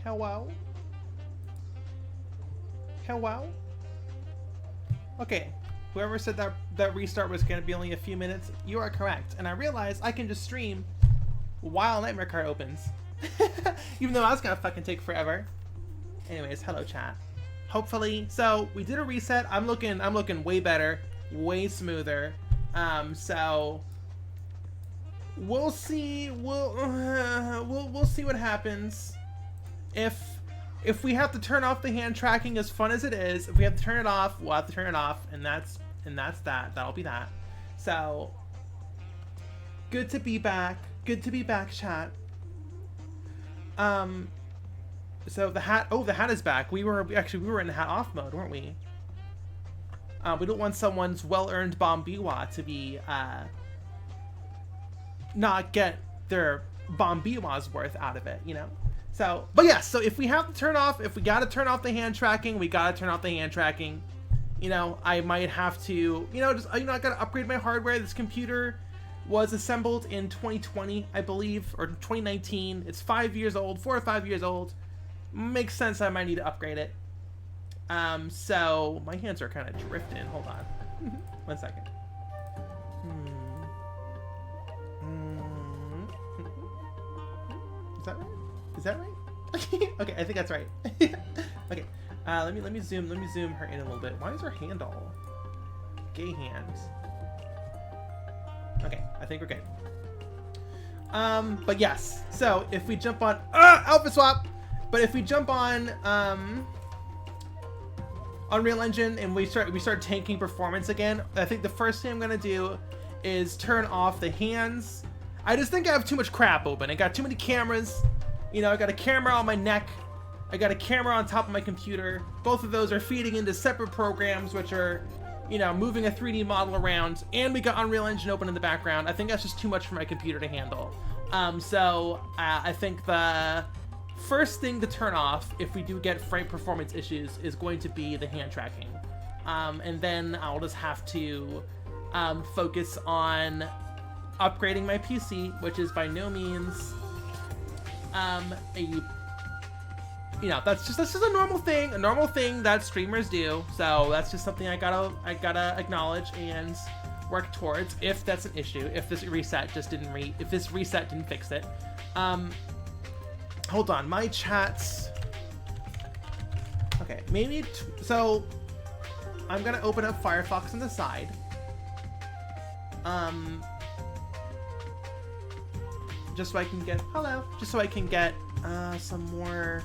Hello? Hello? Okay, whoever said that restart was going to be only a few minutes, you are correct. And I realized I can just stream while Nightmare Kart opens. Even though that's going to fucking take forever. Anyways, hello chat. Hopefully, so we did a reset. I'm looking way better, way smoother. So we'll see. We'll see what happens. If we have to turn off the hand tracking, as fun as it is, if we have to turn it off, we'll have to turn it off, and that's that. That'll be that. So good to be back. Good to be back, chat. So the hat. Oh, the hat is back. We were in hat off mode, weren't we? We don't want someone's well-earned Bombiwa to be not get their Bombiwa's worth out of it, you know. So, but yes, so if we have to turn off, if we gotta turn off the hand tracking, we gotta turn off the hand tracking. You know, I might have to, you know, just, you know, I gotta upgrade my hardware. This computer was assembled in 2020, I believe, or 2019. It's 5 years old, 4 or 5 years old. Makes sense I might need to upgrade it. So my hands are kind of drifting. Hold on. 1 second. Is that right? Is that right? Okay, I think that's right. Okay, let me zoom her in a little bit. Why is her hand all gay hands? Okay, I think we're good. But yes. So if we jump on outfit swap, but if we jump on Unreal Engine and we start tanking performance again, I think the first thing I'm gonna do is turn off the hands. I just think I have too much crap open. I got too many cameras. You know, I got a camera on my neck. I got a camera on top of my computer. Both of those are feeding into separate programs, which are, you know, moving a 3D model around. And we got Unreal Engine open in the background. I think that's just too much for my computer to handle. So I think the first thing to turn off if we do get frame performance issues is going to be the hand tracking. And then I'll just have to focus on upgrading my PC, which is by no means you know, that's just a normal thing that streamers do. So that's just something I gotta acknowledge and work towards if that's an issue, if this reset just didn't fix it. Hold on, my chats. Okay, maybe so I'm gonna open up Firefox on the side. Just so I can get some more.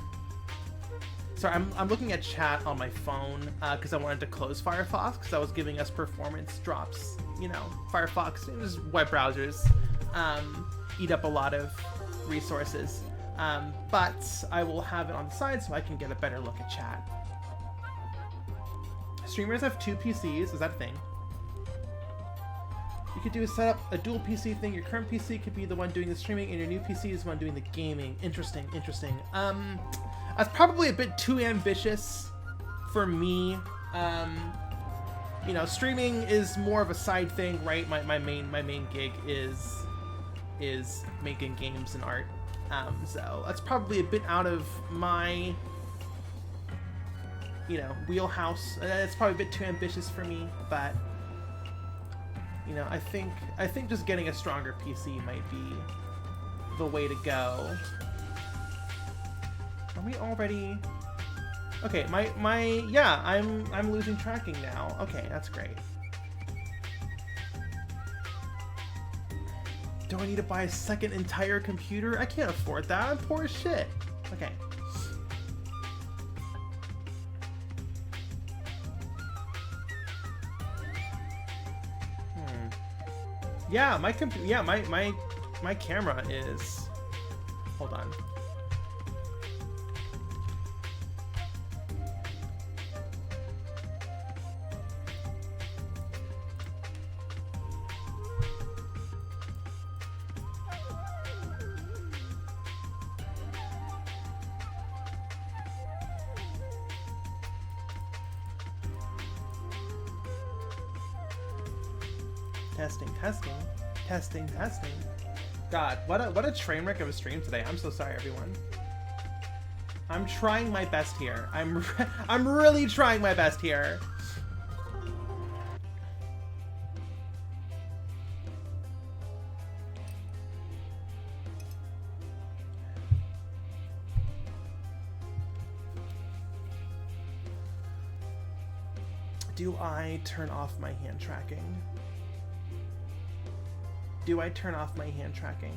Sorry, I'm looking at chat on my phone because I wanted to close Firefox because that was giving us performance drops. You know, Firefox, just web browsers eat up a lot of resources. But I will have it on the side so I can get a better look at chat. Streamers have 2 PCs. Is that a thing? You could do is set up a dual PC thing. Your current PC could be the one doing the streaming, and your new PC is the one doing the gaming. Interesting. That's probably a bit too ambitious for me. You know, streaming is more of a side thing, right? My main gig is making games and art. So that's probably a bit out of my, you know, wheelhouse. It's probably a bit too ambitious for me, but you know, I think just getting a stronger PC might be the way to go. Are we already? Okay, yeah, I'm losing tracking now. Okay, that's great. Do I need to buy a second entire computer? I can't afford that. I'm poor as shit. Okay. Yeah, my camera is. Hold on. Testing. God, what a train wreck of a stream today. I'm so sorry, everyone. I'm trying my best here. I'm really trying my best here. Do I turn off my hand tracking? Do I turn off my hand tracking?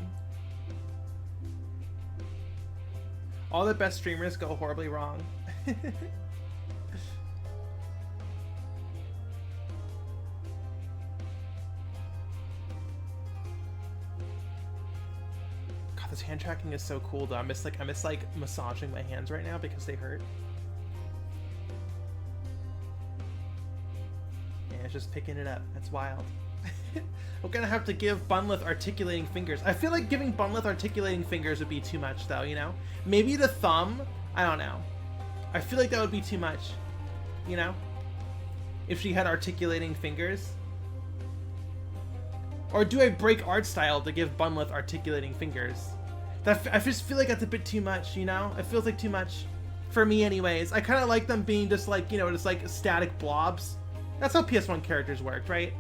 All the best streamers go horribly wrong. God, this hand tracking is so cool though. I miss like massaging my hands right now because they hurt. Yeah, it's just picking it up. That's wild. We're gonna have to give Bunlith articulating fingers. I feel like giving Bunlith articulating fingers would be too much though, you know? Maybe the thumb? I don't know. I feel like that would be too much, you know? If she had articulating fingers. Or do I break art style to give Bunlith articulating fingers? I just feel like that's a bit too much, you know? It feels like too much. For me anyways. I kind of like them being just like, you know, just like static blobs. That's how PS1 characters worked, right?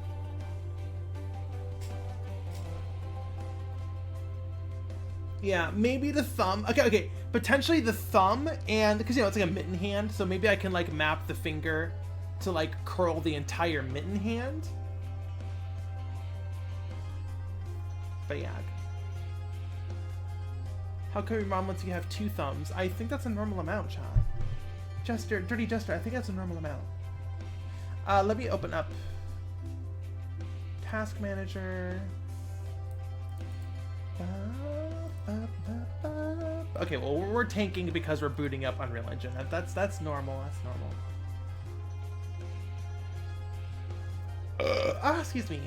Yeah, maybe the thumb. Okay. Potentially the thumb, and because you know it's like a mitten hand, so maybe I can like map the finger to like curl the entire mitten hand. But yeah. How come your mom lets you have 2 thumbs? I think that's a normal amount, Sean. Jester, Dirty Jester, I think that's a normal amount. Let me open up Task Manager. Okay, well we're tanking because we're booting up Unreal Engine. That's normal. That's normal. Excuse me.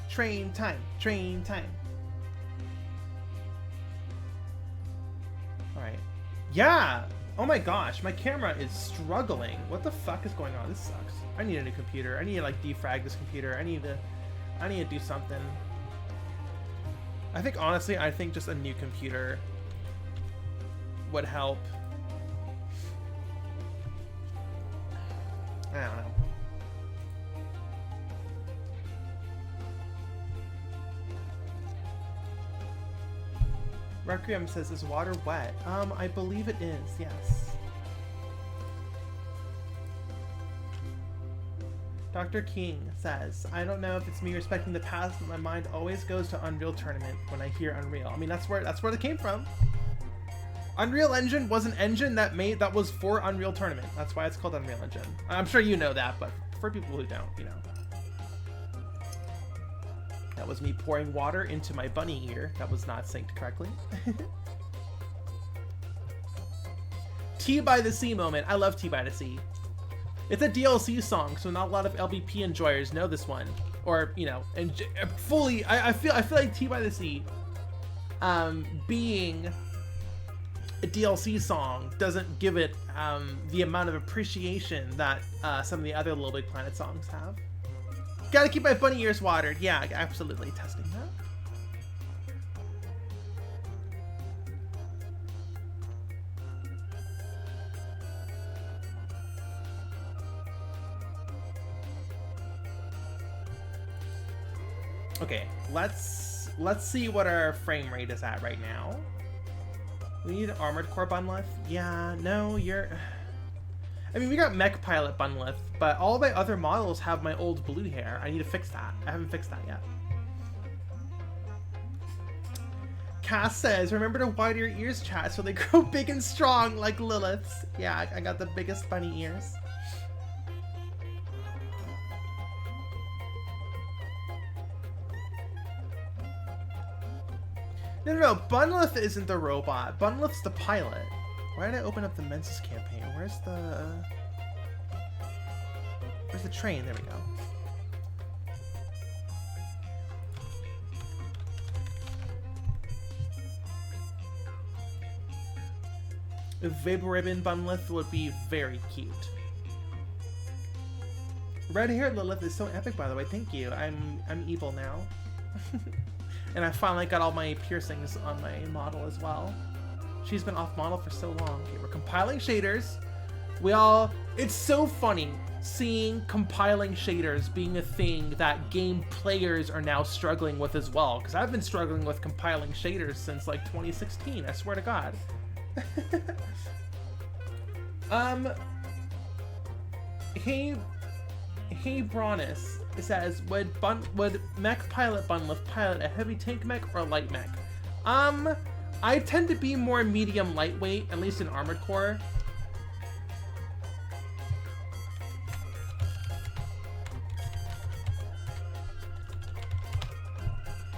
Train time. Train time. All right. Yeah. Oh my gosh, my camera is struggling. What the fuck is going on? This sucks. I need a new computer. I need to like defrag this computer. I need to do something. I think honestly, just a new computer would help. I don't know. Requiem says, is water wet? I believe it is, yes. Dr. King says, I don't know if it's me respecting the past, but my mind always goes to Unreal Tournament when I hear Unreal. I mean, that's where it came from. Unreal Engine was an engine that was for Unreal Tournament. That's why it's called Unreal Engine. I'm sure you know that, but for people who don't, you know. That was me pouring water into my bunny ear. That was not synced correctly. Tea by the Sea moment. I love Tea by the Sea. It's a DLC song, so not a lot of LBP enjoyers know this one, or you know, and fully. I feel like Tea by the Sea, being a DLC song, doesn't give it the amount of appreciation that some of the other Little Big Planet songs have. Gotta keep my bunny ears watered. Yeah, absolutely. Testing that. Okay, let's see what our frame rate is at right now. We need an Armored Core Bunlith. Yeah, no, I mean, we got Mech Pilot Bunlith, but all my other models have my old blue hair. I need to fix that. I haven't fixed that yet. Cass says, remember to widen your ears, chat, so they grow big and strong like Lilith's. Yeah, I got the biggest bunny ears. No, Bunlith isn't the robot. Bunlith's the pilot. Why did I open up the Mensis campaign? Where's the train? There we go. A Vapor Ribbon Bunlith would be very cute. Red-haired Lilith is so epic, by the way. Thank you. I'm evil now. And I finally got all my piercings on my model as well. She's been off model for so long. Okay, we're compiling shaders. It's so funny seeing compiling shaders being a thing that game players are now struggling with as well. Because I've been struggling with compiling shaders since like 2016, I swear to God. Hey Bronis, it says, would mech pilot Bunlift pilot a heavy tank mech or a light mech? I tend to be more medium lightweight, at least in Armored Core.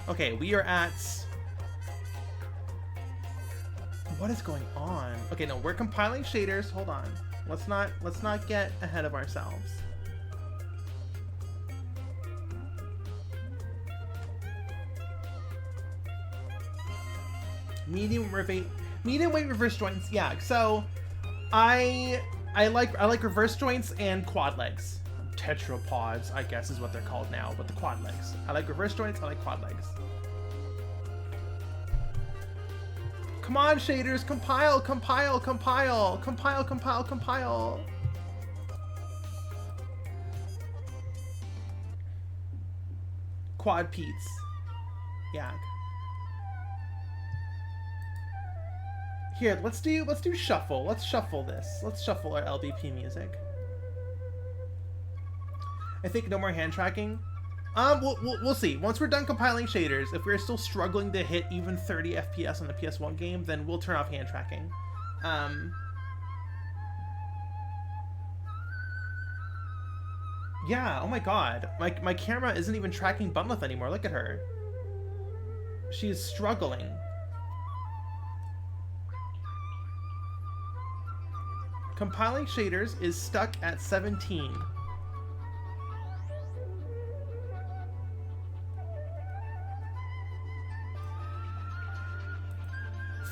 Okay, we are at... What is going on? Okay, no, we're compiling shaders. Hold on. Let's not get ahead of ourselves. Medium weight reverse joints. Yeah, so I like reverse joints and quad legs. Tetrapods, I guess is what they're called now, but the quad legs. I like reverse joints, I like quad legs. Come on, shaders, compile, compile, compile, compile, compile, compile. Quad Pete's. Yeah. Here, let's do shuffle. Let's shuffle this. Let's shuffle our LBP music. I think no more hand tracking. We'll see. Once we're done compiling shaders, if we're still struggling to hit even 30 FPS on the PS1 game, then we'll turn off hand tracking. Yeah, oh my god. My camera isn't even tracking Bunlift anymore. Look at her. She's struggling. Compiling shaders is stuck at 17.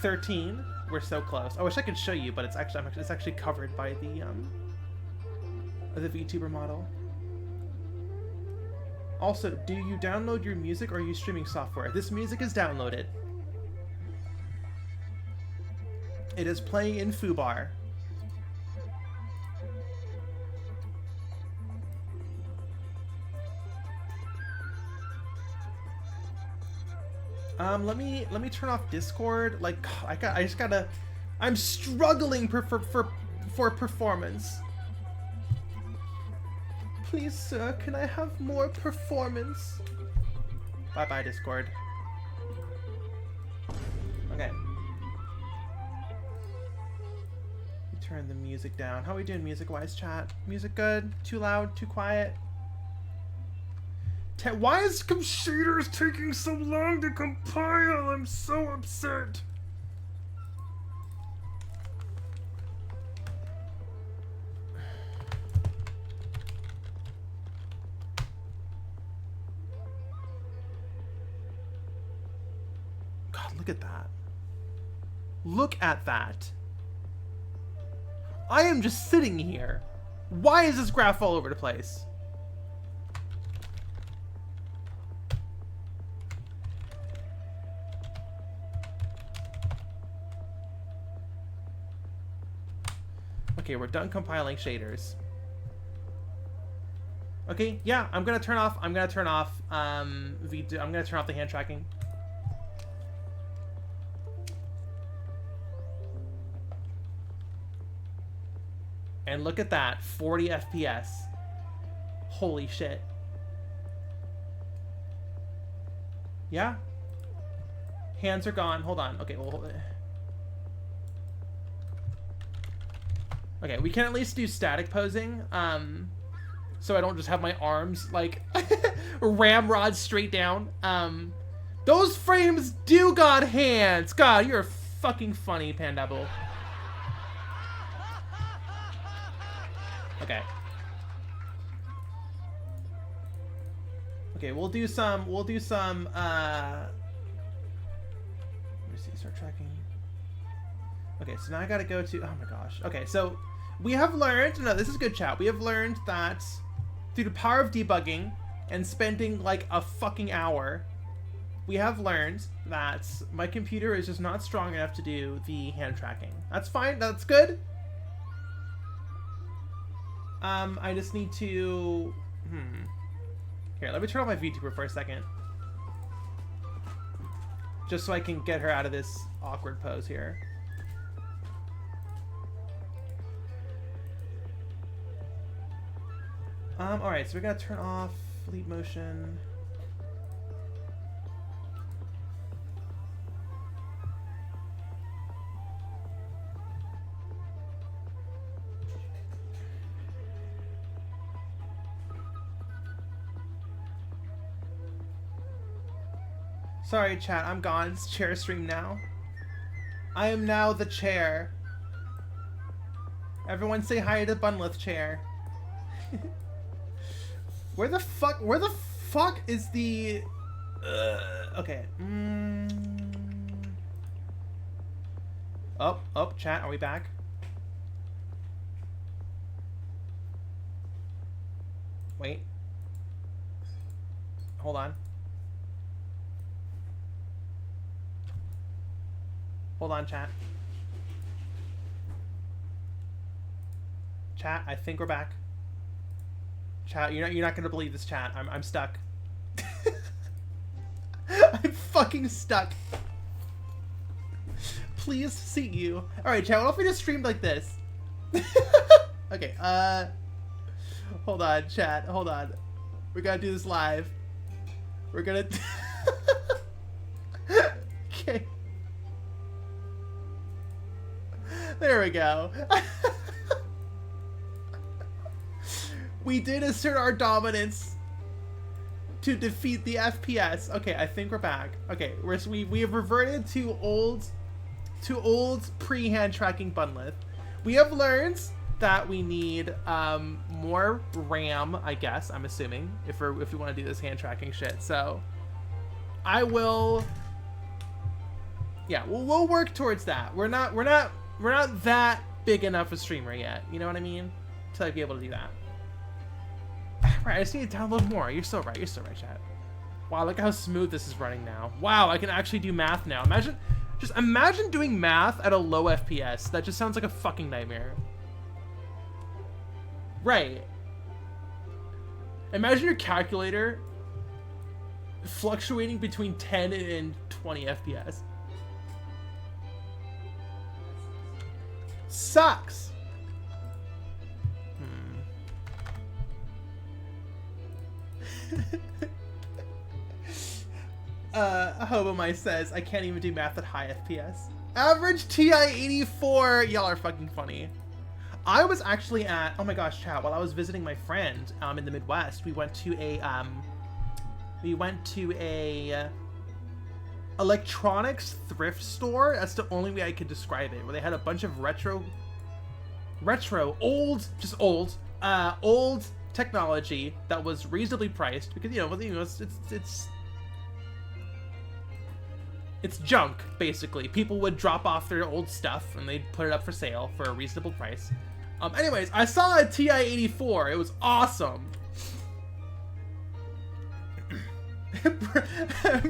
13. We're so close. I wish I could show you, but it's actually covered by the VTuber model. Also, do you download your music or are you streaming software? This music is downloaded. It is playing in Fubar. Let me turn off Discord. Like, I'm struggling for performance. Please, sir, can I have more performance? Bye-bye, Discord. Okay. Turn the music down. How are we doing music-wise, chat? Music good? Too loud? Too quiet? Why is shaders taking so long to compile? I'm so upset. God, look at that. Look at that. I am just sitting here. Why is this graph all over the place? Okay, we're done compiling shaders. Okay, yeah, I'm gonna turn off I'm gonna turn off the hand tracking. And look at that, 40 FPS. Holy shit. Yeah? Hands are gone. Hold on. Okay, well, hold it. Okay, we can at least do static posing, so I don't just have my arms, like, ramrod straight down. Those frames do got hands! God, you're fucking funny, Pandabble. Okay. Okay, we'll do some, let me see, start tracking. Okay, so now I gotta go to, oh my gosh. Okay, so we have learned, no, this is good chat. We have learned that through the power of debugging and spending like a fucking hour we have learned that my computer is just not strong enough to do the hand tracking. That's fine. That's good. I just need to... Here, let me turn off my VTuber for a second. Just so I can get her out of this awkward pose here. Alright, so we gotta turn off lead motion. Sorry, chat, I'm gone. It's chair stream now. I am now the chair. Everyone say hi to Bunlith chair. Where the fuck is the... okay. Oh, chat, are we back? Wait. Hold on. Hold on, chat. Chat, I think we're back. Chat, you're not gonna believe this, chat. I'm stuck. I'm fucking stuck. Please see you. Alright, chat, what if we just streamed like this? Okay, hold on, chat, hold on. We gotta do this live. We're gonna... Okay. There we go. We did assert our dominance to defeat the FPS. Okay, I think we're back. Okay, we have reverted to old pre-hand tracking Bunlith. We have learned that we need more RAM, I guess. I'm assuming if we want to do this hand tracking shit. So I will. Yeah, we'll work towards that. We're not that big enough a streamer yet. You know what I mean? To like be able to do that. Right, I just need to download more. You're so right. You're so right, chat. Wow, look how smooth this is running now. Wow, I can actually do math now. Imagine doing math at a low FPS. That just sounds like a fucking nightmare. Right. Imagine your calculator fluctuating between 10 and 20 FPS. Sucks. Hobomai says, I can't even do math at high FPS. Average TI 84. Y'all are fucking funny. I was actually at, oh my gosh, chat, while I was visiting my friend in the Midwest, we went to a electronics thrift store. That's the only way I could describe it, where they had a bunch of old technology that was reasonably priced, because it's junk, basically. People would drop off their old stuff and they'd put it up for sale for a reasonable price. Anyways, I saw a TI-84. It was awesome.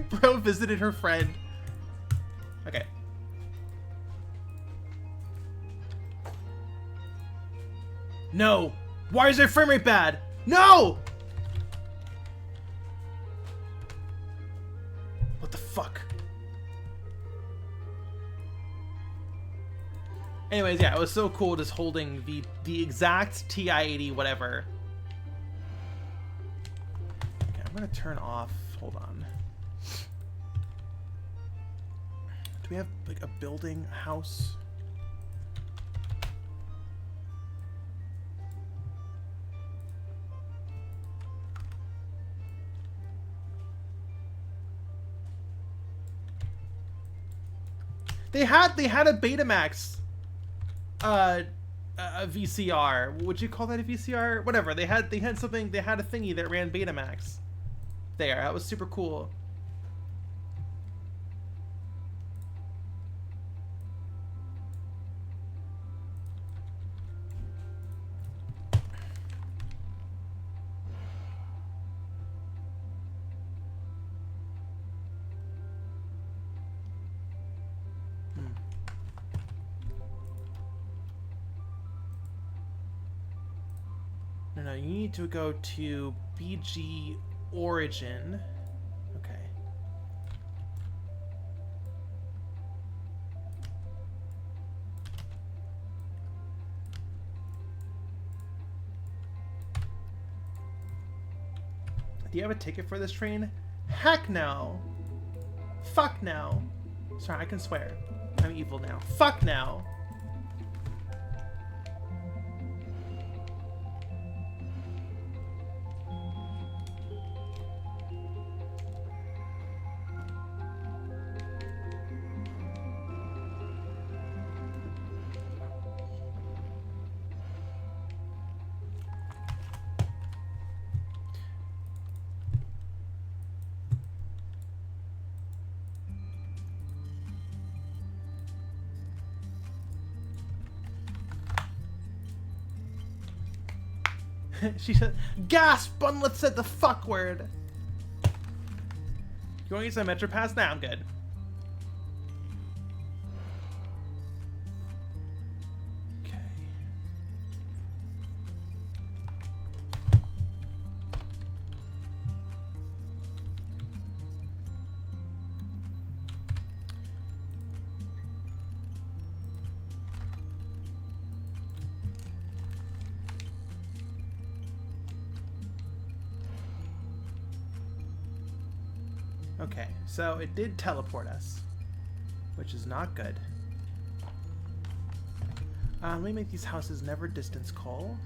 Bro visited her friend. Okay. No! Why is their frame rate bad? No! What the fuck? Anyways, yeah, it was so cool just holding the exact TI-80 whatever. Okay, I'm gonna turn off. Hold on. Do we have like a building, house? They had a Betamax a VCR. Would you call that a VCR? Whatever. They had something. They had a thingy that ran Betamax. There, that was super cool. you need to go to BG Origin. Okay. Do you have a ticket for this train? Heck no! Fuck no! Sorry, I can swear. I'm evil now. Fuck no! She said, gasp! Bunlet said the fuck word! You want to use my Metro Pass? Nah, I'm good. Okay. Okay, so it did teleport us, which is not good. Let me make these houses never distance call.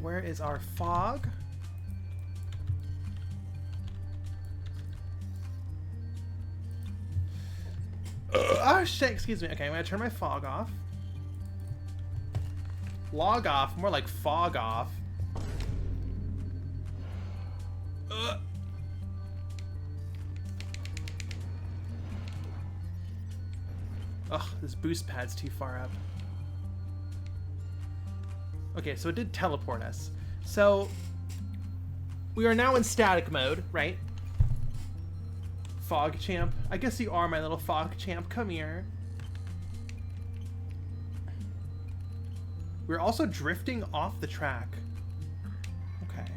Where is our fog? Oh shit, excuse me. Okay, I'm gonna turn my fog off. Log off, more like fog off. Ugh, this boost pad's too far up. Okay, so it did teleport us. So we are now in static mode, right? Fog champ. I guess you are my little fog champ. Come here. We're also drifting off the track. Okay.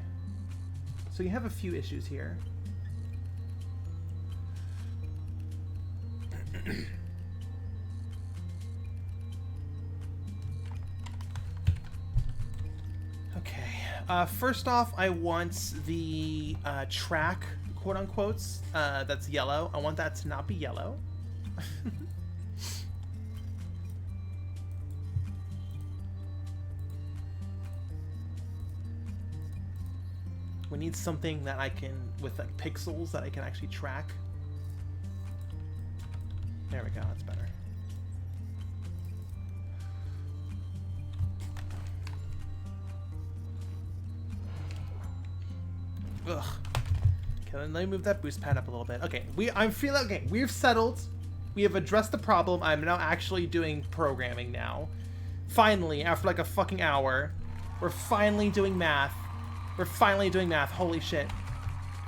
So you have a few issues here. Okay. First off, I want the track, quote unquotes, that's yellow. I want that to not be yellow. We need something that I can, with like pixels that I can actually track. There we go, that's better. Ugh. Okay, let me move that boost pad up a little bit. Okay, I'm feeling okay. We've settled. We have addressed the problem. I'm now actually doing programming now. Finally, after like a fucking hour, we're finally doing math. We're finally doing math. Holy shit.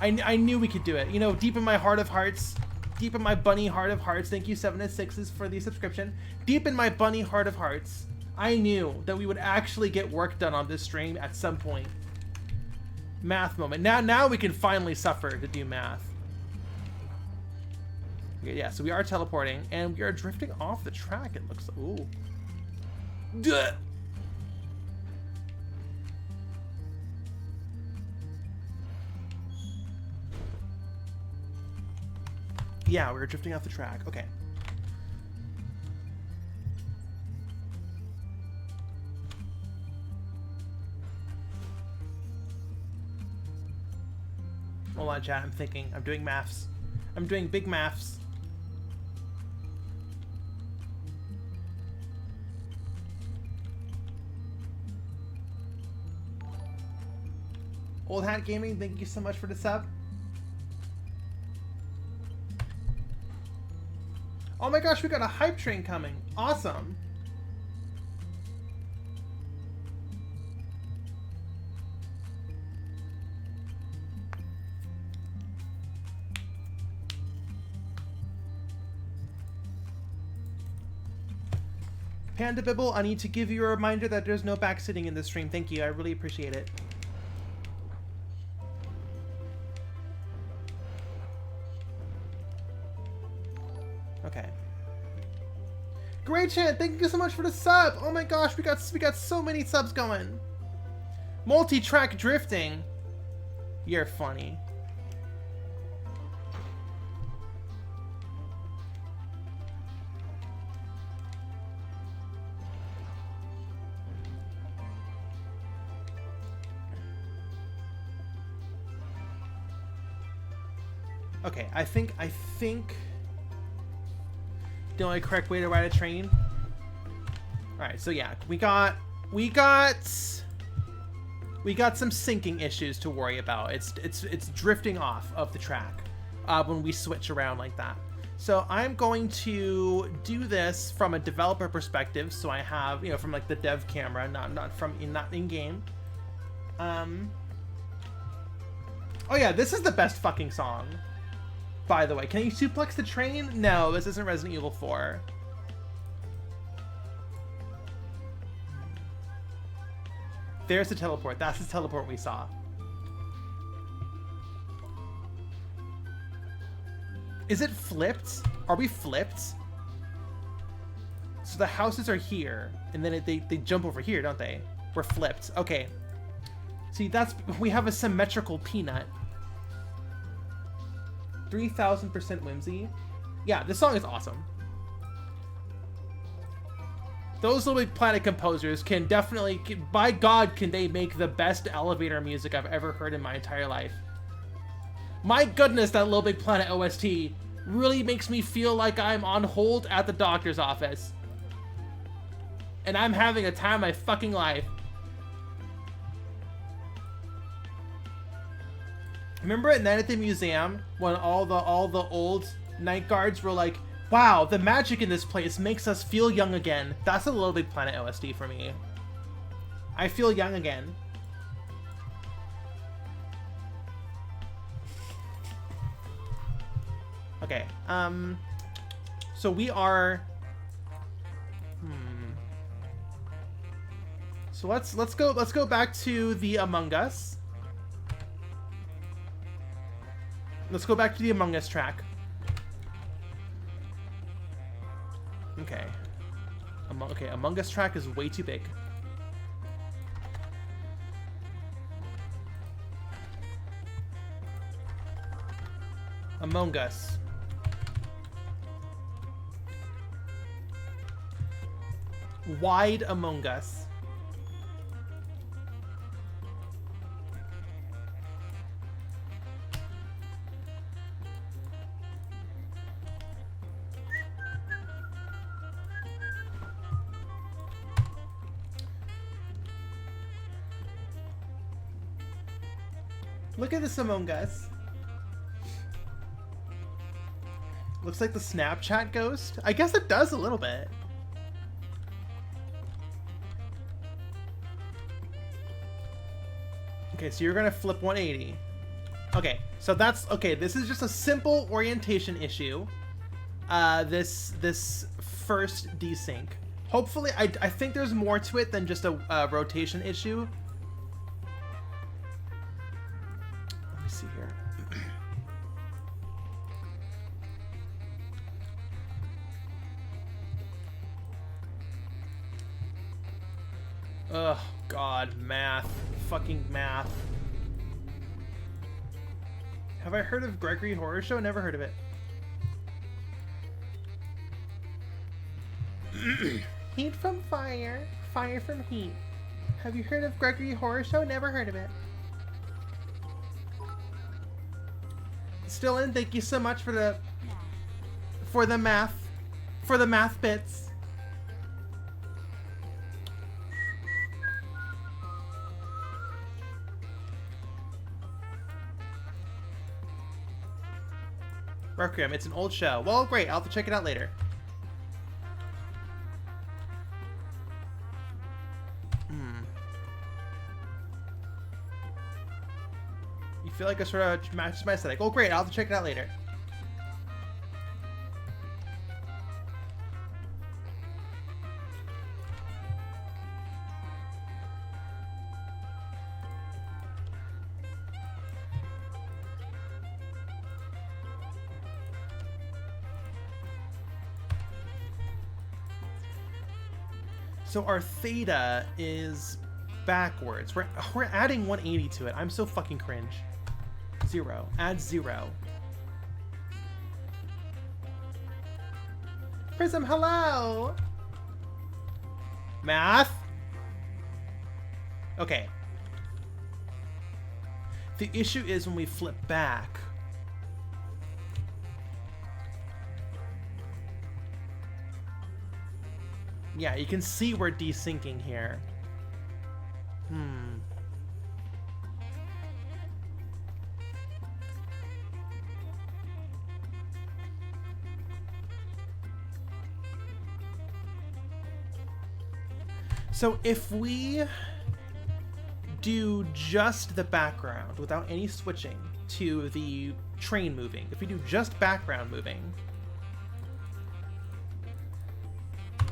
I knew we could do it. You know, deep in my heart of hearts, deep in my bunny heart of hearts, thank you 7 and 6s for the subscription. Deep in my bunny heart of hearts, I knew that we would actually get work done on this stream at some point. Math moment. Now we can finally suffer to do math. Okay, yeah, so we are teleporting, and we are drifting off the track, it looks like. Ooh. Duh. Yeah, we were drifting off the track. Okay. Hold on, chat. I'm thinking. I'm doing maths. I'm doing big maths. Old Hat Gaming, thank you so much for the sub. Oh my gosh, we got a hype train coming. Awesome. Panda Bibble, I need to give you a reminder that there's no backsitting in this stream. Thank you. I really appreciate it. Okay. Great chat. Thank you so much for the sub. Oh my gosh, we got so many subs going. Multi-track drifting. You're funny. Okay, I think the only correct way to ride a train. Alright, so yeah, we got some syncing issues to worry about. It's drifting off of the track when we switch around like that. So I'm going to do this from a developer perspective, so I have, you know, from like the dev camera, not in game. Oh yeah, this is the best fucking song. By the way, can you suplex the train? No, this isn't Resident Evil 4. There's the teleport. That's the teleport we saw. Is it flipped? Are we flipped? So the houses are here, and then they jump over here, don't they? We're flipped. Okay. See, we have a symmetrical peanut. 3000% whimsy. Yeah, this song is awesome. Those Little Big Planet composers can definitely, by God, can they make the best elevator music I've ever heard in my entire life. My goodness, that Little Big Planet OST really makes me feel like I'm on hold at the doctor's office. And I'm having a time of my fucking life. Remember at Night at the Museum when all the old night guards were like, wow, the magic in this place makes us feel young again. That's a Little Big Planet OST for me. I feel young again. Okay, so we are, so let's go back to the Among Us. Let's go back to the Among Us track. Okay. Okay, Among Us track is way too big. Among Us. Wide Among Us. Look at this Among Us. Looks like the Snapchat ghost. I guess it does a little bit. Okay, so you're gonna flip 180. Okay, so that's okay. This is just a simple orientation issue. This first desync. Hopefully, I think there's more to it than just a rotation issue. Let me see here. Ugh, God, math. Fucking math. Have I heard of Gregory Horror Show? Never heard of it. Heat from fire, fire from heat. Have you heard of Gregory Horror Show? Never heard of it. Still in, thank you so much for the math bits. Requiem, it's an old show. Well, great, I'll have to check it out later. You feel like it sort of matches my aesthetic. Oh, great, I'll have to check it out later. So our theta is backwards. We're adding 180 to it. I'm so fucking cringe. 0. Add 0. Prism, hello! Math? Okay. The issue is when we flip back. Yeah, you can see we're desyncing here. So if we do just the background without any switching to the train moving, if we do just background moving,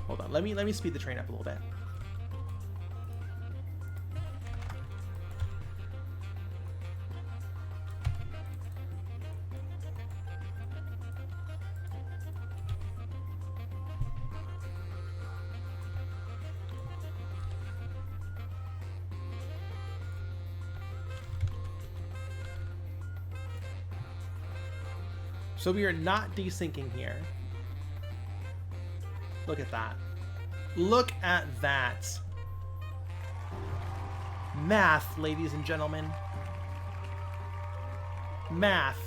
hold on, let me speed the train up a little bit. So we are not desyncing here. Look at that. Look at that. Math, ladies and gentlemen. Math.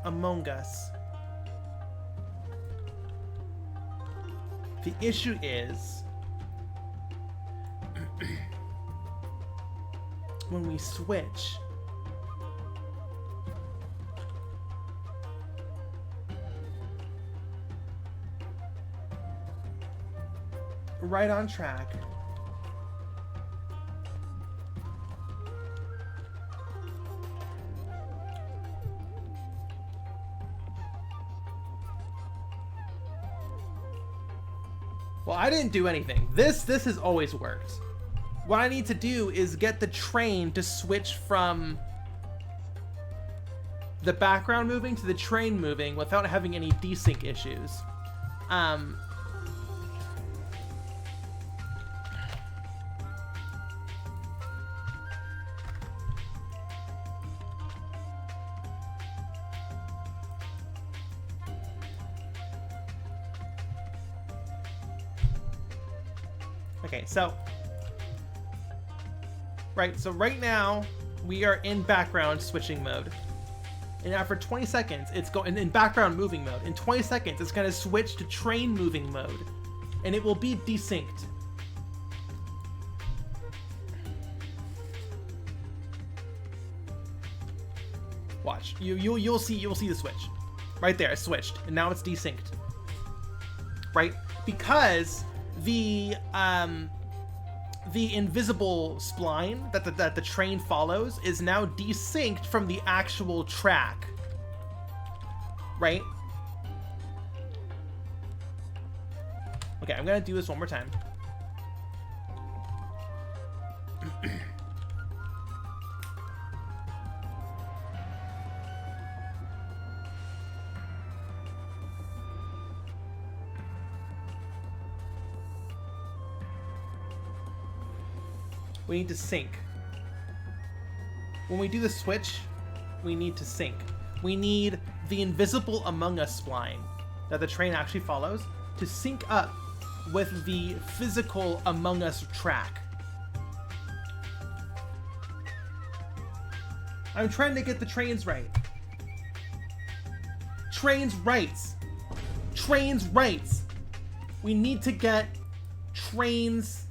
Among Us. The issue is when we switch, right on track. Well, I didn't do anything. This has always worked. What I need to do is get the train to switch from the background moving to the train moving without having any desync issues. Okay, so right now we are in background switching mode, and after 20 seconds it's going in background moving mode. In 20 seconds it's going to switch to train moving mode, and it will be desynced. Watch, you'll see the switch right there. It switched, and now it's desynced. Right, because the invisible spline that the train follows is now desynced from the actual track, right? Okay, I'm gonna do this one more time. We need to sync. When we do the switch, we need to sync. We need the invisible Among Us spline that the train actually follows to sync up with the physical Among Us track. I'm trying to get the trains right. Trains rights. Trains rights. We need to get trains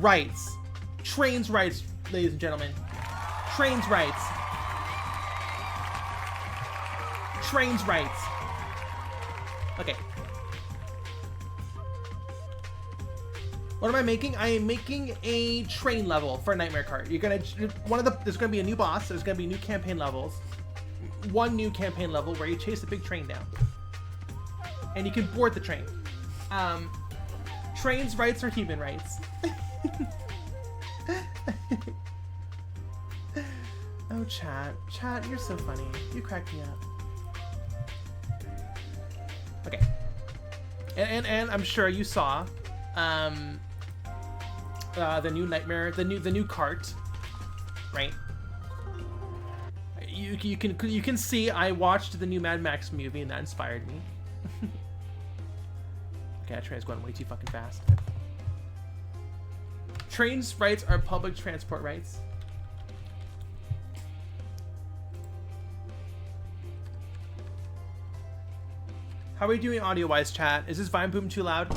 rights. Trains rights, ladies and gentlemen. Trains rights. Trains rights. Okay. What am I making? I am making a train level for Nightmare Kart. You're gonna there's gonna be a new boss. There's gonna be new campaign levels. One new campaign level where you chase a big train down, and you can board the train. Trains rights are human rights. chat. Chat, you're so funny. You crack me up. Okay. And I'm sure you saw the new Nightmare, the new Kart, right? You can see I watched the new Mad Max movie and that inspired me. Okay, that train's going way too fucking fast. Trains rights are public transport rights. How are we doing audio-wise, chat? Is this Vine Boom too loud?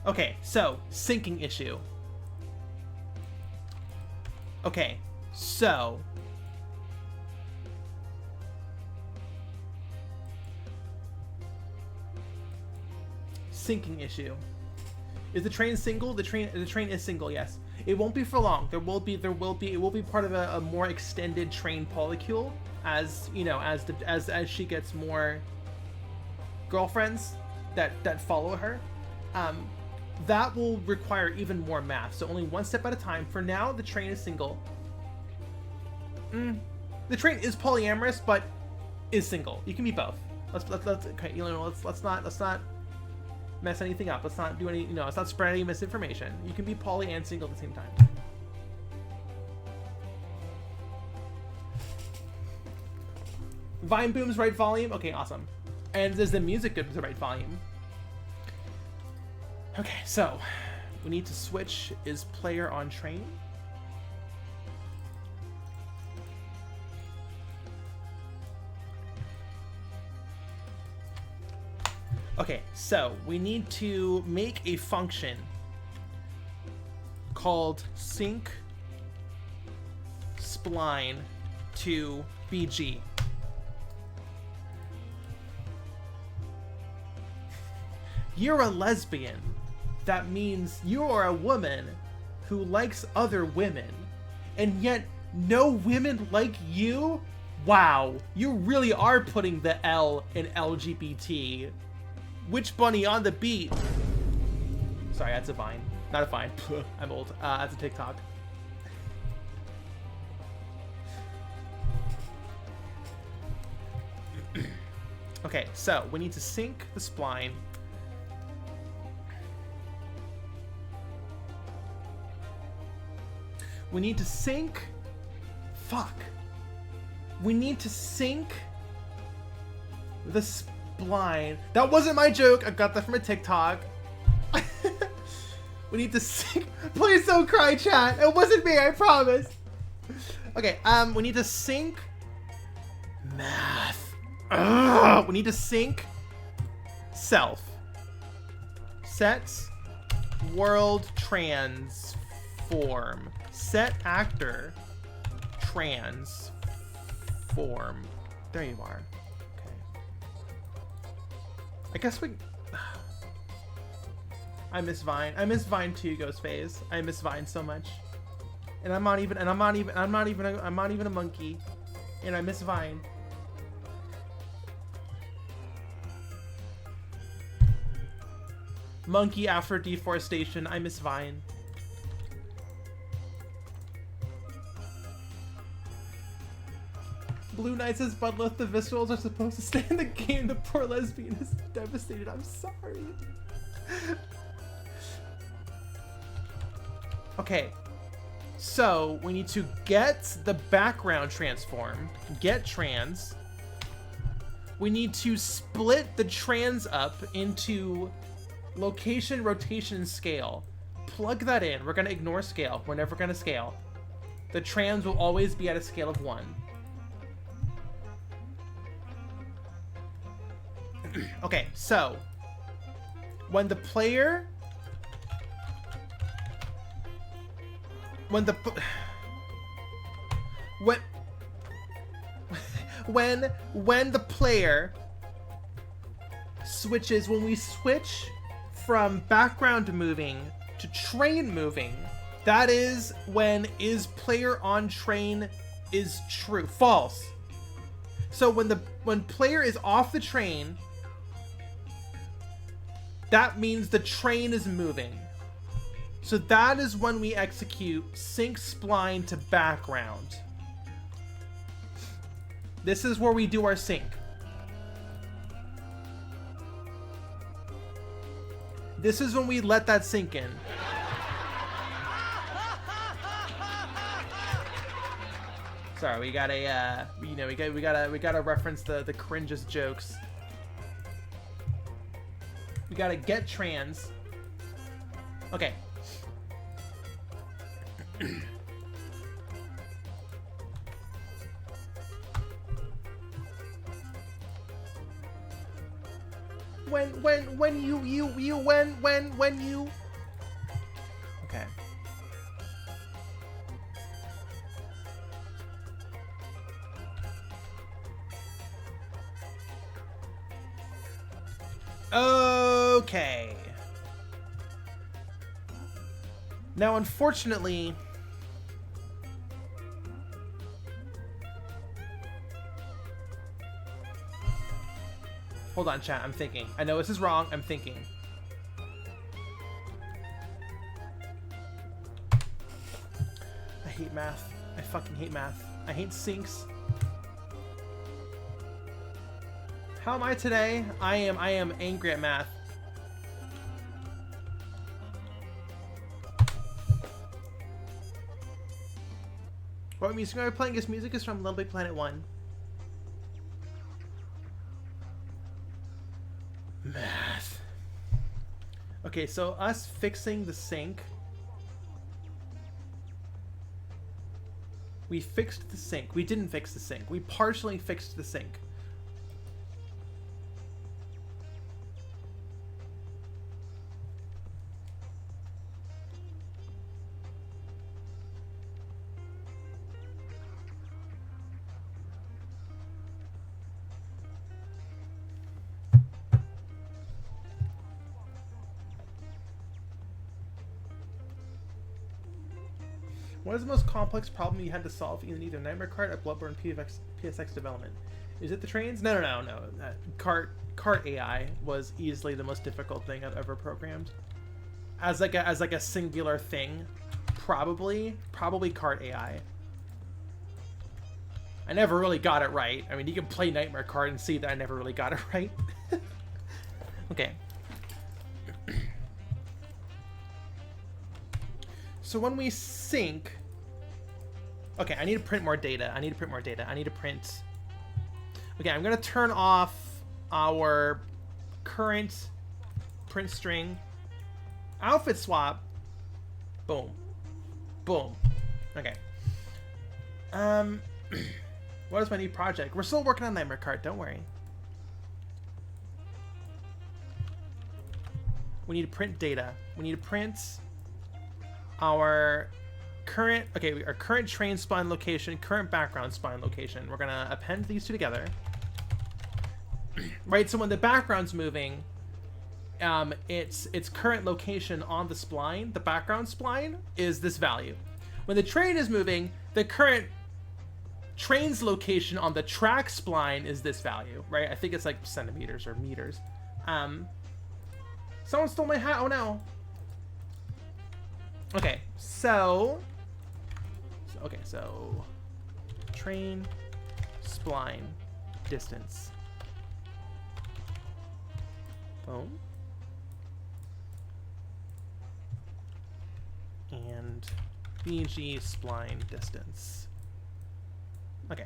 Okay, so, syncing issue. Okay, so... syncing issue. Is the train single? The train is single, yes. It won't be for long. It will be part of a more extended train polycule as, you know, as she gets more girlfriends that follow her. That will require even more math. So only one step at a time. For now, the train is single. The train is polyamorous, but is single. You can be both. Let's okay, you know, let's not mess anything up. Let's not do any, you know, let's not spread any misinformation. You can be poly and single at the same time. Vine Boom's right volume. Okay, awesome. And is the music good with the right volume? Okay, so we need to switch. Is player on train? Okay, so we need to make a function called sync spline to BG. You're a lesbian. That means you are a woman who likes other women, and yet no women like you? Wow, you really are putting the L in LGBT. Witch Bunny on the beat. Sorry, that's a Vine. Not a Vine. I'm old. That's a TikTok. Okay, so we need to sync the spline. We need to sync... Fuck. We need to sync the spline. That wasn't my joke. I got that from a TikTok. We need to sync... Please don't cry, chat. It wasn't me, I promise. Okay, we need to sync... Math. Ugh. We need to sync self. Set world transform. Set actor transform. There you are. Okay. I guess we... I miss Vine. I miss Vine too, Ghostface. I miss Vine so much. And I'm not even a monkey. And I miss Vine. Monkey after deforestation. I miss Vine. Blue Knight says, but let the viscerals are supposed to stay in the game. The poor lesbian is devastated. I'm sorry. Okay. So, we need to get the background transformed. Get trans. We need to split the trans up into location, rotation, scale. Plug that in. We're going to ignore scale. We're never going to scale. The trans will always be at a scale of 1. Okay, so when the player when the player switches, when we switch from background moving to train moving, that is when is player on train is true. False. So when player is off the train, that means the train is moving. So that is when we execute sync spline to background. This is where we do our sync. This is when we let that sink in. Sorry, we got a you know, we gotta reference the cringeest jokes. We gotta get trans. Okay. when you. Okay. Okay. Now, unfortunately, hold on, chat. I'm thinking. I know this is wrong. I'm thinking. I hate math. I fucking hate math. I hate syncs. How am I today? I am angry at math. What music are we playing? This music is from Little Big Planet 1. Math. Okay, so us fixing the sync. We fixed the sync. We didn't fix the sync. We partially fixed the sync. What is the most complex problem you had to solve in either Nightmare Kart or Bloodborne PSX development? Is it the trains? No. Kart AI was easily the most difficult thing I've ever programmed. As like a singular thing, probably Kart AI. I never really got it right. I mean, you can play Nightmare Kart and see that I never really got it right. Okay. So when we sync, okay, I need to print more data. I need to print. Okay, I'm gonna turn off our current print string. Outfit swap. Boom. Boom. Okay. What is my new project? We're still working on Nightmare Kart, don't worry. We need to print data. We need to print our current, okay, our current train spline location, current background spline location. We're gonna append these two together. Right, so when the background's moving, its current location on the spline, the background spline, is this value. When the train is moving, the current train's location on the track spline is this value, right? I think it's like centimeters or meters. Someone stole my hat. Oh no. Okay, so train spline distance. Boom. And BG spline distance. Okay.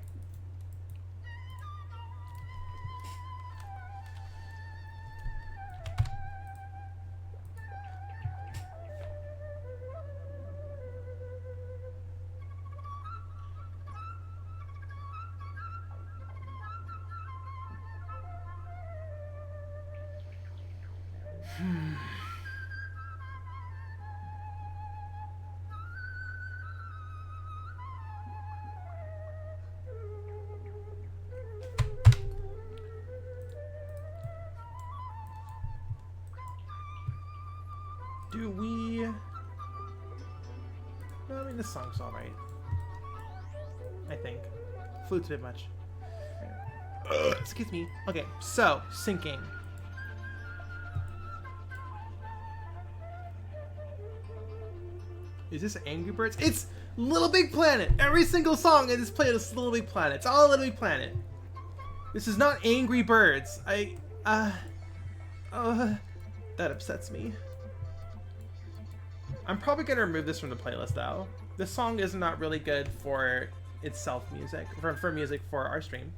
Do we... No, I mean, this song's alright. I think. Flute's a bit much. Excuse me. Okay, so, syncing. Is this Angry Birds? It's Little Big Planet. Every single song in this playlist is Little Big Planet. It's all Little Big Planet. This is not Angry Birds. That upsets me. I'm probably gonna remove this from the playlist though. This song is not really good for itself music, for music for our stream.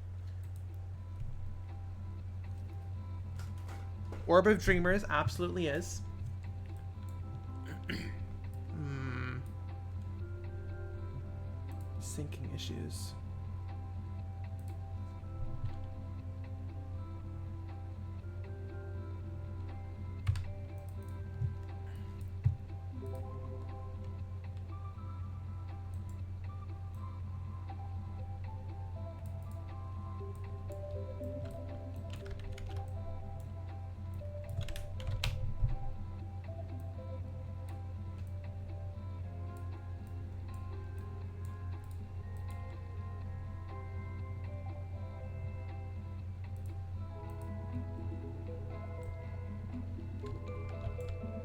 Orb of Dreamers absolutely is. Syncing issues.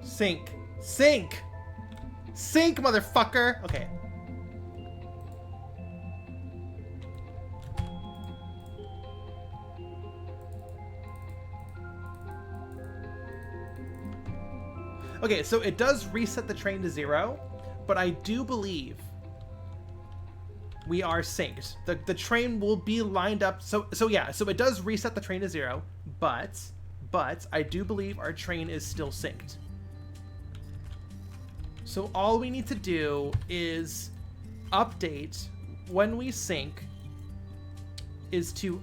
Sync. Sync! Sync, motherfucker! Okay. Okay, so it does reset the train to 0, but I do believe we are synced. The train will be lined up. So yeah, so it does reset the train to 0, but I do believe our train is still synced. So all we need to do is update when we sync is to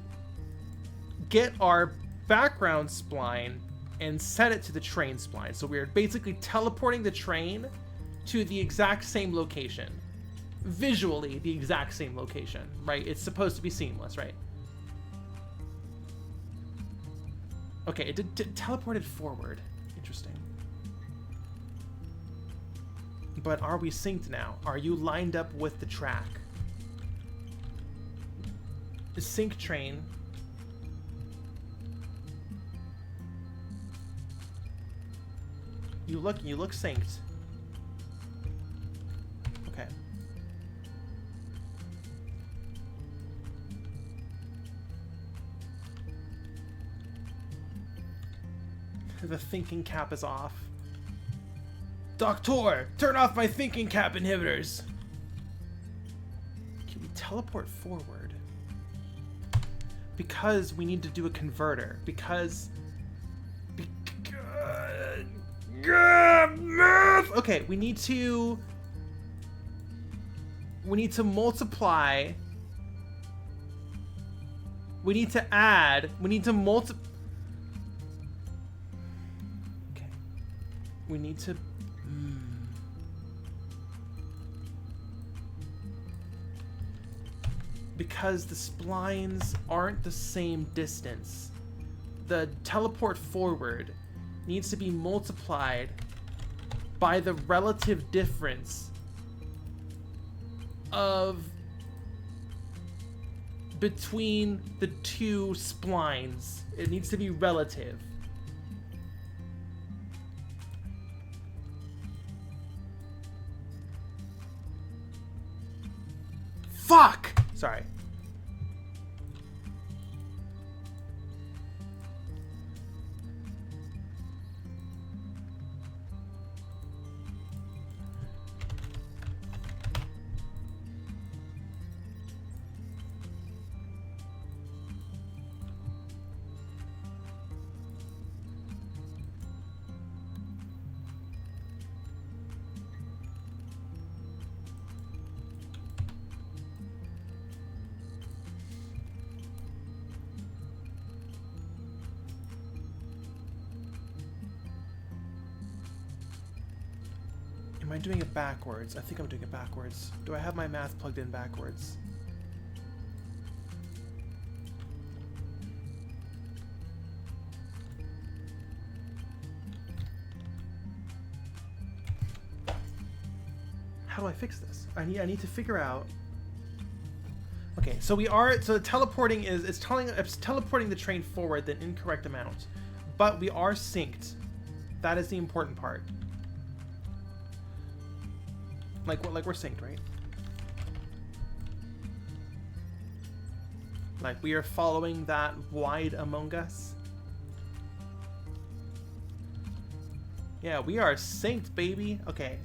get our background spline and set it to the train spline. So we're basically teleporting the train to the exact same location. Visually, the exact same location, right? It's supposed to be seamless, right? Okay, it teleported forward. Interesting. But are we synced now? Are you lined up with the track? The sync train. You look synced. Okay. The thinking cap is off. Doctor, turn off my thinking cap inhibitors. Can we teleport forward? Because we need to do a converter. Okay, we need to multiply. We need to add. We need to multiply. Okay. We need to. Because the splines aren't the same distance, the teleport forward needs to be multiplied by the relative difference of between the two splines. It needs to be relative. Fuck! Sorry. Am I doing it backwards? I think I'm doing it backwards. Do I have my math plugged in backwards? How do I fix this? I need to figure out. Okay, so the teleporting it's teleporting the train forward the incorrect amount, but we are synced. That is the important part. Like we're synced, right? Like we are following that wide Among Us. Yeah, we are synced, baby. Okay.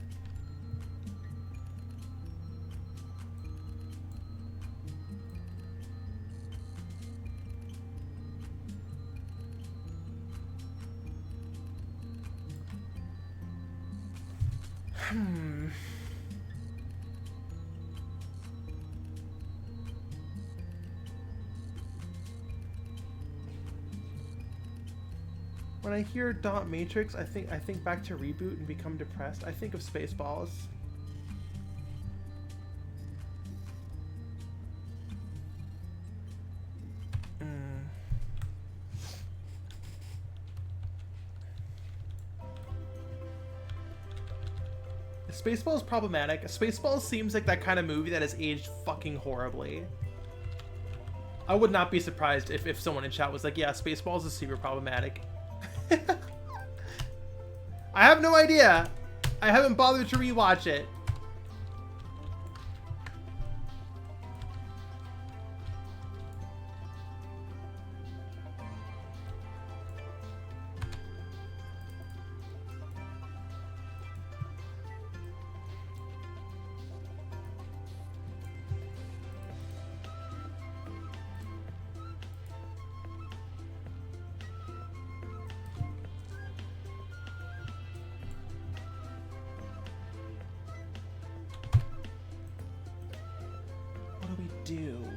When I hear dot matrix, I think back to Reboot and Become Depressed. I think of Spaceballs. Spaceballs is problematic. Spaceballs seems like that kind of movie that has aged fucking horribly. I would not be surprised if someone in chat was like, yeah, Spaceballs is super problematic. I have no idea. I haven't bothered to rewatch it.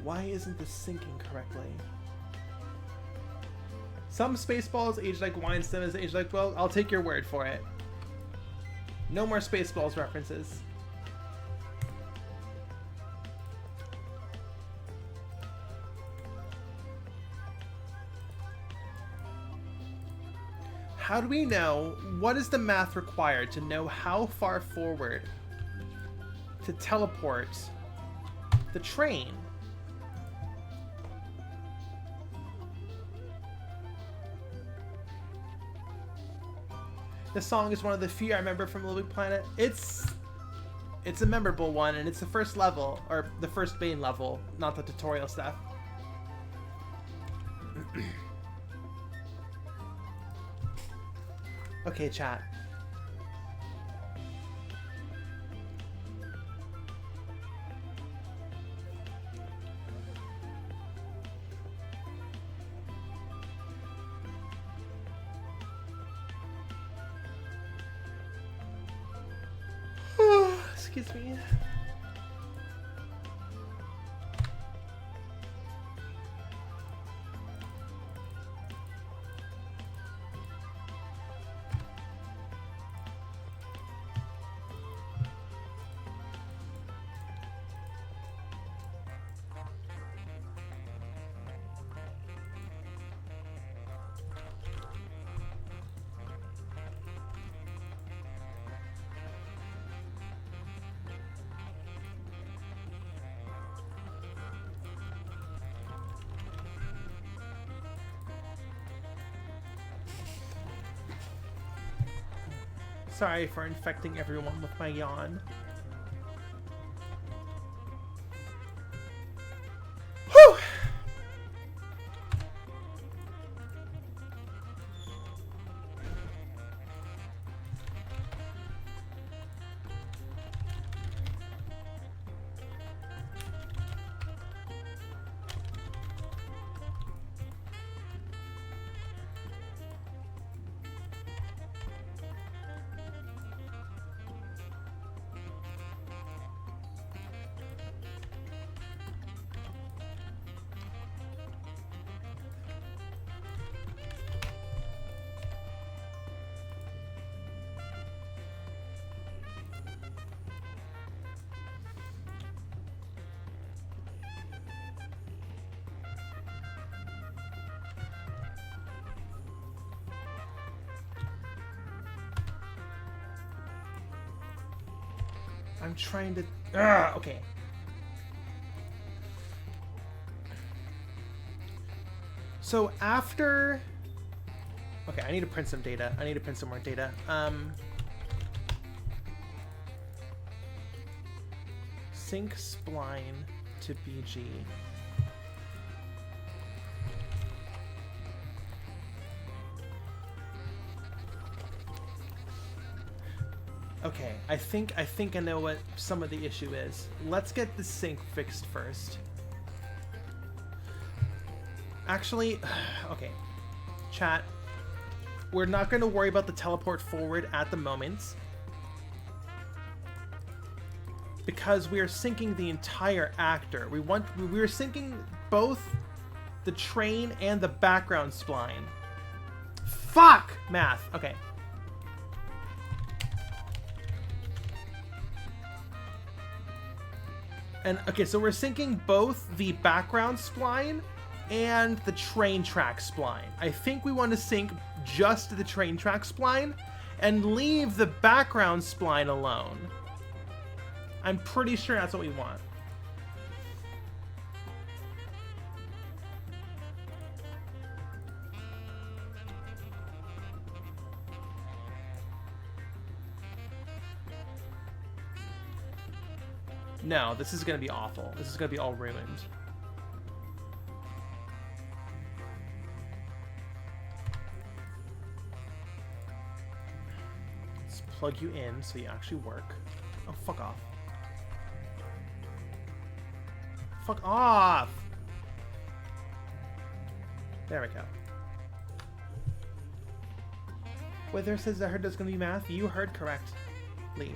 Why isn't this syncing correctly? Some Spaceballs age like wine, some is age like, well, I'll take your word for it. No more Spaceballs references. How do we know what is the math required to know how far forward to teleport the train? This song is one of the few I remember from Little Big Planet. It's a memorable one, and it's the first level, or the first main level, not the tutorial stuff. Okay, chat. Excuse me. Sorry for infecting everyone with my yawn. Whew! I'm trying to... okay. So after... Okay, I need to print some data. I need to print some more data. sync spline to BG. Okay, I think I know what some of the issue is. Let's get the sync fixed first. Actually, okay. Chat, we're not going to worry about the teleport forward at the moment, because we are syncing the entire actor. We're syncing both the train and the background spline. Fuck! Math. Okay. And okay, so we're syncing both the background spline and the train track spline. I think we want to sync just the train track spline and leave the background spline alone. I'm pretty sure that's what we want. No, this is going to be awful. This is going to be all ruined. Let's plug you in so you actually work. Oh, fuck off. Fuck off! There we go. Whether says I heard there's going to be math, you heard correctly.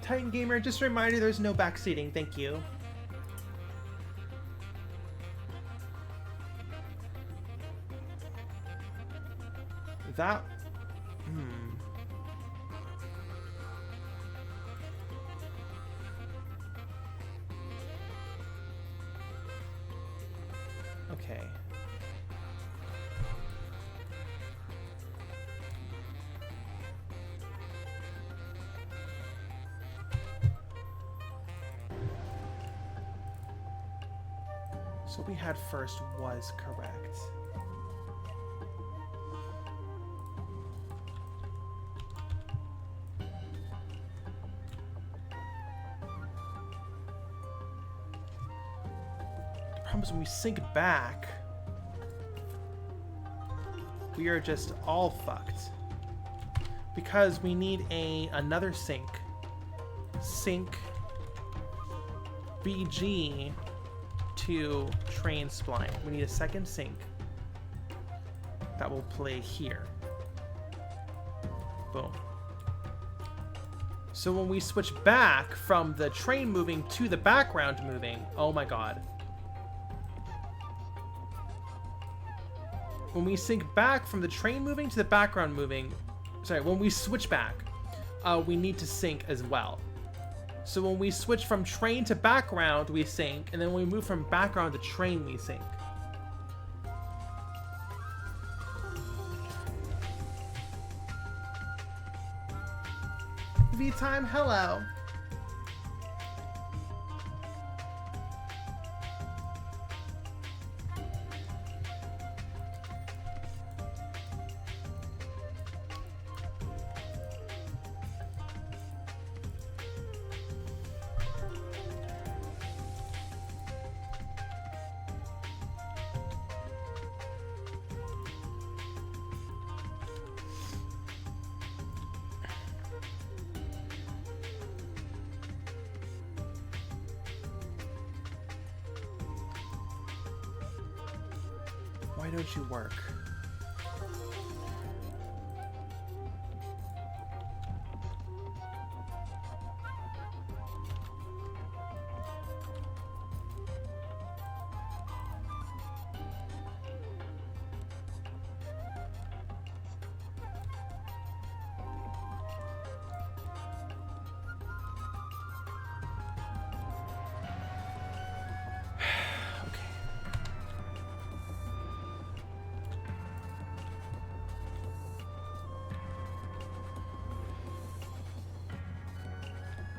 Titan Gamer, just a reminder, there's no backseating. Thank you. That... Okay. So what we had first was correct. The problem is when we sync back, we are just all fucked. Because we need another sync. Sync BG to train spline. We need a second sync that will play here. Boom. So when we switch back from the train moving to the background moving, oh my god. When we sync back from the train moving to the background moving, sorry, when we switch back, we need to sync as well. So when we switch from train to background, we sync, and then when we move from background to train, we sync. V-Time, hello. Why don't you work?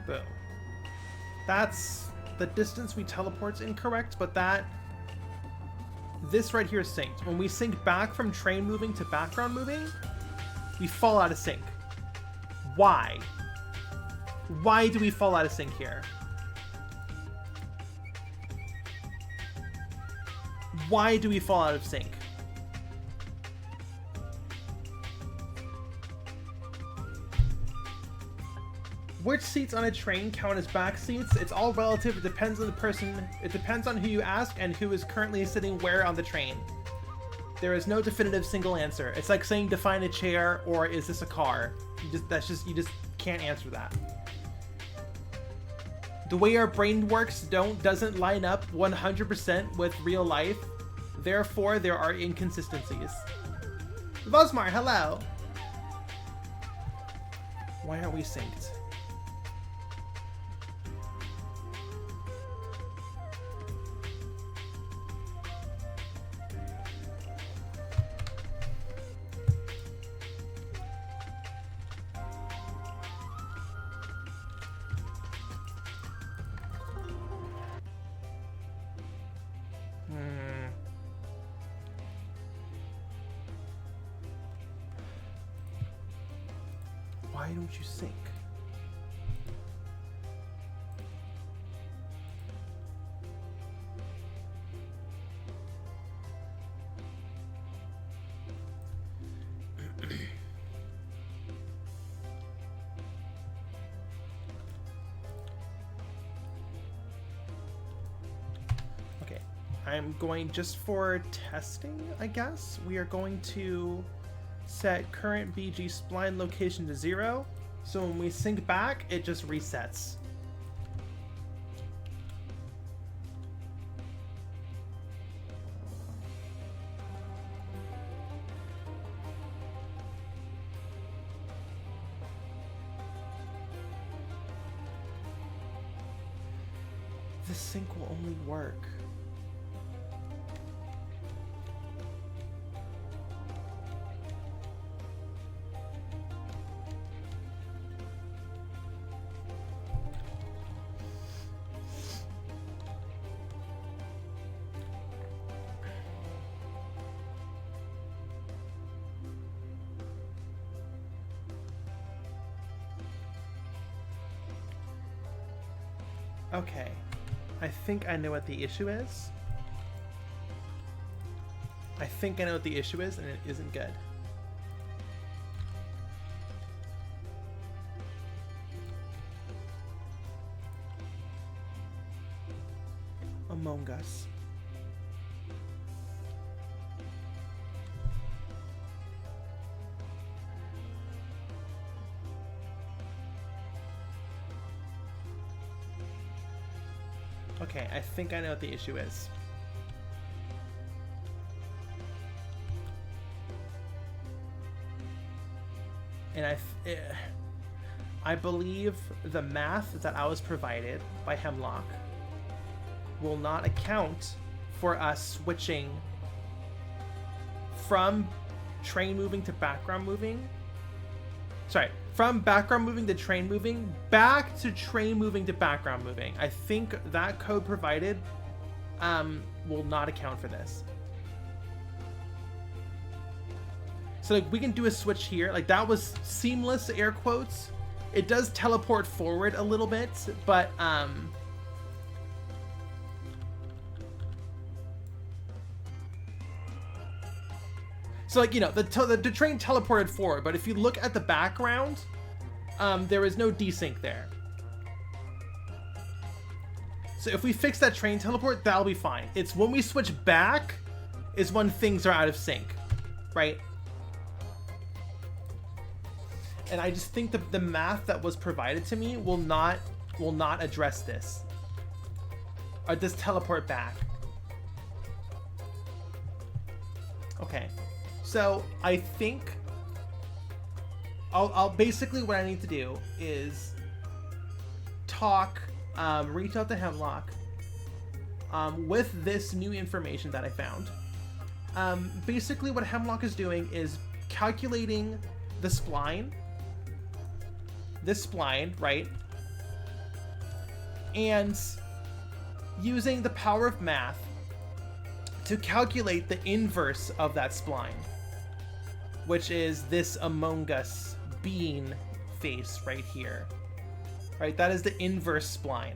Boom. That's the distance we teleport's incorrect, but this right here is synced. When we sync back from train moving to background moving, we fall out of sync. Why? Why do we fall out of sync here? Why do we fall out of sync? Which seats on a train count as back seats? It's all relative. It depends on the person. It depends on who you ask and who is currently sitting where on the train. There is no definitive single answer. It's like saying define a chair or is this a car? You just can't answer that. The way our brain works doesn't line up 100% with real life. Therefore, there are inconsistencies. Vosmar, hello. Why aren't we synced? Why don't you sync? Okay, I'm going just for testing, I guess. We are going to set current BG spline location to 0, so when we sync back, it just resets. This sync will only work. Okay, I think I know what the issue is. I think I know what the issue is, and it isn't good. Among Us. Okay, I think I know what the issue is. And I believe the math that I was provided by Hemlock will not account for us switching from train moving to background moving. Sorry, from background moving to train moving, back to train moving to background moving. I think that code provided will not account for this. So like we can do a switch here. Like that was seamless, air quotes. It does teleport forward a little bit, but so like, you know, the train teleported forward, but if you look at the background, there is no desync there. So if we fix that train teleport, that'll be fine. It's when we switch back is when things are out of sync, right? And I just think the math that was provided to me will not address this. Or this teleport back. Okay. So I think I'll basically what I need to do is talk, reach out to Hemlock with this new information that I found. Basically what Hemlock is doing is calculating the spline, this spline, right? and using the power of math to calculate the inverse of that spline, which is this Among Us bean face right here. Right, that is the inverse spline.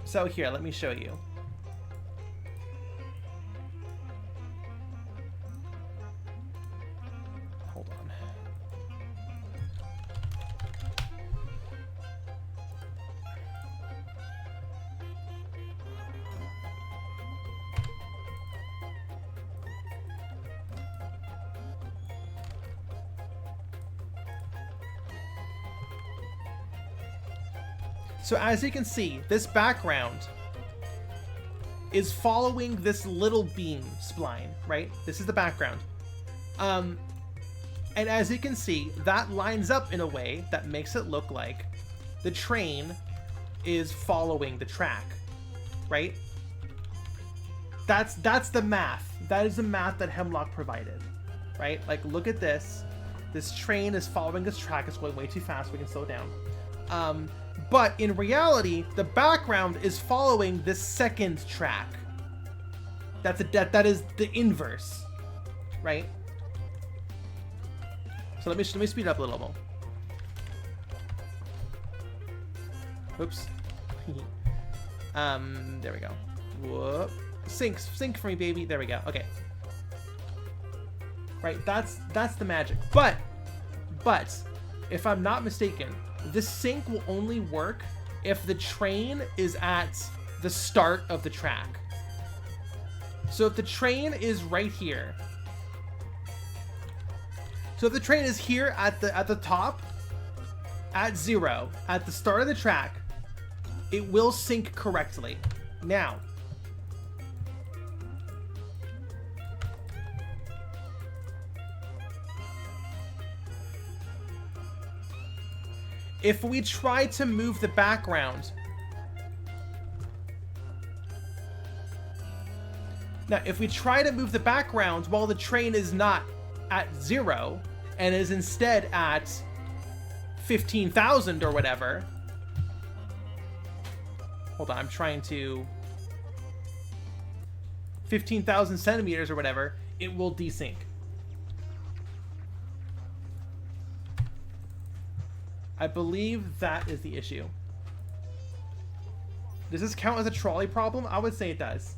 So here, let me show you. Hold on. So as you can see, this background is following this little beam spline, right? This is the background. And as you can see, that lines up in a way that makes it look like the train is following the track, right? That's the math. That is the math that Hemlock provided, right? Like, look at this. This train is following this track. It's going way too fast. We can slow down. But in reality, the background is following this second track. That is the inverse, right? So let me speed up a little more. Oops. There we go. Whoop. Sync for me, baby. There we go. Okay. Right. That's the magic. But if I'm not mistaken, this sync will only work if the train is at the start of the track. So if the train is right here, so if the train is here at the top, at 0, at the start of the track, it will sync correctly. Now, if we try to move the background, now if we try to move the background while the train is not at 0 and is instead at 15,000 or whatever, hold on, I'm trying to 15,000 centimeters or whatever, it will desync. I believe that is the issue. Does this count as a trolley problem? I would say it does.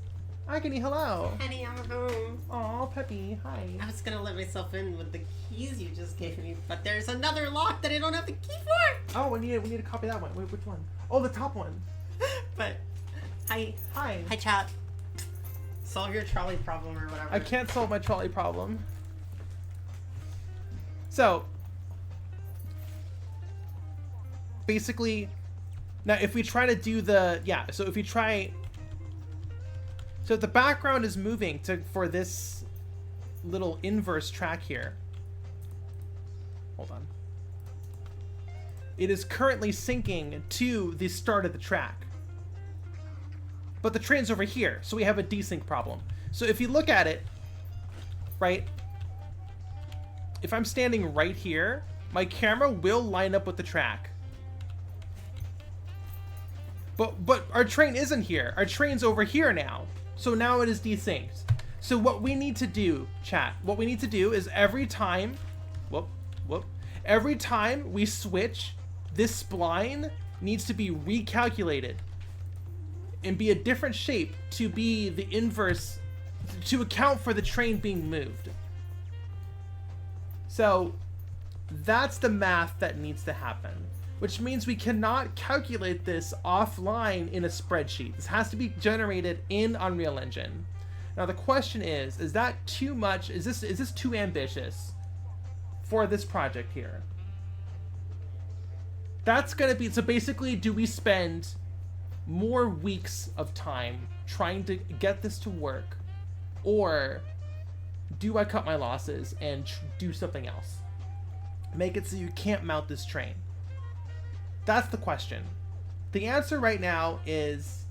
Agony, hello. Honey, I'm home. Aw, Peppy, hi. I was gonna let myself in with the keys you just gave me, but there's another lock that I don't have the key for. Oh, we need to copy that one. Wait, which one? Oh, the top one. But, hi. Hi. Hi, chat. Solve your trolley problem or whatever. I can't solve my trolley problem. So, basically, now if we try to do the, so if we try, so if the background is moving for this little inverse track here, hold on, it is currently syncing to the start of the track, but the train's over here, so we have a desync problem. So if you look at it, right, if I'm standing right here, my camera will line up with the track. But our train isn't here. Our train's over here now. So now it is desynced. So what we need to do, chat, what we need to do is every time, every time we switch, this spline needs to be recalculated and be a different shape to be the inverse, to account for the train being moved. So that's the math that needs to happen, which means we cannot calculate this offline in a spreadsheet. This has to be generated in Unreal Engine. Now the question is that too much? Is this too ambitious for this project here? That's gonna be, so basically, do we spend more weeks of time trying to get this to work, or do I cut my losses and do something else? Make it so you can't mount this train. That's the question. The answer right now is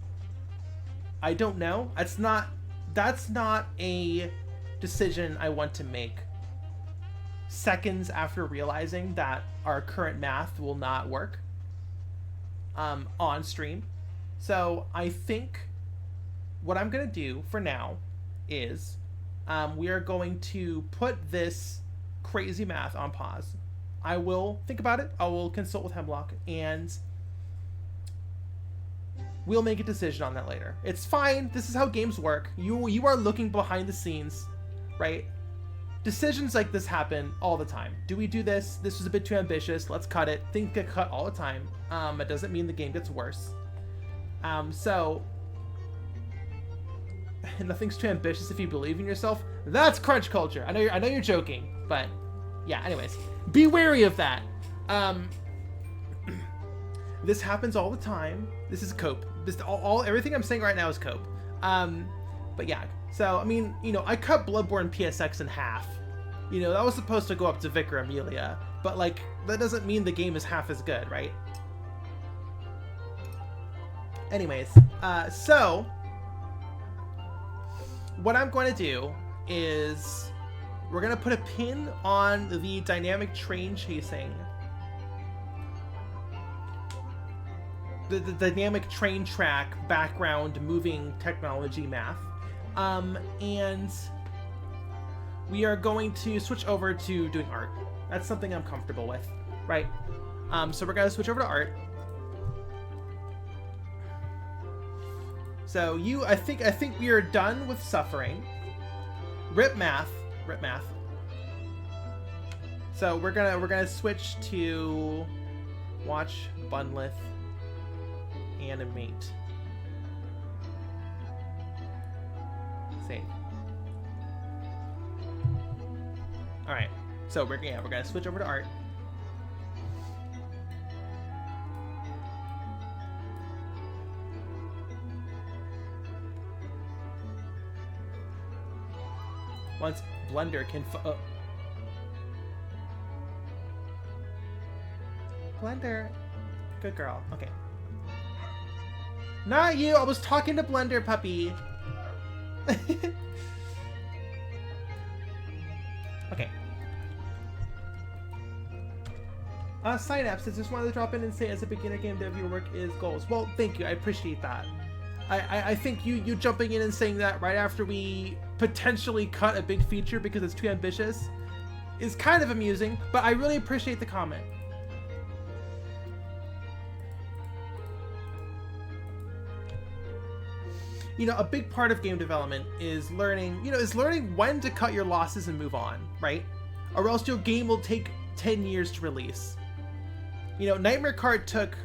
I don't know. That's not a decision I want to make seconds after realizing that our current math will not work. on stream. So I think what I'm going to do for now is we are going to put this crazy math on pause. I will think about it. I will consult with Hemlock, and we'll make a decision on that later. It's fine. This is how games work. You are looking behind the scenes, right? Decisions like this happen all the time. Do we do this? This was a bit too ambitious. Let's cut it. Things get cut all the time. It doesn't mean the game gets worse. So nothing's too ambitious if you believe in yourself. That's crunch culture. I know you're joking, but yeah. Anyways, be wary of that. This happens all the time. This is cope. Everything I'm saying right now is cope. But yeah. So I mean, I cut Bloodborne PSX in half. That was supposed to go up to Vicar Amelia, but like that doesn't mean the game is half as good, right? Anyways, so what I'm going to do is we're going to put a pin on the dynamic train chasing. The dynamic train track background moving technology math. And we are going to switch over to doing art. That's something I'm comfortable with, right? So we're going to switch over to art. So I think we are done with suffering. Rip math. So we're gonna switch to watch Bunlith animate. Save. All right. So we're gonna switch over to art. Once Blender can Blender, good girl. Okay. Not you. I was talking to Blender, puppy. Okay. Synapse, I just wanted to drop in and say, as a beginner game dev, your work is goals. Well, thank you. I appreciate that. I think you jumping in and saying that right after we potentially cut a big feature because it's too ambitious is kind of amusing, but I really appreciate the comment. A big part of game development is learning when to cut your losses and move on, right? Or else your game will take 10 years to release. Nightmare Kart took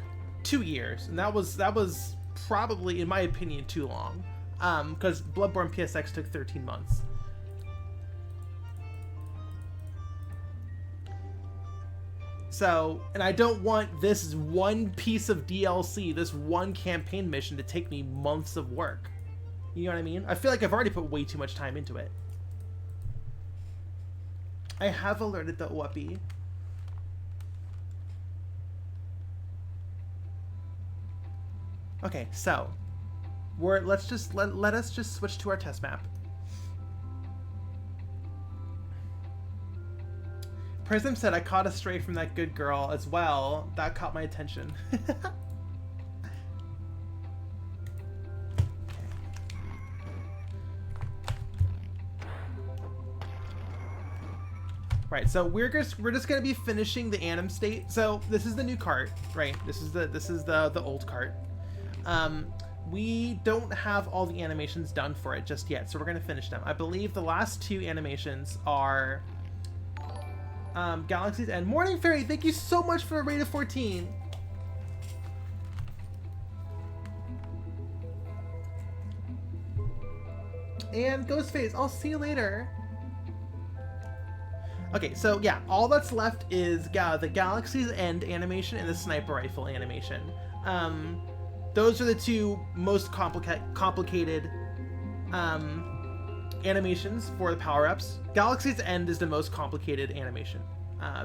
2 years, and that was probably, in my opinion, too long. Because Bloodborne PSX took 13 months. So, and I don't want this one piece of DLC, this one campaign mission to take me months of work. You know what I mean? I feel like I've already put way too much time into it. I have alerted the Whoopee. Okay, so let us just switch to our test map. Prism said I caught a stray from that good girl as well. That caught my attention. Right, so we're just gonna be finishing the anim state. So this is the new cart, right? This is the old cart. We don't have all the animations done for it just yet, so we're gonna finish them. I believe the last 2 animations are Galaxy's End. Morning Fairy, thank you so much for a rate of 14. And Ghostface, I'll see you later. Okay, so yeah, all that's left is the Galaxy's End animation and the sniper rifle animation. Those are the 2 most complicated animations for the power-ups. Galaxy's End is the most complicated animation,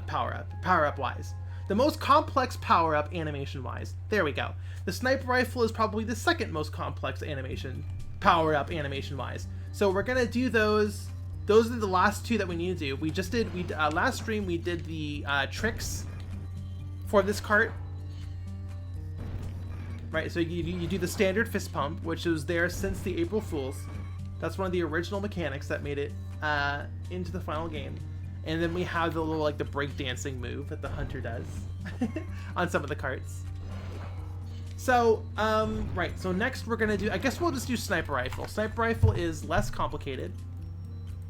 power-up wise. The most complex power-up animation-wise. There we go. The sniper rifle is probably the second most complex animation, power-up animation-wise. So we're gonna do those. Those are the last 2 that we need to do. We just did, last stream we did the tricks for this cart. right? So you do the standard fist pump, which was there since the April Fools. That's one of the original mechanics that made it into the final game. And then we have the little, like, the breakdancing move that the hunter does on some of the carts. So, right, so next we're gonna do, I guess we'll just do sniper rifle. Sniper rifle is less complicated.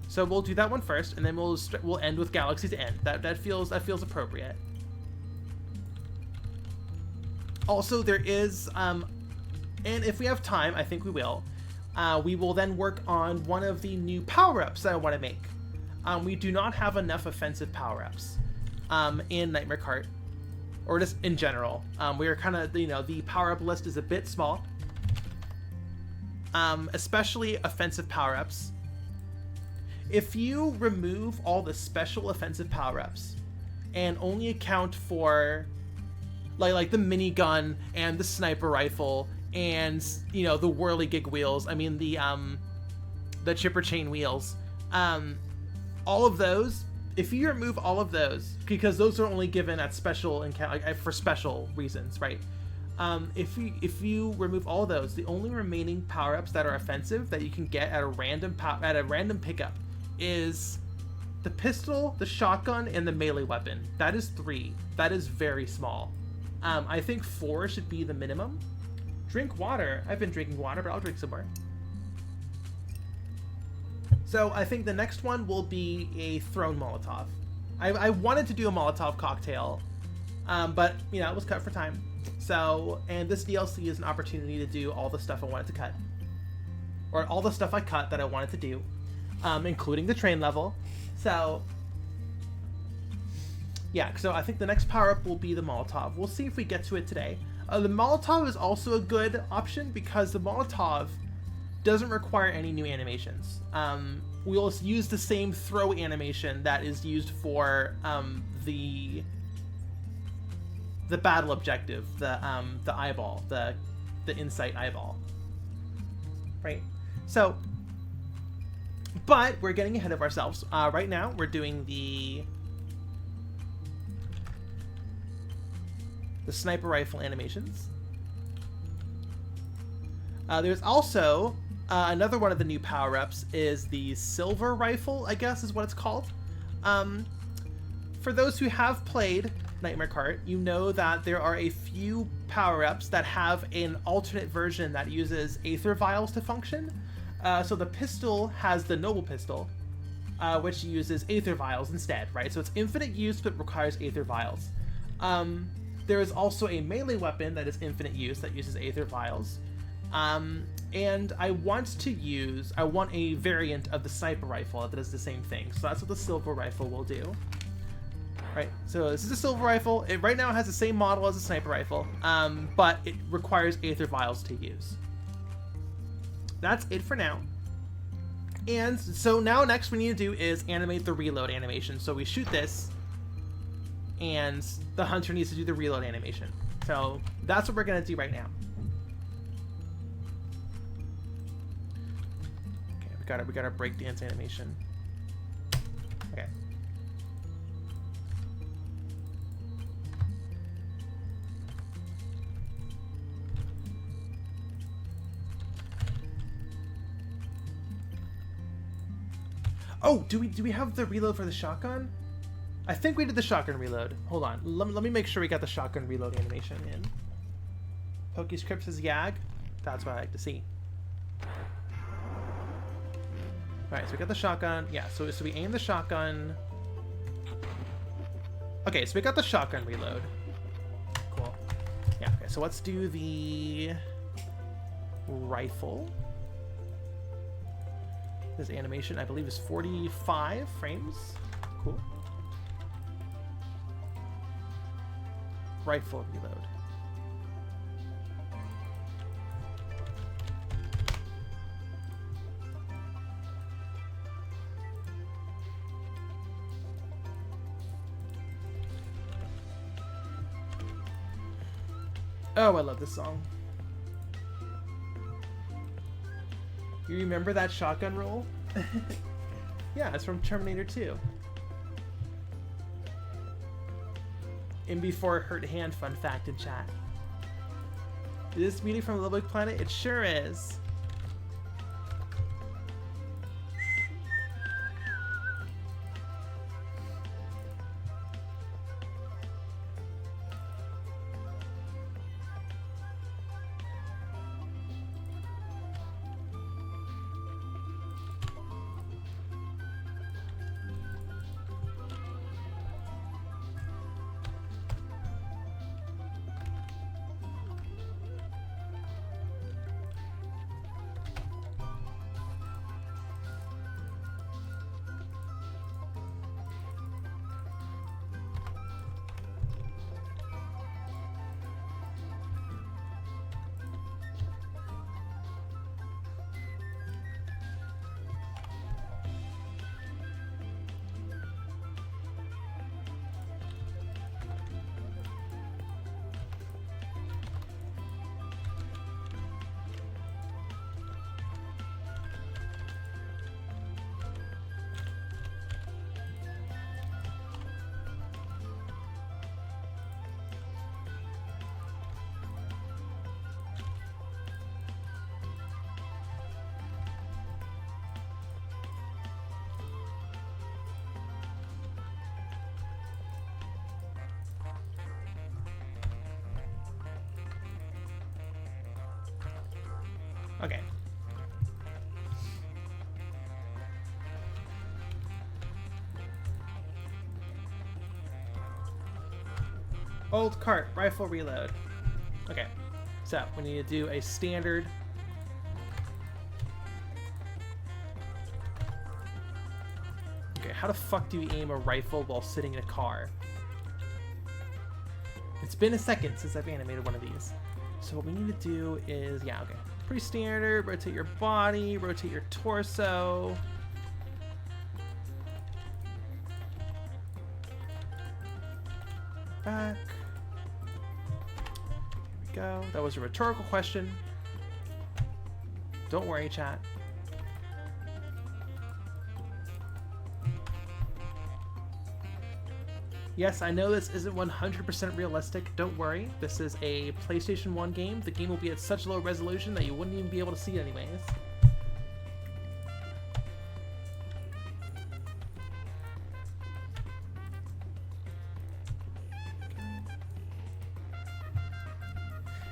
So we'll do that one first, and then we'll end with Galaxy's End. That feels appropriate. Also, there is, and if we have time, I think we will then work on one of the new power-ups that I want to make. We do not have enough offensive power-ups in Nightmare Kart, or just in general. We are kind of, the power-up list is a bit small, especially offensive power-ups. If you remove all the special offensive power-ups and only account for like the minigun and the sniper rifle and the whirligig wheels, I mean the chipper chain wheels, all of those, if you remove all of those, because those are only given at special for special reasons, right? If you remove all of those, the only remaining power-ups that are offensive that you can get at a random pickup is the pistol, the shotgun, and the melee weapon. That is 3. That is very small. I think 4 should be the minimum. Drink water. I've been drinking water, but I'll drink some more. So I think the next one will be a thrown Molotov. I wanted to do a Molotov cocktail, but it was cut for time. So, and this DLC is an opportunity to do all the stuff I wanted to cut, or all the stuff I cut that I wanted to do, including the train level. So yeah, so I think the next power-up will be the Molotov. We'll see if we get to it today. The Molotov is also a good option because the Molotov doesn't require any new animations. We'll use the same throw animation that is used for the battle objective, the eyeball, the insight eyeball, right? So, but we're getting ahead of ourselves. Right now, we're doing the sniper rifle animations. There's also another one of the new power-ups is the silver rifle, I guess is what it's called. For those who have played Nightmare Kart, you know that there are a few power-ups that have an alternate version that uses aether vials to function. So the pistol has the noble pistol, which uses aether vials instead, right? So it's infinite use but requires aether vials. There is also a melee weapon that is infinite use that uses aether vials. And I want a variant of the sniper rifle that does the same thing. So that's what the silver rifle will do. Right, so this is a silver rifle. It right now has the same model as a sniper rifle, but it requires aether vials to use. That's it for now. And so now next we need to do is animate the reload animation. So we shoot this, and the hunter needs to do the reload animation. So that's what we're gonna do right now. Okay, we got our breakdance animation. Okay. Oh, do we have the reload for the shotgun? I think we did the shotgun reload. Hold on. Let me make sure we got the shotgun reload animation in. PokeScript says Yag. That's what I like to see. Alright, so we got the shotgun. Yeah, so we aim the shotgun. Okay, so we got the shotgun reload. Cool. Yeah, okay, so let's do the rifle. This animation, I believe, is 45 frames. Cool. Rifle reload. Oh, I love this song. You remember that shotgun roll? Yeah, it's from Terminator 2. In before hurt hand, fun fact in chat. Is this meeting from a Little Big Planet? It sure is. Okay. Old Kart, rifle reload. Okay. So, we need to do a standard. Okay, how the fuck do you aim a rifle while sitting in a car? It's been a second since I've animated one of these. So what we need to do is, yeah, okay. Pretty standard, rotate your body, rotate your torso. Back. Here we go. That was a rhetorical question. Don't worry, chat. Yes, I know this isn't 100% realistic. Don't worry. This is a PlayStation 1 game. The game will be at such low resolution that you wouldn't even be able to see it anyways.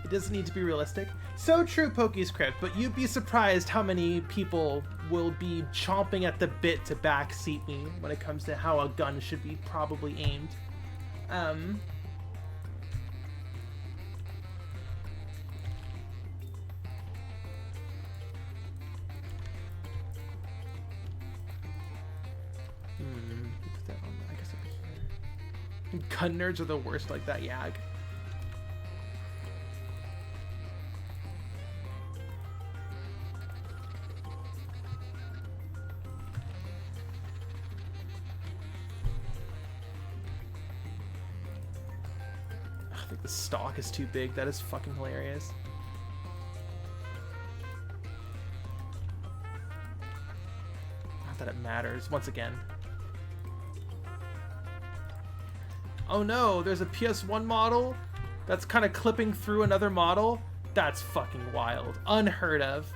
It doesn't need to be realistic. So true, PokeScript, but you'd be surprised how many people will be chomping at the bit to backseat me when it comes to how a gun should be probably aimed. Put that on, I guess over here. Gun nerds are the worst like that, Yag. I think the stock is too big. That is fucking hilarious. Not that it matters. Once again. Oh no, there's a PS1 model that's kind of clipping through another model. That's fucking wild. Unheard of.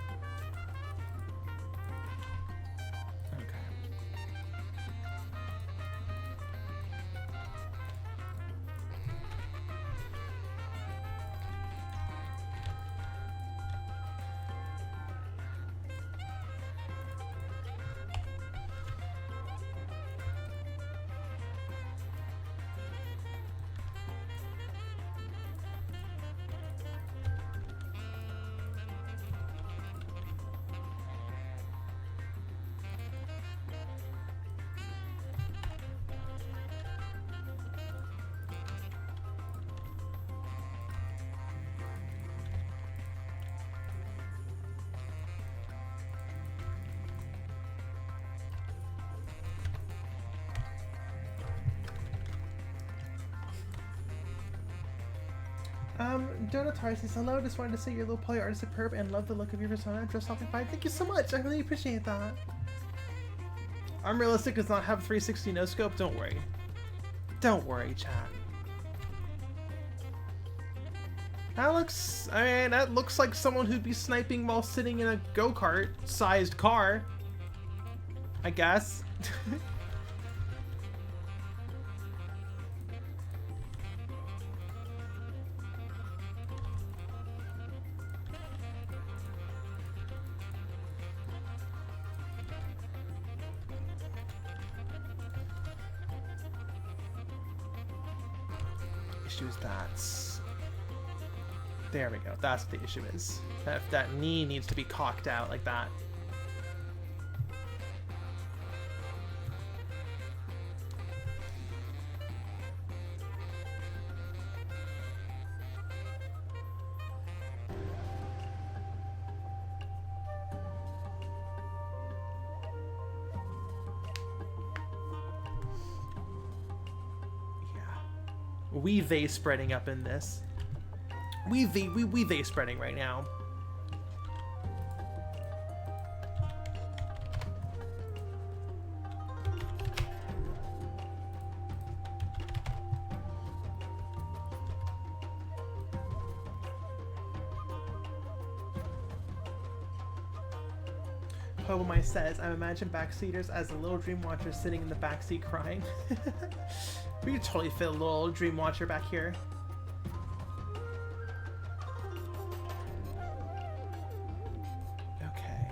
Donatari says hello. Just wanted to say your little poly art is superb and love the look of your persona. Dress off and fine. Thank you so much. I really appreciate that. Unrealistic does not have 360 no scope. Don't worry. Don't worry, chat. That looks, I mean, that looks like someone who'd be sniping while sitting in a go-kart sized car. I guess. Issue is that. There we go. That's what the issue is. That knee needs to be cocked out like that. They spreading up in this. We they spreading right now. Pobomai says, I imagine backseaters as a little dream watcher sitting in the backseat crying. We could totally fit a little dream watcher back here. Okay.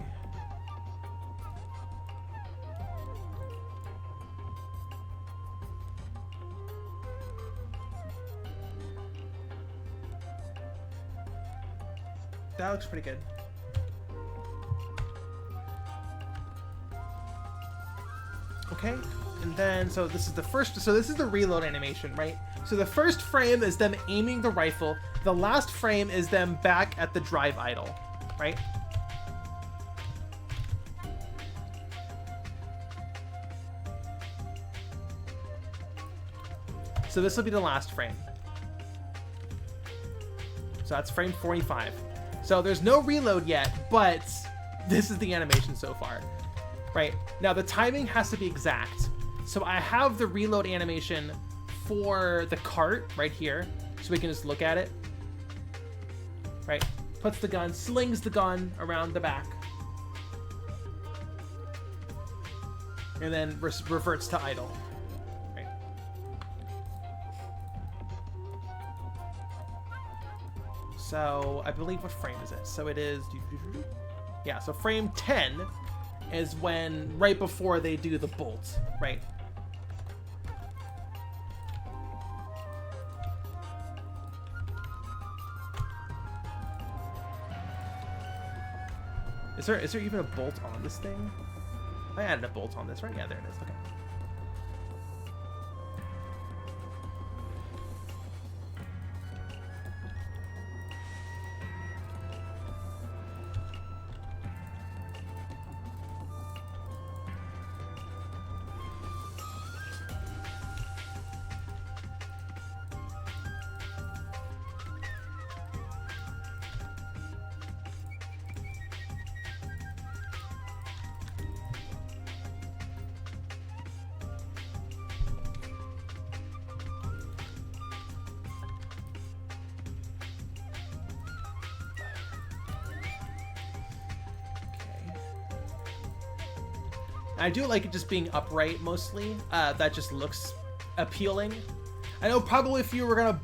That looks pretty good. Okay, and then, so this is the first, so this is the reload animation, right? So the first frame is them aiming the rifle. The last frame is them back at the drive idle, right? So this will be the last frame. So that's frame 45. So there's no reload yet, but this is the animation so far. Right, now the timing has to be exact. So I have the reload animation for the cart right here, so we can just look at it. Right, puts the gun, slings the gun around the back. And then reverts to idle. Right. So I believe, what frame is it? So it is, yeah, so frame 10 is when, right before they do the bolt, right? Is there even a bolt on this thing? I added a bolt on this, right? Yeah, there it is. Okay. I do like it just being upright mostly. That just looks appealing. I know probably if you were gonna,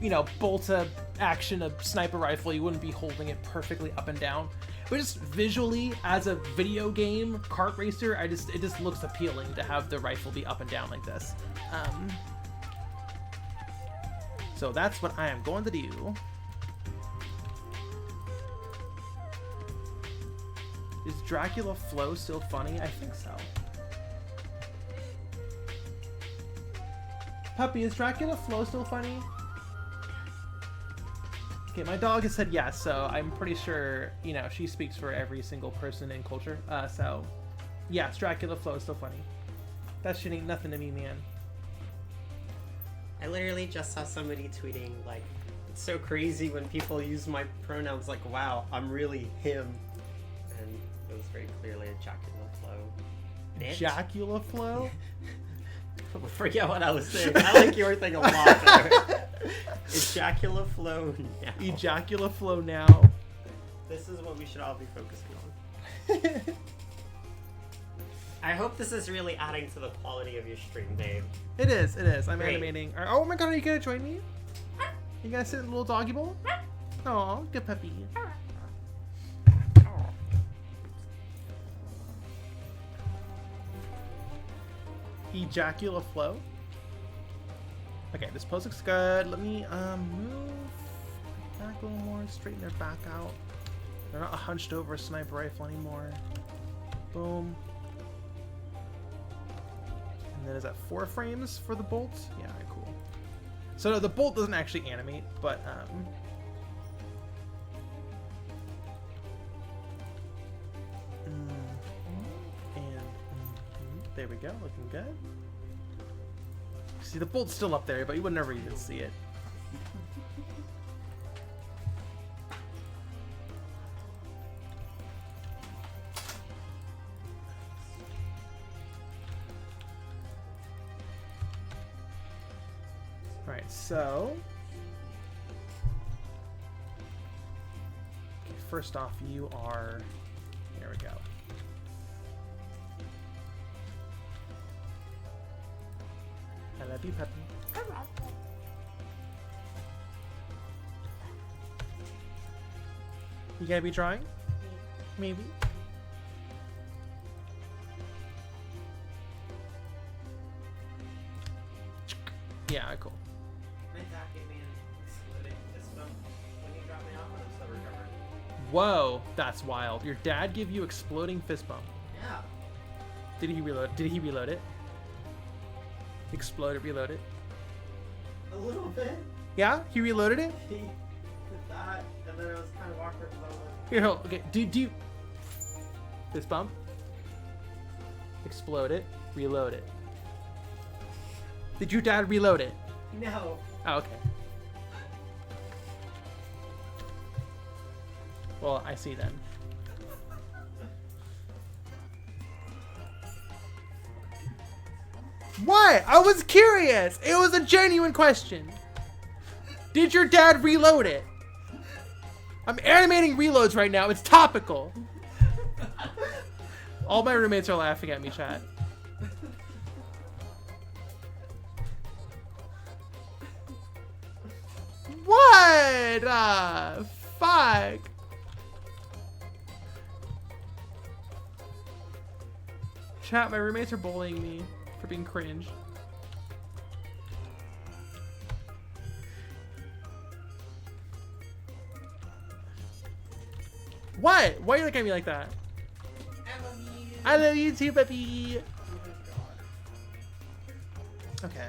you know, bolt a sniper rifle, you wouldn't be holding it perfectly up and down. But just visually, as a video game kart racer, it just looks appealing to have the rifle be up and down like this. So that's what I am going to do. Is Dracula Flow still funny? I think so. Puppy, is Dracula Flow still funny? Okay, my dog has said yes, so I'm pretty sure, you know, she speaks for every single person in culture. So, yes, Dracula Flow is still funny. That shit ain't nothing to me, man. I literally just saw somebody tweeting, like, it's so crazy when people use my pronouns, like, wow, I'm really him. And it was very clearly a Dracula Flow. Dracula Flow? Forget what I was saying. I like your thing a lot better. Ejaculaflow now. Ejaculaflow now. This is what we should all be focusing on. I hope this is really adding to the quality of your stream, Dave. It is, it is. I'm Great. animating. Oh my god, are you gonna join me? You gonna sit in the little doggy bowl? Oh, good puppy. Ejaculaflow. Okay, this pose looks good. Let me move back a little more, straighten their back out. They're not a hunched over sniper rifle anymore. Boom. And then is that 4 frames for the bolt? Yeah, cool. So no, the bolt doesn't actually animate, but there we go, looking good. See, the bolt's still up there, but you would never even see it. Alright, so... Okay, first off, you are... There we go. I love you, puppy. You gonna be drawing? Maybe. Yeah, cool. My dad gave me an exploding fist bump when he dropped me off, and I'm still recovering. Whoa, that's wild. Your dad give you exploding fist bump. Yeah. Did he reload? Did he reload it? Explode it, reload it. A little bit. Yeah, he reloaded it. He did that, and then it was kind of awkward because I was like, Here, hold. Okay, do you fist bump? Explode it, reload it. Did your dad reload it? no. Oh, okay. Well, I see then. What? I was curious. It was a genuine question. Did your dad reload it? I'm animating reloads right now. It's topical. All my roommates are laughing at me, chat. What the fuck? Chat, my roommates are bullying me for being cringe. What? Why are you looking at me like that? I love you. I love you too, puppy. Okay.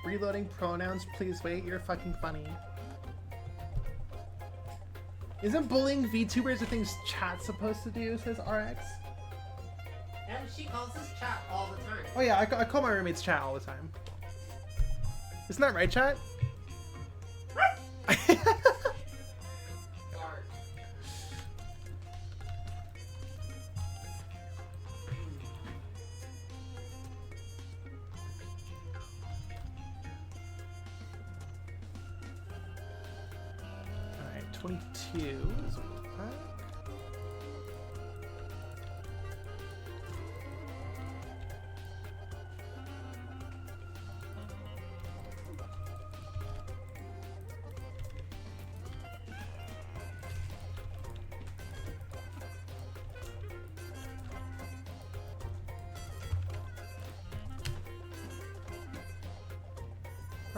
Reloading pronouns, please wait, you're fucking funny. Isn't bullying VTubers the things chat's supposed to do, says RX? And she calls us chat all the time. Oh yeah, I call my roommates chat all the time. Isn't that right, chat? Kart. Alright, 22 is what?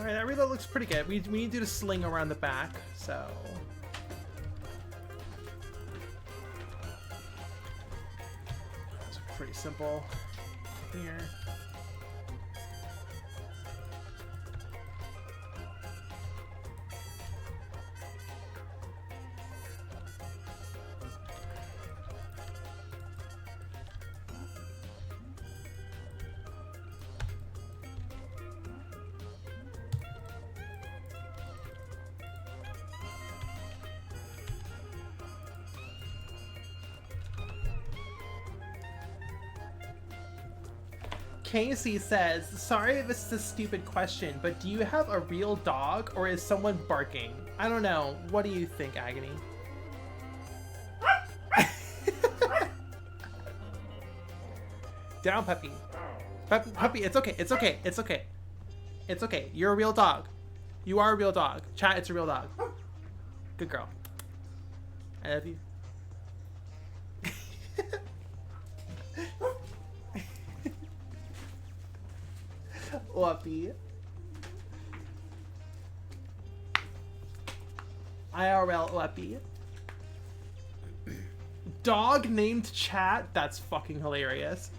Alright, that reload looks pretty good. We need to do the sling around the back, so... That's pretty simple. Here. Casey says, sorry if it's a stupid question, but do you have a real dog or is someone barking? I don't know. What do you think, Agony? Down, puppy. Puppy, it's okay. It's okay. It's okay. It's okay. You're a real dog. You are a real dog. Chat, it's a real dog. Good girl. I love you. Whoopee. IRL Whoopee. Dog named Chat? That's fucking hilarious.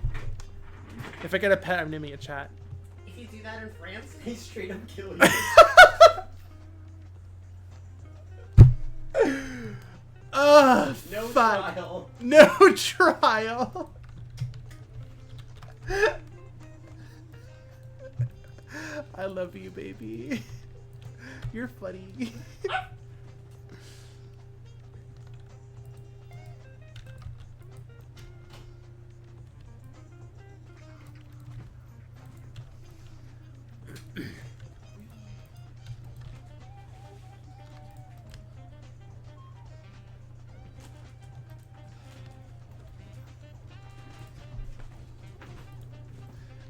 If I get a pet, I'm naming it Chat. If you do that in France, they straight up kill you. Ugh, No fuck. trial. No trial. I love you, baby. You're funny.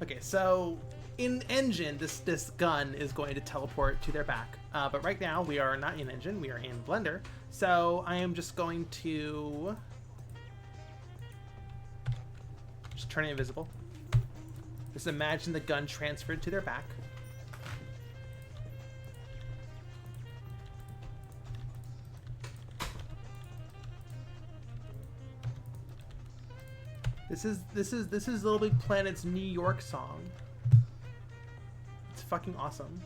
Okay, so in engine, this gun is going to teleport to their back. But right now, we are not in engine, we are in Blender. So I am just going to just turn it invisible. Just imagine the gun transferred to their back. This is Little Big Planet's New York song. It's fucking awesome.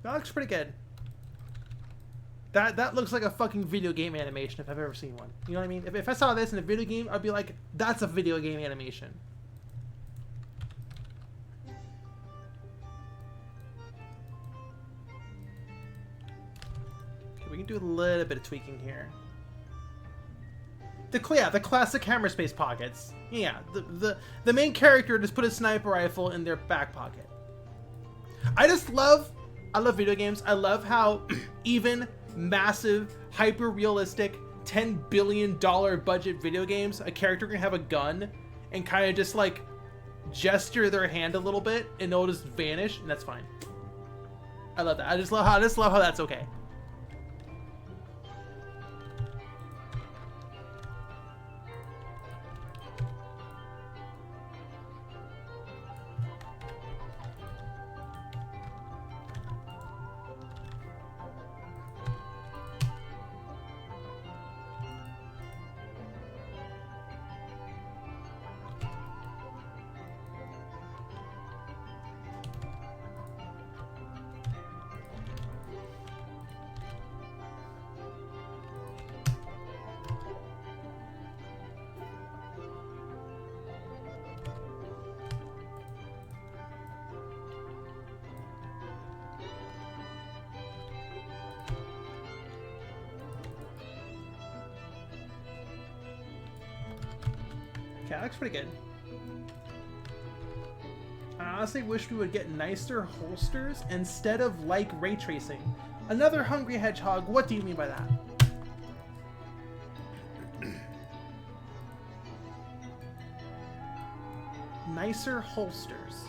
That looks pretty good. That looks like a fucking video game animation if I've ever seen one. You know what I mean? If I saw this in a video game, I'd be like, that's a video game animation. Okay, we can do a little bit of tweaking here. The classic hammer space pockets. Yeah, the main character just put a sniper rifle in their back pocket. I love video games. I love how even massive, hyper-realistic, $10 billion budget video games, a character can have a gun and kind of just like gesture their hand a little bit and it'll just vanish and that's fine. I love that. I just love how that's okay. Okay, that looks pretty good. I honestly wish we would get nicer holsters instead of like ray tracing. Another hungry hedgehog. What do you mean by that? Nicer holsters.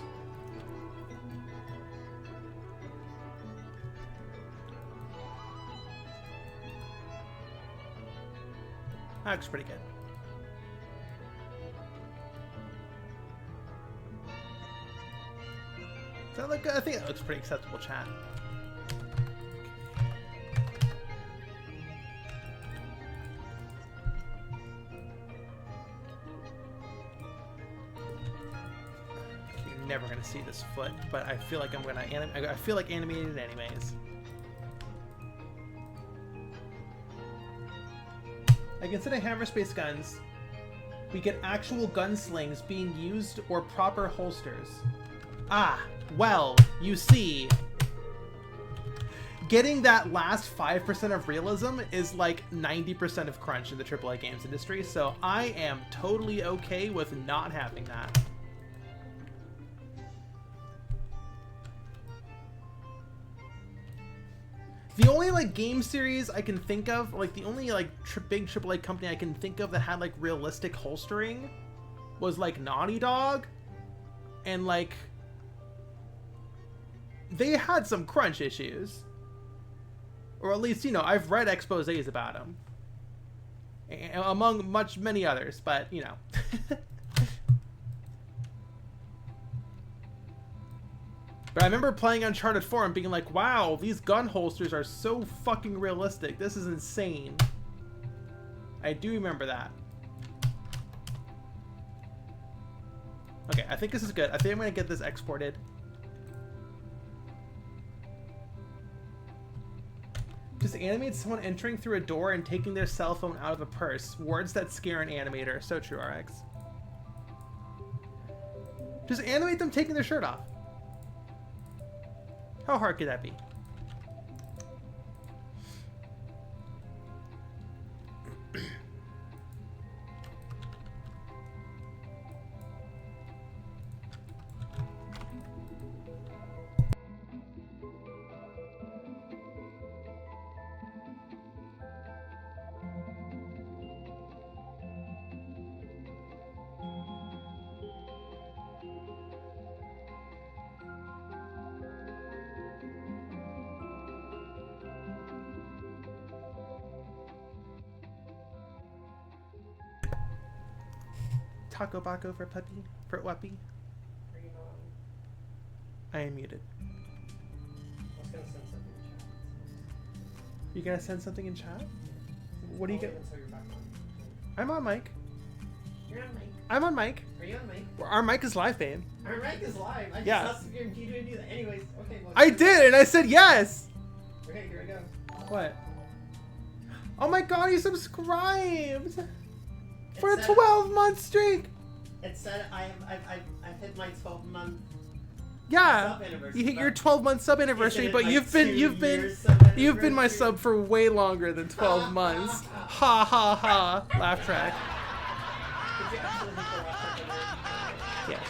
That looks pretty good. Does that look good? I think that looks pretty acceptable, chat. You're never gonna see this foot, but I feel like I'm gonna I feel like animating it anyways. Like instead of hammer space guns, we get actual gunslings being used or proper holsters. Ah, well, you see, getting that last 5% of realism is like 90% of crunch in the AAA games industry, so I am totally okay with not having that. The only like game series I can think of, like the only like big AAA company I can think of that had like realistic holstering was like Naughty Dog, and like they had some crunch issues, or at least, you know, I've read exposés about them, among many others, but you know. But I remember playing Uncharted 4 and being like, wow, these gun holsters are so fucking realistic. This is insane. I do remember that. Okay, I think this is good. I think I'm going to get this exported. Just animate someone entering through a door and taking their cell phone out of a purse. Words that scare an animator. So true, RX. Just animate them taking their shirt off. How hard could that be? Taco Baco for puppy? For Weppy? I am muted. You gonna send something in chat? What do you get? I'm on mic. You're on mic. I'm on mic. Are you on mic? Our mic is live, babe. Our mic is live. I just asked if you didn't do that. Anyways, okay. Well, I did, and I said yes! Okay, here we go. What? Oh my god, he subscribed! For a said- 12-month streak! It said I've hit my 12-month Yeah, sub anniversary. you hit your 12-month sub anniversary, Isn't it but like you've 2 been years sub my anniversary? sub for way longer than 12 months. Ha ha ha! Laugh track. Did you actually hit the last episode? Yes,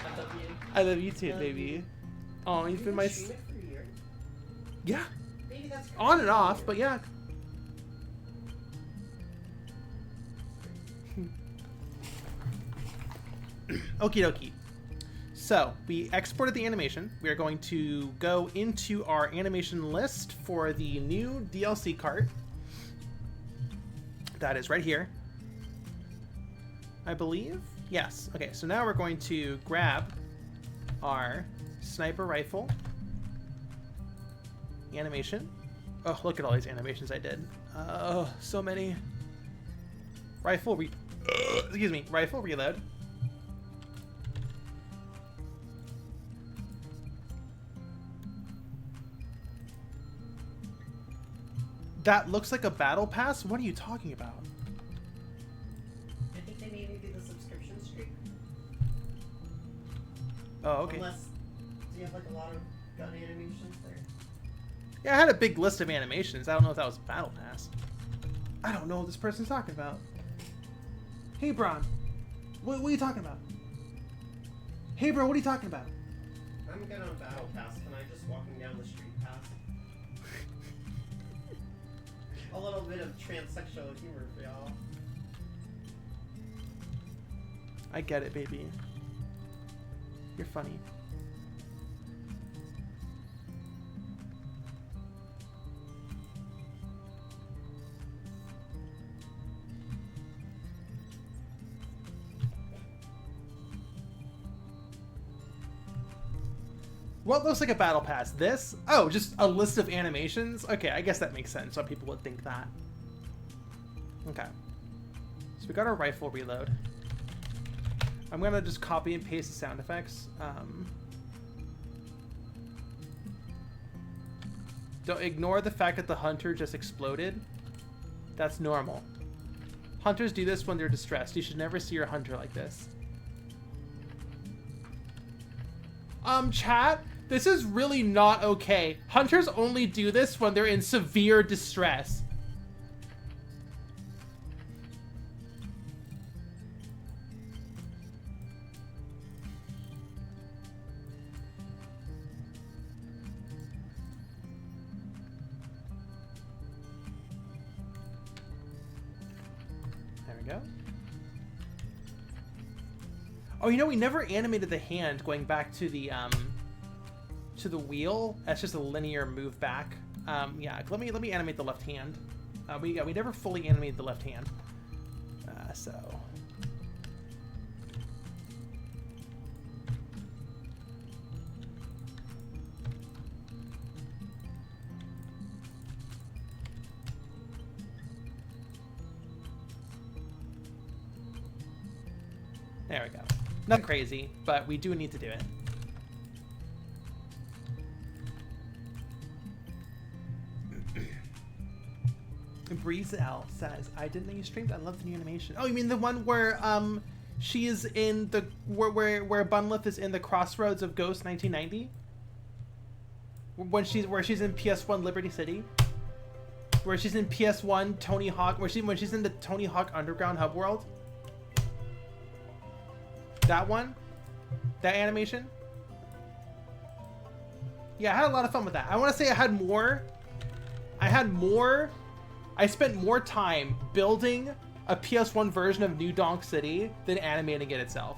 I love you. I love you too, baby. Oh, you've been my stream it for a year? yeah, Maybe that's on and off, but yeah. Okie dokie. So, we exported the animation. We are going to go into our animation list for the new DLC Kart. That is right here. I believe? Yes. Okay, so now we're going to grab our sniper rifle animation. Oh, look at all these animations I did. Oh, so many. Rifle reload. That looks like a battle pass? What are you talking about? I think they maybe do the subscription streak. Oh, okay. Unless, do you have like a lot of gun animations there? Yeah, I had a big list of animations. I don't know if that was battle pass. I don't know what this person's talking about. Hey, Bron. What are you talking about? Hey, bro, what are you talking about? I'm good on Battle Pass. Can I just walking down the street pass? A little bit of transsexual humor for y'all. I get it, baby. You're funny. What looks like a battle pass? This? Oh, just a list of animations? Okay, I guess that makes sense. Some people would think that. Okay. So we got our rifle reload. I'm gonna just copy and paste the sound effects. Don't ignore the fact that the hunter just exploded. That's normal. Hunters do this when they're distressed. You should never see your hunter like this. Chat, this is really not okay. Hunters only do this when they're in severe distress. There we go. Oh, you know, we never animated the hand going back to the wheel. That's just a linear move back. Yeah, let me animate the left hand. We never fully animated the left hand. So there we go. Nothing crazy, but we do need to do it. Breeze L says, I didn't know you streamed. I love the new animation. Oh, you mean the one where she is in the where Bunlith is in the crossroads of Ghost 1990? Where she's in PS1 Liberty City? Where she's in PS1 Tony Hawk, when she's in the Tony Hawk Underground hub world? That one? That animation? Yeah, I had a lot of fun with that. I want to say I spent more time building a PS1 version of New Donk City than animating it itself.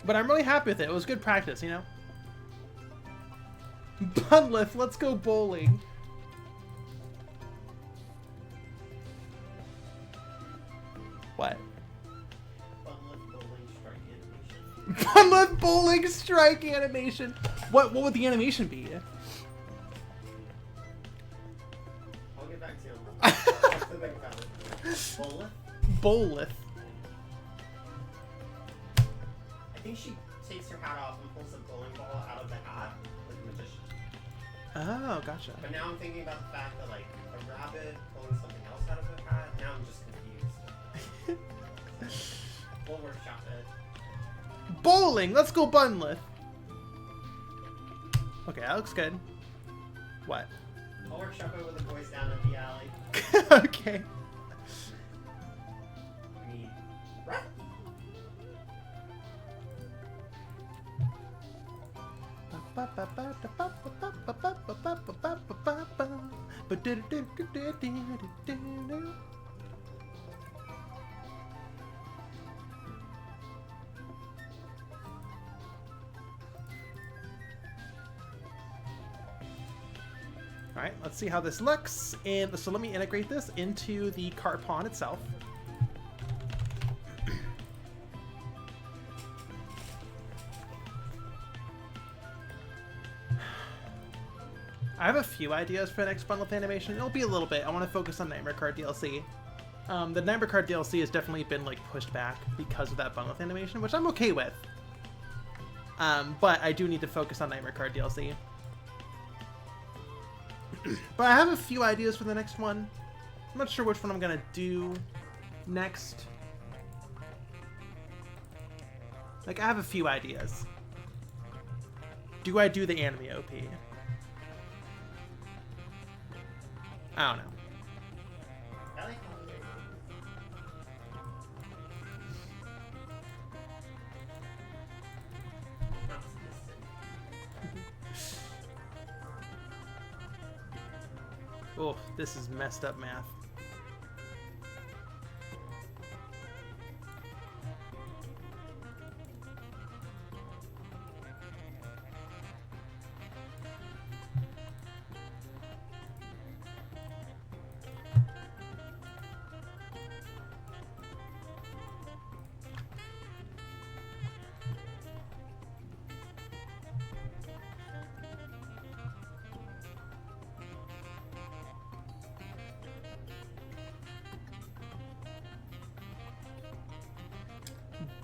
But I'm really happy with it. It was good practice, you know? Bunlith, let's go bowling. What? Bunlith bowling strike animation. What would the animation be? I'll get back to you on that. I'll have to think about it. Bolith. I think she takes her hat off and pulls a bowling ball out of the hat like a magician. Oh, gotcha. But now I'm thinking about the fact that like a rabbit pulling something else out of a hat. Now I'm just confused. We'll workshop it. Bowling! Let's go Bunlith! Okay, that looks good. What? I'll workshop it with the boys down at the alley. Okay. Me. Right. Alright, let's see how this looks. And so let me integrate this into the Kart pawn itself. I have a few ideas for the next bundle of animation. It'll be a little bit. I want to focus on Nightmare Card DLC. The Nightmare Card DLC has definitely been like pushed back because of that bundle of animation, which I'm okay with. But I do need to focus on Nightmare Card DLC. But I have a few ideas for the next one. I'm not sure which one I'm gonna do next. Like, I have a few ideas. Do I do the anime OP? I don't know. I like Oh, this is messed up math.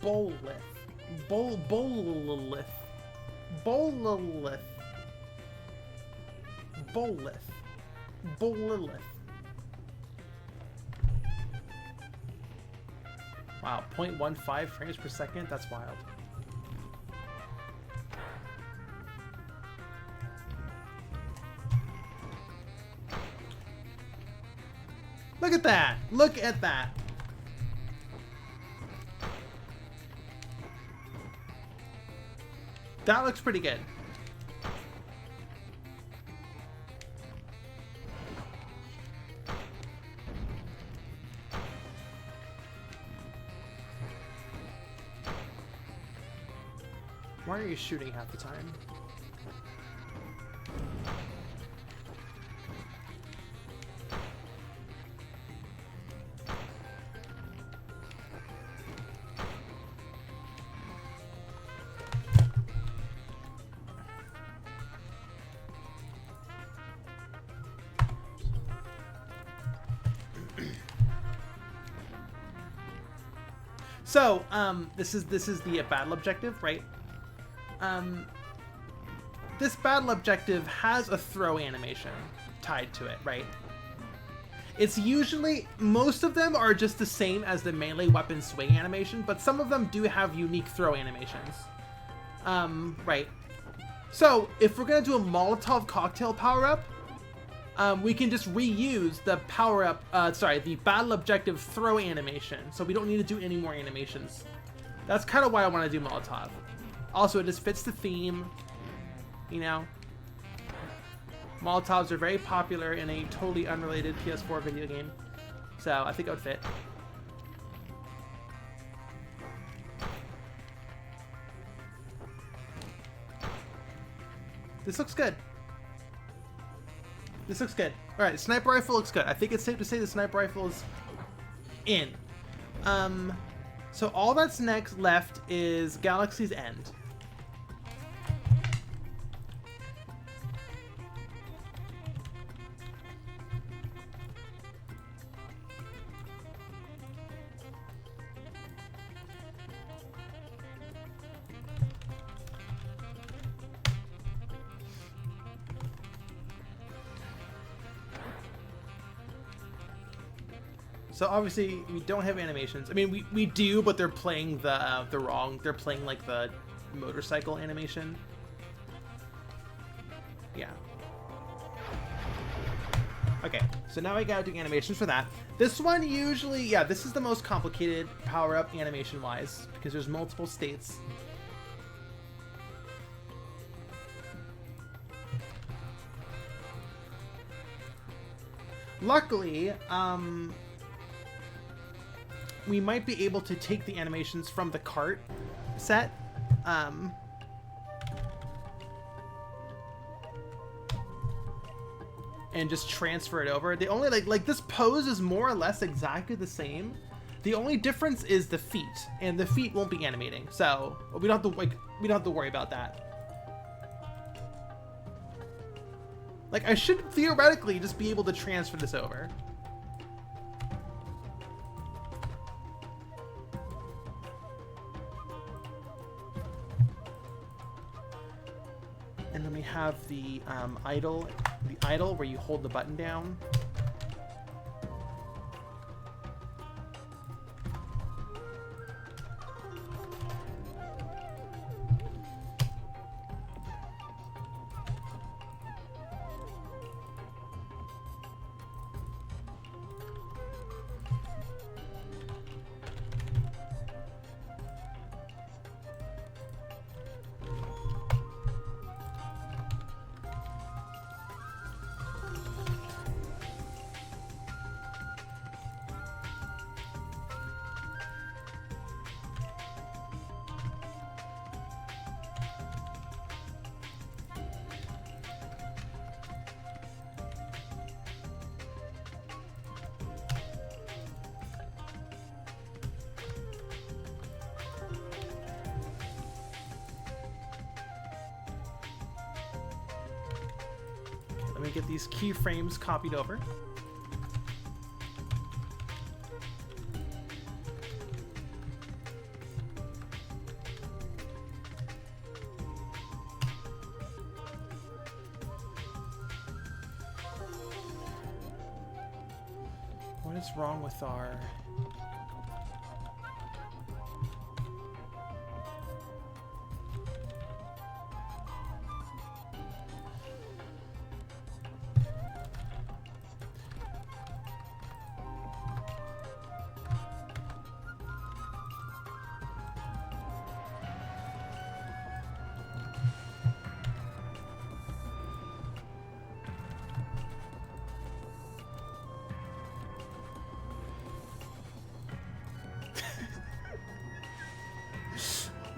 Bolith. Bolith. Bolith. Bolith. Bolith. Wow, 0.15 frames per second? That's wild. Look at that! Look at that! That looks pretty good. Why are you shooting half the time? So, this is the battle objective, right? This battle objective has a throw animation tied to it, right? It's usually, most of them are just the same as the melee weapon swing animation, but some of them do have unique throw animations. Right. So, if we're gonna do a Molotov cocktail power-up, we can just reuse the power-up, the battle objective throw animation, so we don't need to do any more animations. That's kind of why I want to do Molotov. Also, it just fits the theme, you know. Molotovs are very popular in a totally unrelated PS4 video game, so I think it would fit. This looks good. This looks good. Alright, sniper rifle looks good. I think it's safe to say the sniper rifle is in. So all that's next left is Galaxy's End. So obviously we don't have animations. I mean, we do, but they're playing the wrong. They're playing like the motorcycle animation. Yeah. Okay, so now I gotta do animations for that. This one usually, yeah, this is the most complicated power-up animation-wise because there's multiple states. Luckily, we might be able to take the animations from the Kart set. And just transfer it over. The only like this pose is more or less exactly the same. The only difference is the feet, and the feet won't be animating, so we don't have to worry about that. Like, I should theoretically just be able to transfer this over. And then we have the idle where you hold the button down. gonna get these keyframes copied over. What is wrong with our...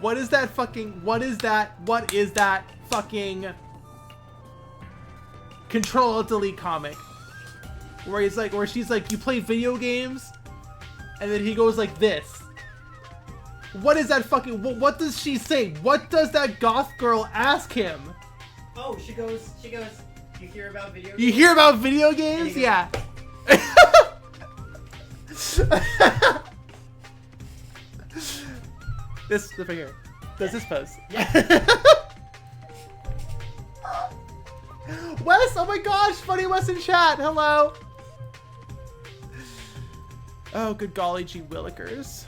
What is that fucking... What is that fucking... Control-Alt-Delete comic? Where he's like... Where she's like, you play video games? And then he goes like this. What is that fucking... What does she say? What does that goth girl ask him? Oh, she goes, you hear about video games? You hear about video games? Yeah. This the figure. Does this pose? Yeah. Wes, oh my gosh, funny Wes in chat. Hello. Oh, good golly gee willikers.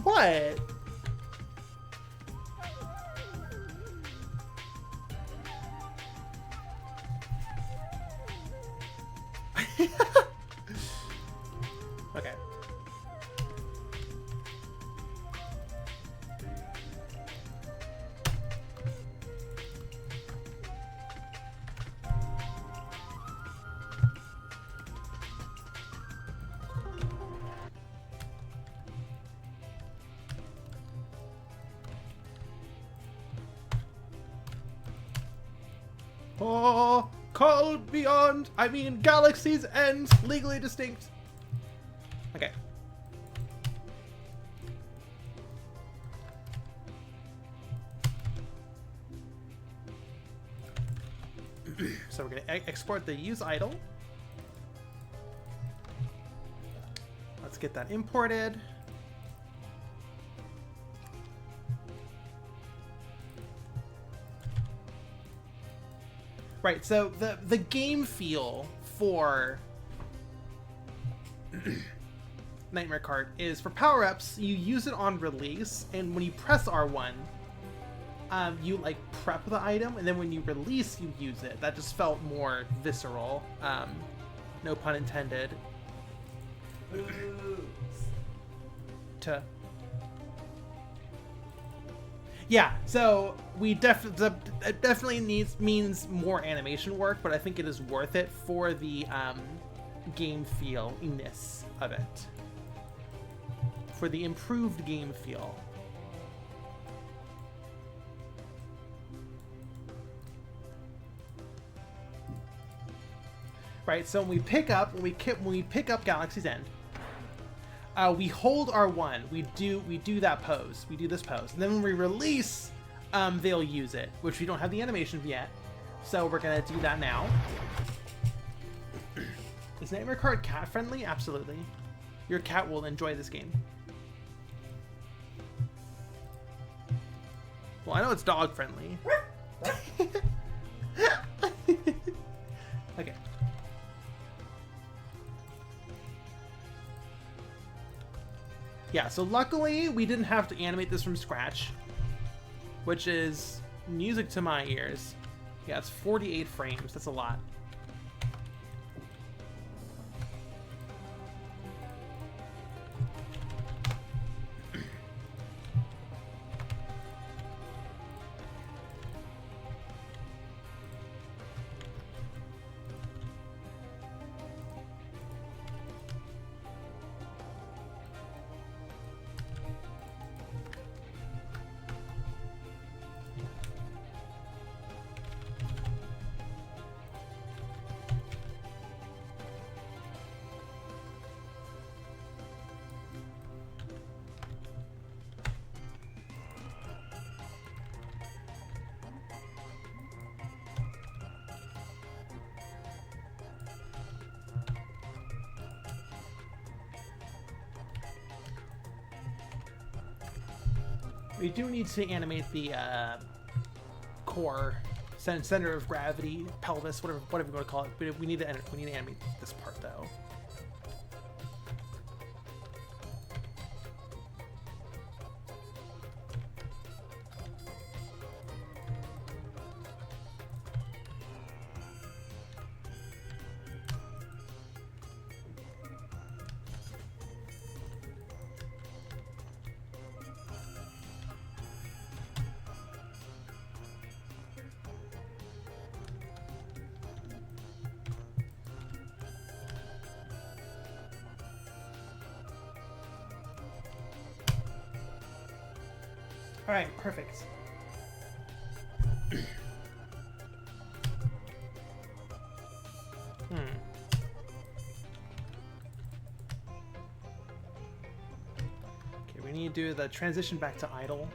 What? Okay. Oh, called beyond, I mean galaxy's end, legally distinct. Okay. So we're going to export the use idle. Let's get that imported. Right, so the game feel for Nightmare Kart is for power-ups, you use it on release, and when you press R1, you like prep the item, and then when you release, you use it. That just felt more visceral. No pun intended. Yeah, so we it definitely means more animation work, but I think it is worth it for the game feel-ness of it. For the improved game feel. Right, so when we pick up Galaxy's End, we hold R1. We do that pose. We do this pose, and then when we release, they'll use it, which we don't have the animation yet. So we're gonna do that now. Is Nightmare Kart cat friendly? Absolutely. Your cat will enjoy this game. Well, I know it's dog friendly. Okay. Yeah, so luckily we didn't have to animate this from scratch, which is music to my ears. Yeah, it's 48 frames. That's a lot. We do need to animate the core, center of gravity, pelvis, whatever you want to call it. But we need to animate this part though. All right, perfect. Okay, we need to do the transition back to idle.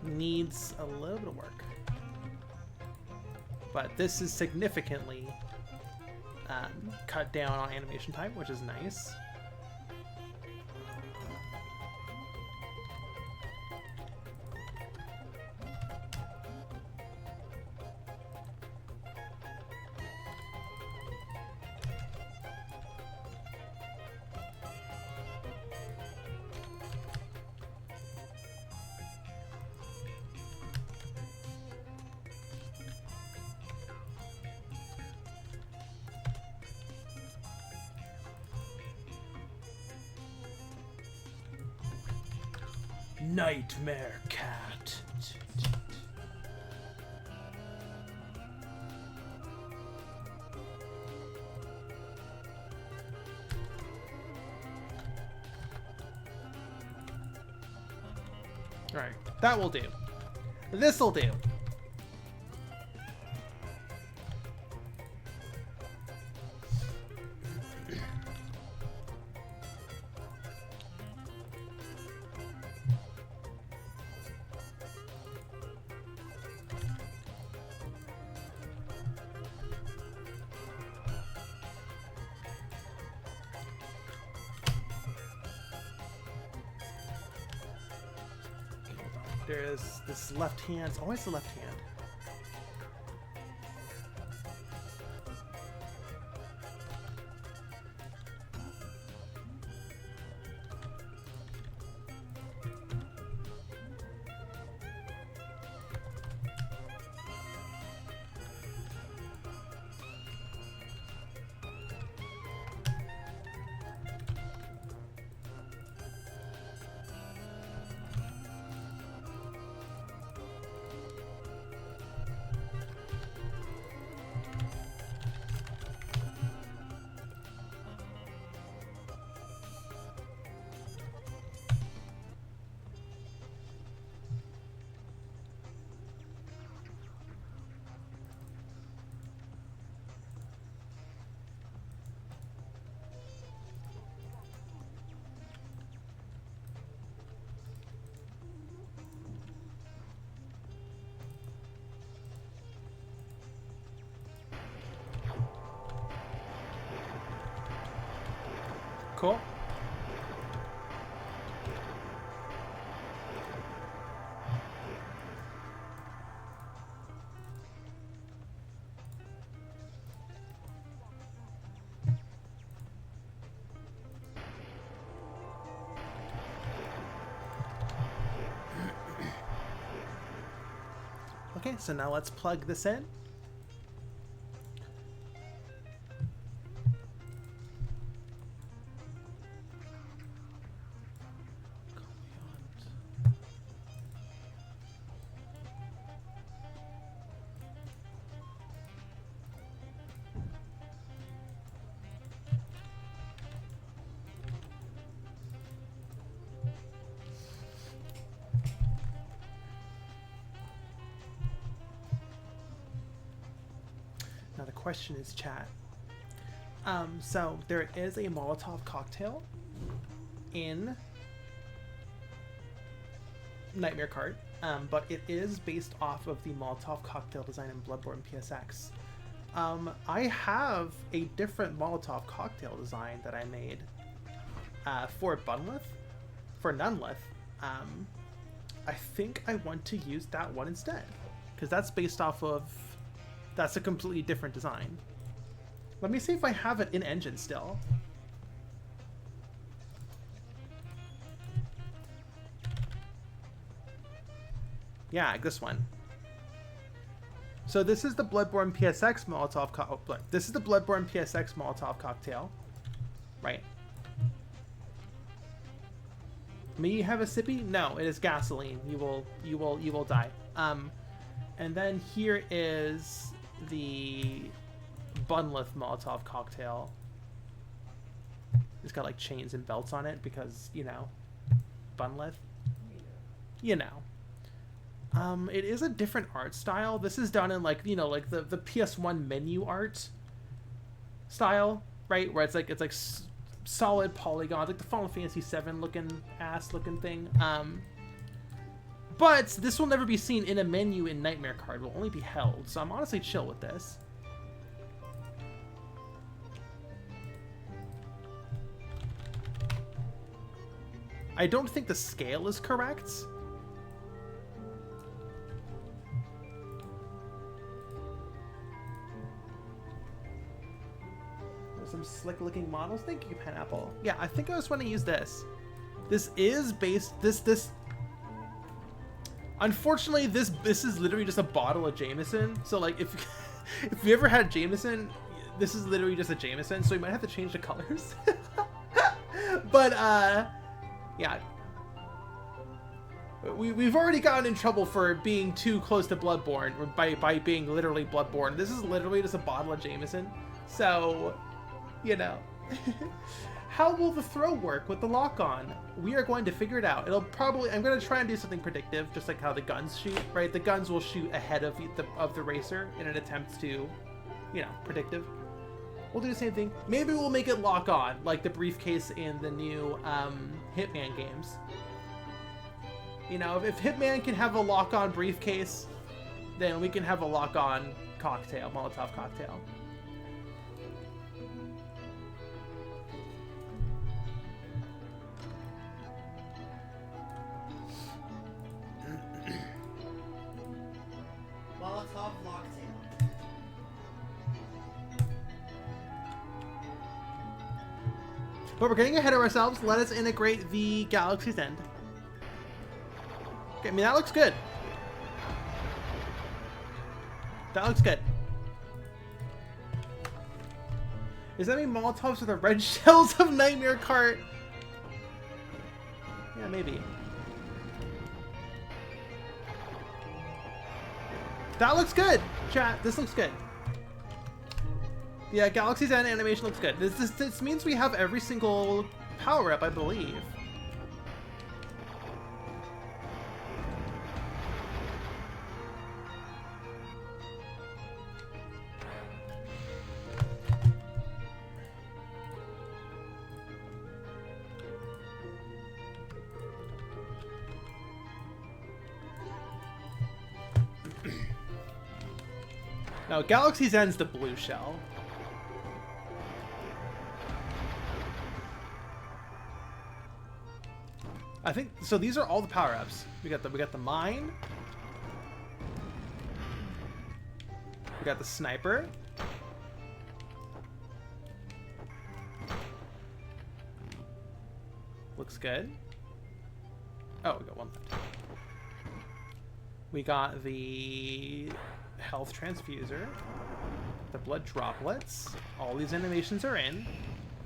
Needs a little bit of work. But this is significantly cut down on animation time, which is nice. Nightmare cat. All right, that will do. This'll do. There's this left hand. It's always the left hand. Cool. Okay, so now let's plug this in. Now the question is, chat. So there is a Molotov cocktail in Nightmare Kart, but it is based off of the Molotov cocktail design in Bloodborne PSX. I have a different Molotov cocktail design that I made for Nunlith, I think I want to use that one instead. Because that's based off of... That's a completely different design. Let me see if I have it in engine still. Yeah, this one. So this is the Bloodborne PSX Molotov this is the Bloodborne PSX Molotov cocktail. Right. May you have a sippy? No, it is gasoline. You will die. And then here is the Bunlith Molotov cocktail. It's got like chains and belts on it because, you know, Bunlith. You know. It is a different art style. This is done in like, you know, like the PS1 menu art style, right? Where it's like solid polygon, like the Final Fantasy VII looking thing. But this will never be seen in a menu in Nightmare Card. It will only be held. So I'm honestly chill with this. I don't think the scale is correct. Some slick looking models. Thank you, Pineapple. Yeah, I think I just want to use this. This is based this unfortunately this is literally just a bottle of Jameson. So like if you ever had Jameson, this is literally just a Jameson, so you might have to change the colors. But yeah. We've already gotten in trouble for being too close to Bloodborne by being literally Bloodborne. This is literally just a bottle of Jameson. So you know. How will the throw work with the lock-on? We are going to figure it out. I'm going to try and do something predictive, just like how the guns shoot, right? The guns will shoot ahead of the racer in an attempt to, you know, predictive. We'll do the same thing. Maybe we'll make it lock-on, like the briefcase in the new Hitman games. You know, if Hitman can have a lock-on briefcase, then we can have a lock-on cocktail, Molotov cocktail. Molotov locktail. But we're getting ahead of ourselves. Let us integrate the Galaxy's End. Okay, I mean, that looks good. That looks good. Does that mean Molotovs are the red shells of Nightmare Cart? Yeah, maybe. That looks good, chat. This looks good. Yeah, Galaxy's End animation looks good. This means we have every single power-up, I believe. No, Galaxy's End's the blue shell. I think so. These are all the power-ups. We got the mine. We got the sniper. Looks good. Oh, we got one left. We got the health transfuser, the blood droplets. All these animations are in.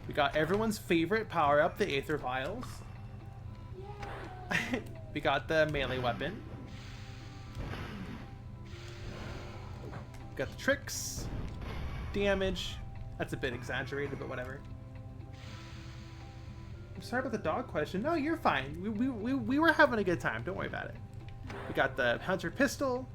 We got everyone's favorite power-up, the Aether Vials. We got the melee weapon. We got the tricks. Damage. That's a bit exaggerated, but whatever. I'm sorry about the dog question. No, you're fine. We were having a good time. Don't worry about it. We got the Hunter Pistol.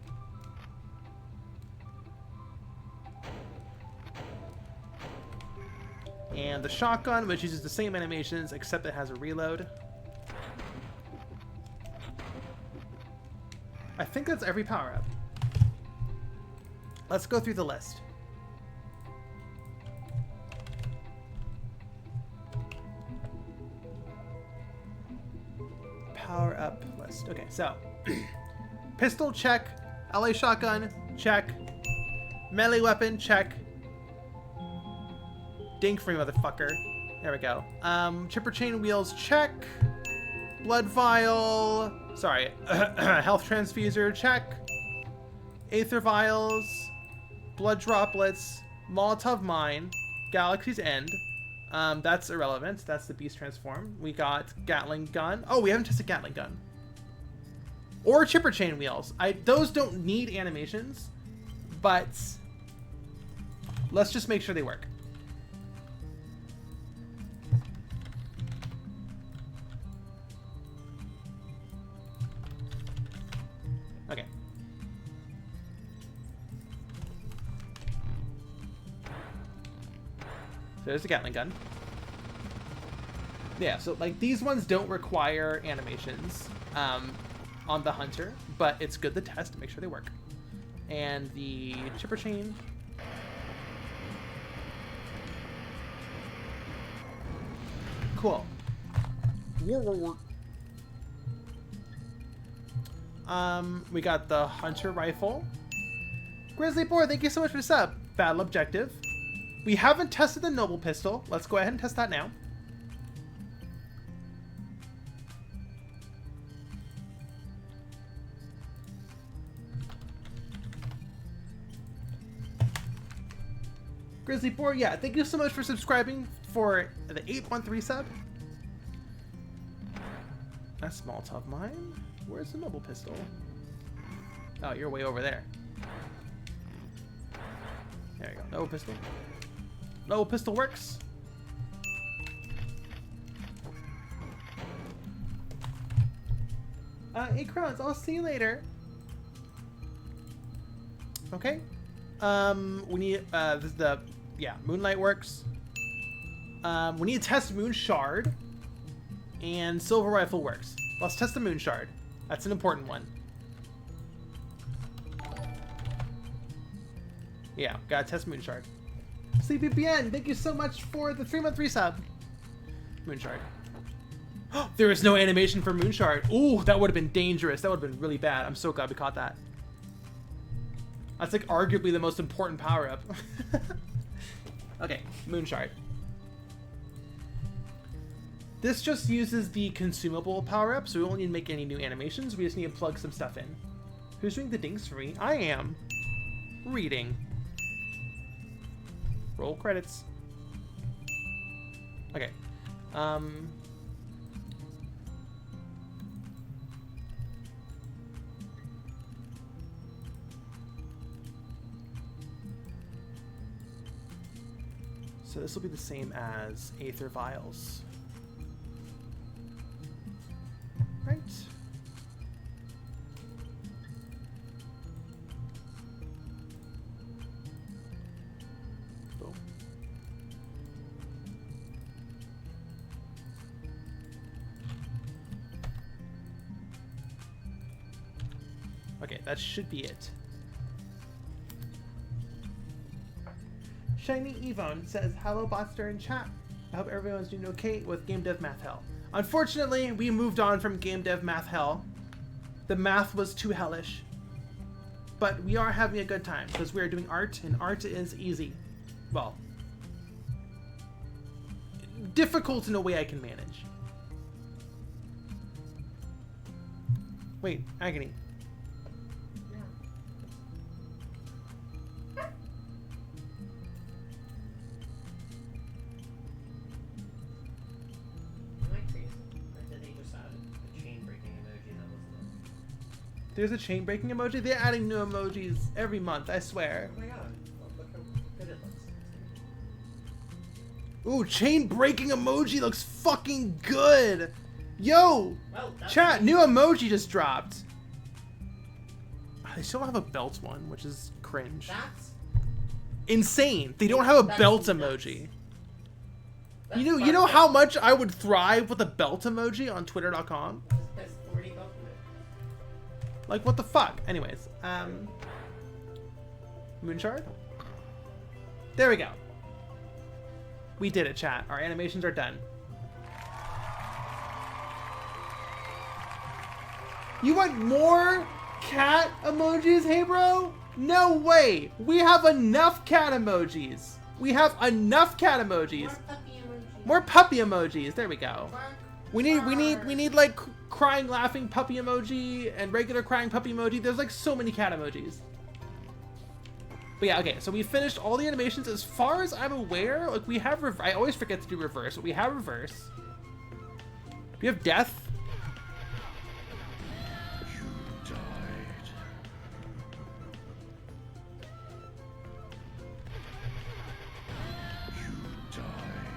And the shotgun, which uses the same animations, except it has a reload. I think that's every power-up. Let's go through the list. Power-up list. Okay, so Pistol, check. LA shotgun, check. Melee weapon, check. Dink free, motherfucker. There we go. Chipper chain wheels, check. Blood vial. Sorry. Health transfuser, check. Aether vials. Blood droplets. Molotov mine. Galaxy's End. That's irrelevant. That's the beast transform. We got Gatling gun. Oh, we haven't tested Gatling gun. Or chipper chain wheels. Those don't need animations, but let's just make sure they work. Okay. So there's the Gatling gun. Yeah, so like these ones don't require animations on the hunter, but it's good to test to make sure they work. And the chipper chain. Cool. We got the hunter rifle. Grizzly Boar, thank you so much for the sub. Battle objective. We haven't tested the noble pistol. Let's go ahead and test that now. Grizzly Boar, yeah, thank you so much for subscribing for the 813 sub. That's Molotov mine. Where's the noble pistol? Oh, you're way over there. There you go. Noble pistol. Noble pistol works. Hey Crowns, I'll see you later. Okay. We need Moonlight works. We need to test Moon Shard, and Silver Rifle works. Let's test the Moon Shard. That's an important one. Yeah, gotta test Moon Shard. CPPN, thank you so much for the 3-month resub. Moon Shard. There is no animation for Moon Shard. Ooh, that would have been dangerous. That would have been really bad. I'm so glad we caught that. That's like arguably the most important power-up. Okay, Moon Shard. This just uses the consumable power-up, so we won't need to make any new animations. We just need to plug some stuff in. Who's doing the dings for me? I am. Reading. Roll credits. Okay. So this will be the same as Aether Vials. Right. Boom. Okay, that should be it. Shiny Evone says, hello Botster in chat. I hope everyone's doing okay with Game Dev Math Hell. Unfortunately, we moved on from Game Dev Math Hell. The math was too hellish. But we are having a good time because we are doing art, and art is easy. Well, difficult in a way I can manage. Wait, Agony. There's a chain breaking emoji? They're adding new emojis every month, I swear. Oh my god. Look how good it looks. Ooh, chain breaking emoji looks fucking good! Yo! Well, chat, new emoji just dropped. They still don't have a belt one, which is cringe. That's insane. They don't have a belt emoji. You know how much I would thrive with a belt emoji on twitter.com? Like, what the fuck? Anyways, Moonshard? There we go. We did it, chat. Our animations are done. You want more cat emojis, hey bro? No way! We have enough cat emojis. We have enough cat emojis. More puppy emojis. There we go. We need like crying, laughing puppy emoji and regular crying puppy emoji. There's like so many cat emojis. But yeah, okay. So we finished all the animations. As far as I'm aware, like we have. I always forget to do reverse, but we have reverse. We have death.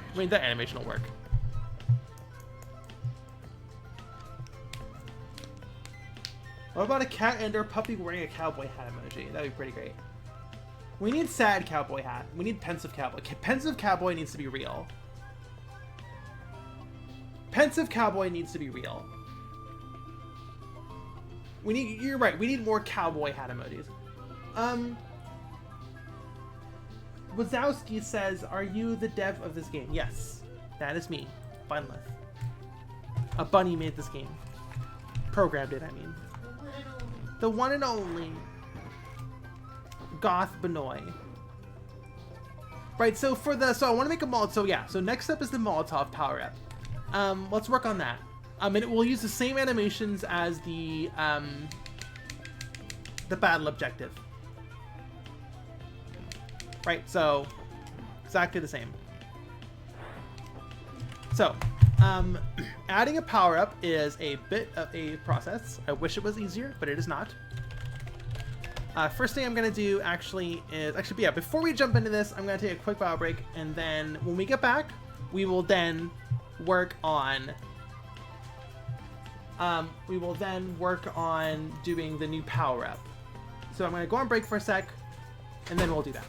I mean, that animation will work. What about a cat and or puppy wearing a cowboy hat emoji? That'd be pretty great. We need sad cowboy hat. We need pensive cowboy. Pensive cowboy needs to be real. Pensive cowboy needs to be real. We need, you're right, we need more cowboy hat emojis. Wazowski says, are you the dev of this game? Yes, that is me, Bunleth. A bunny made this game. Programmed it, I mean. The one and only Goth Benoy. Right, so for the, so I want to make a Molotov, so yeah, so next up is the Molotov power up. Let's work on that. And it will use the same animations as the battle objective. Right, so exactly the same. So, adding a power-up is a bit of a process. I wish it was easier, but it is not. First thing I'm going to do actually is, yeah, before we jump into this, I'm going to take a quick power break, and then when we get back, we will then work on doing the new power-up. So I'm going to go on break for a sec, and then we'll do that.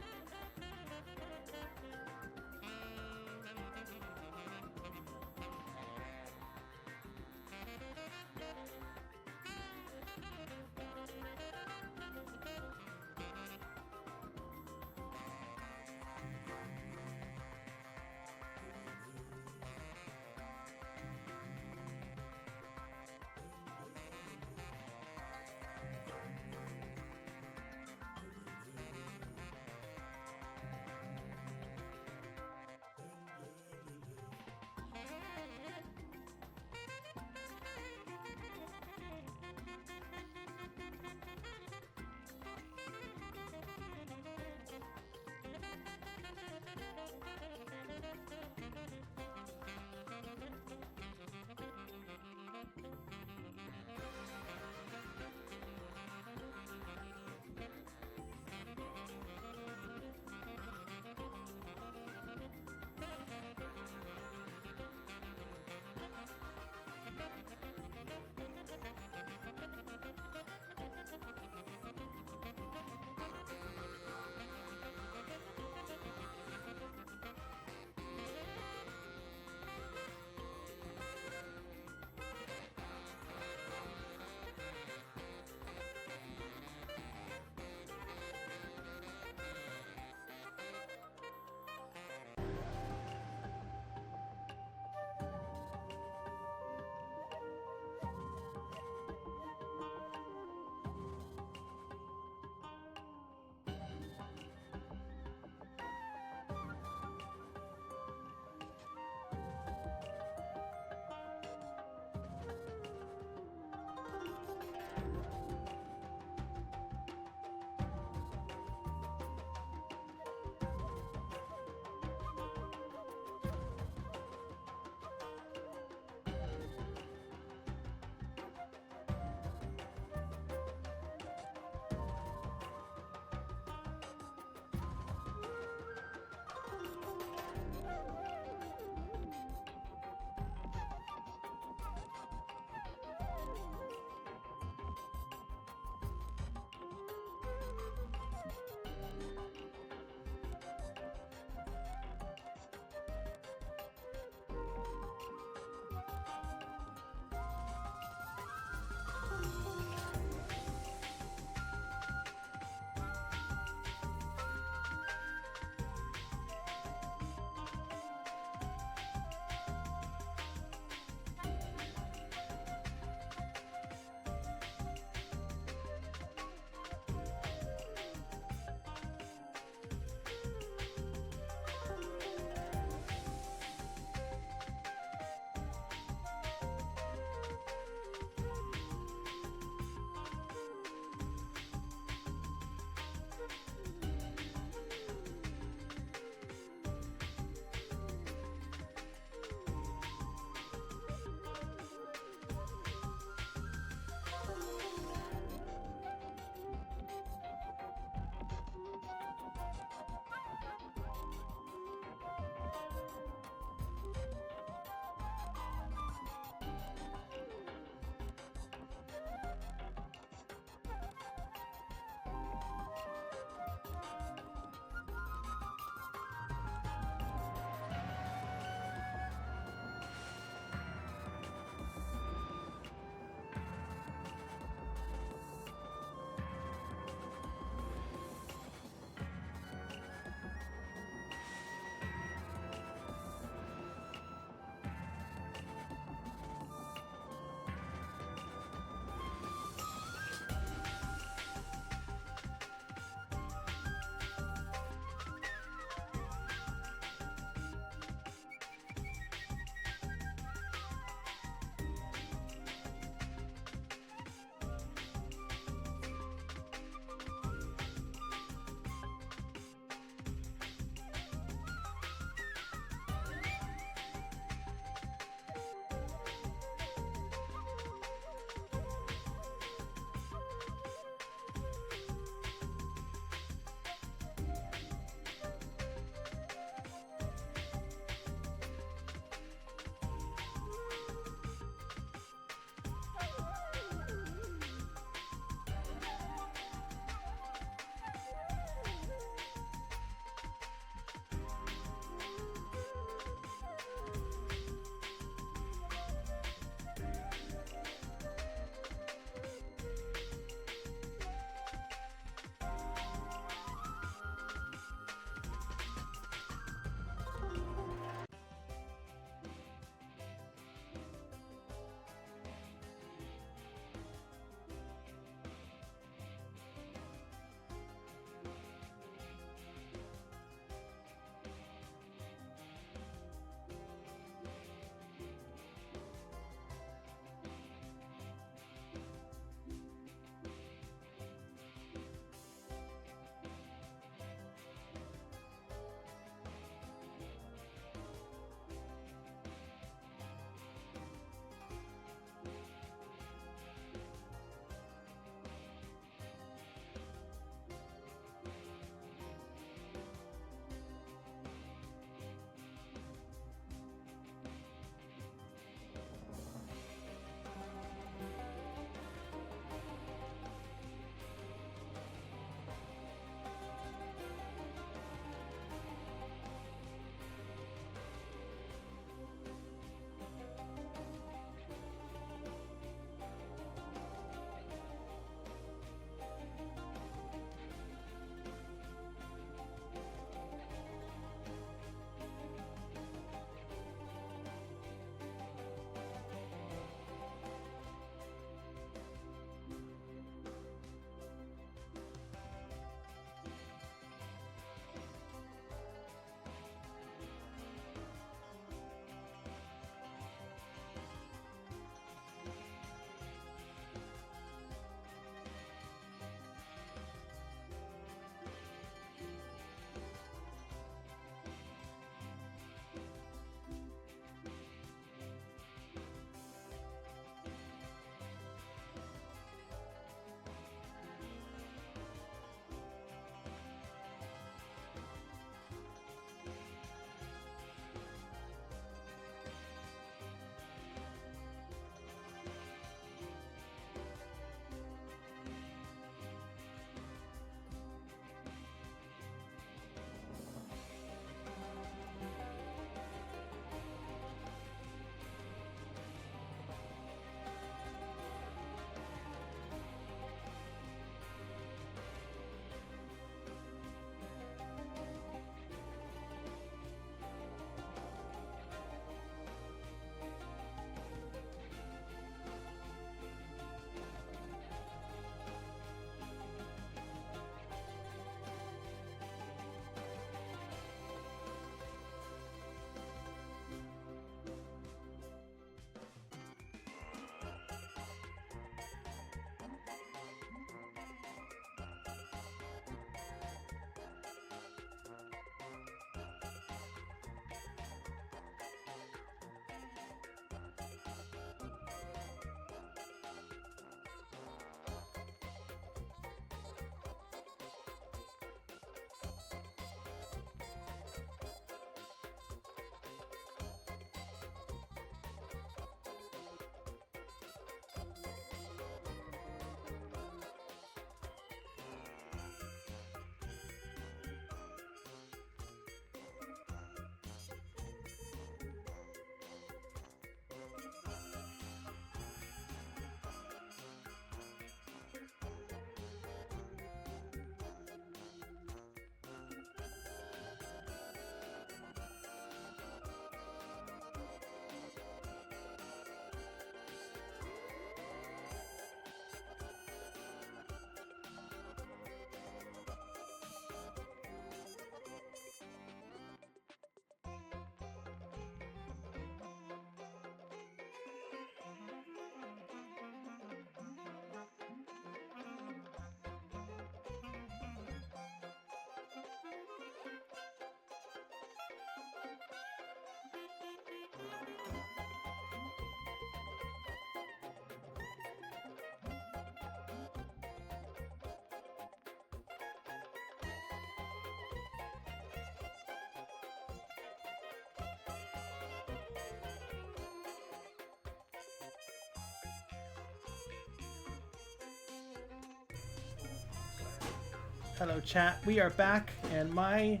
Hello, chat. We are back, and I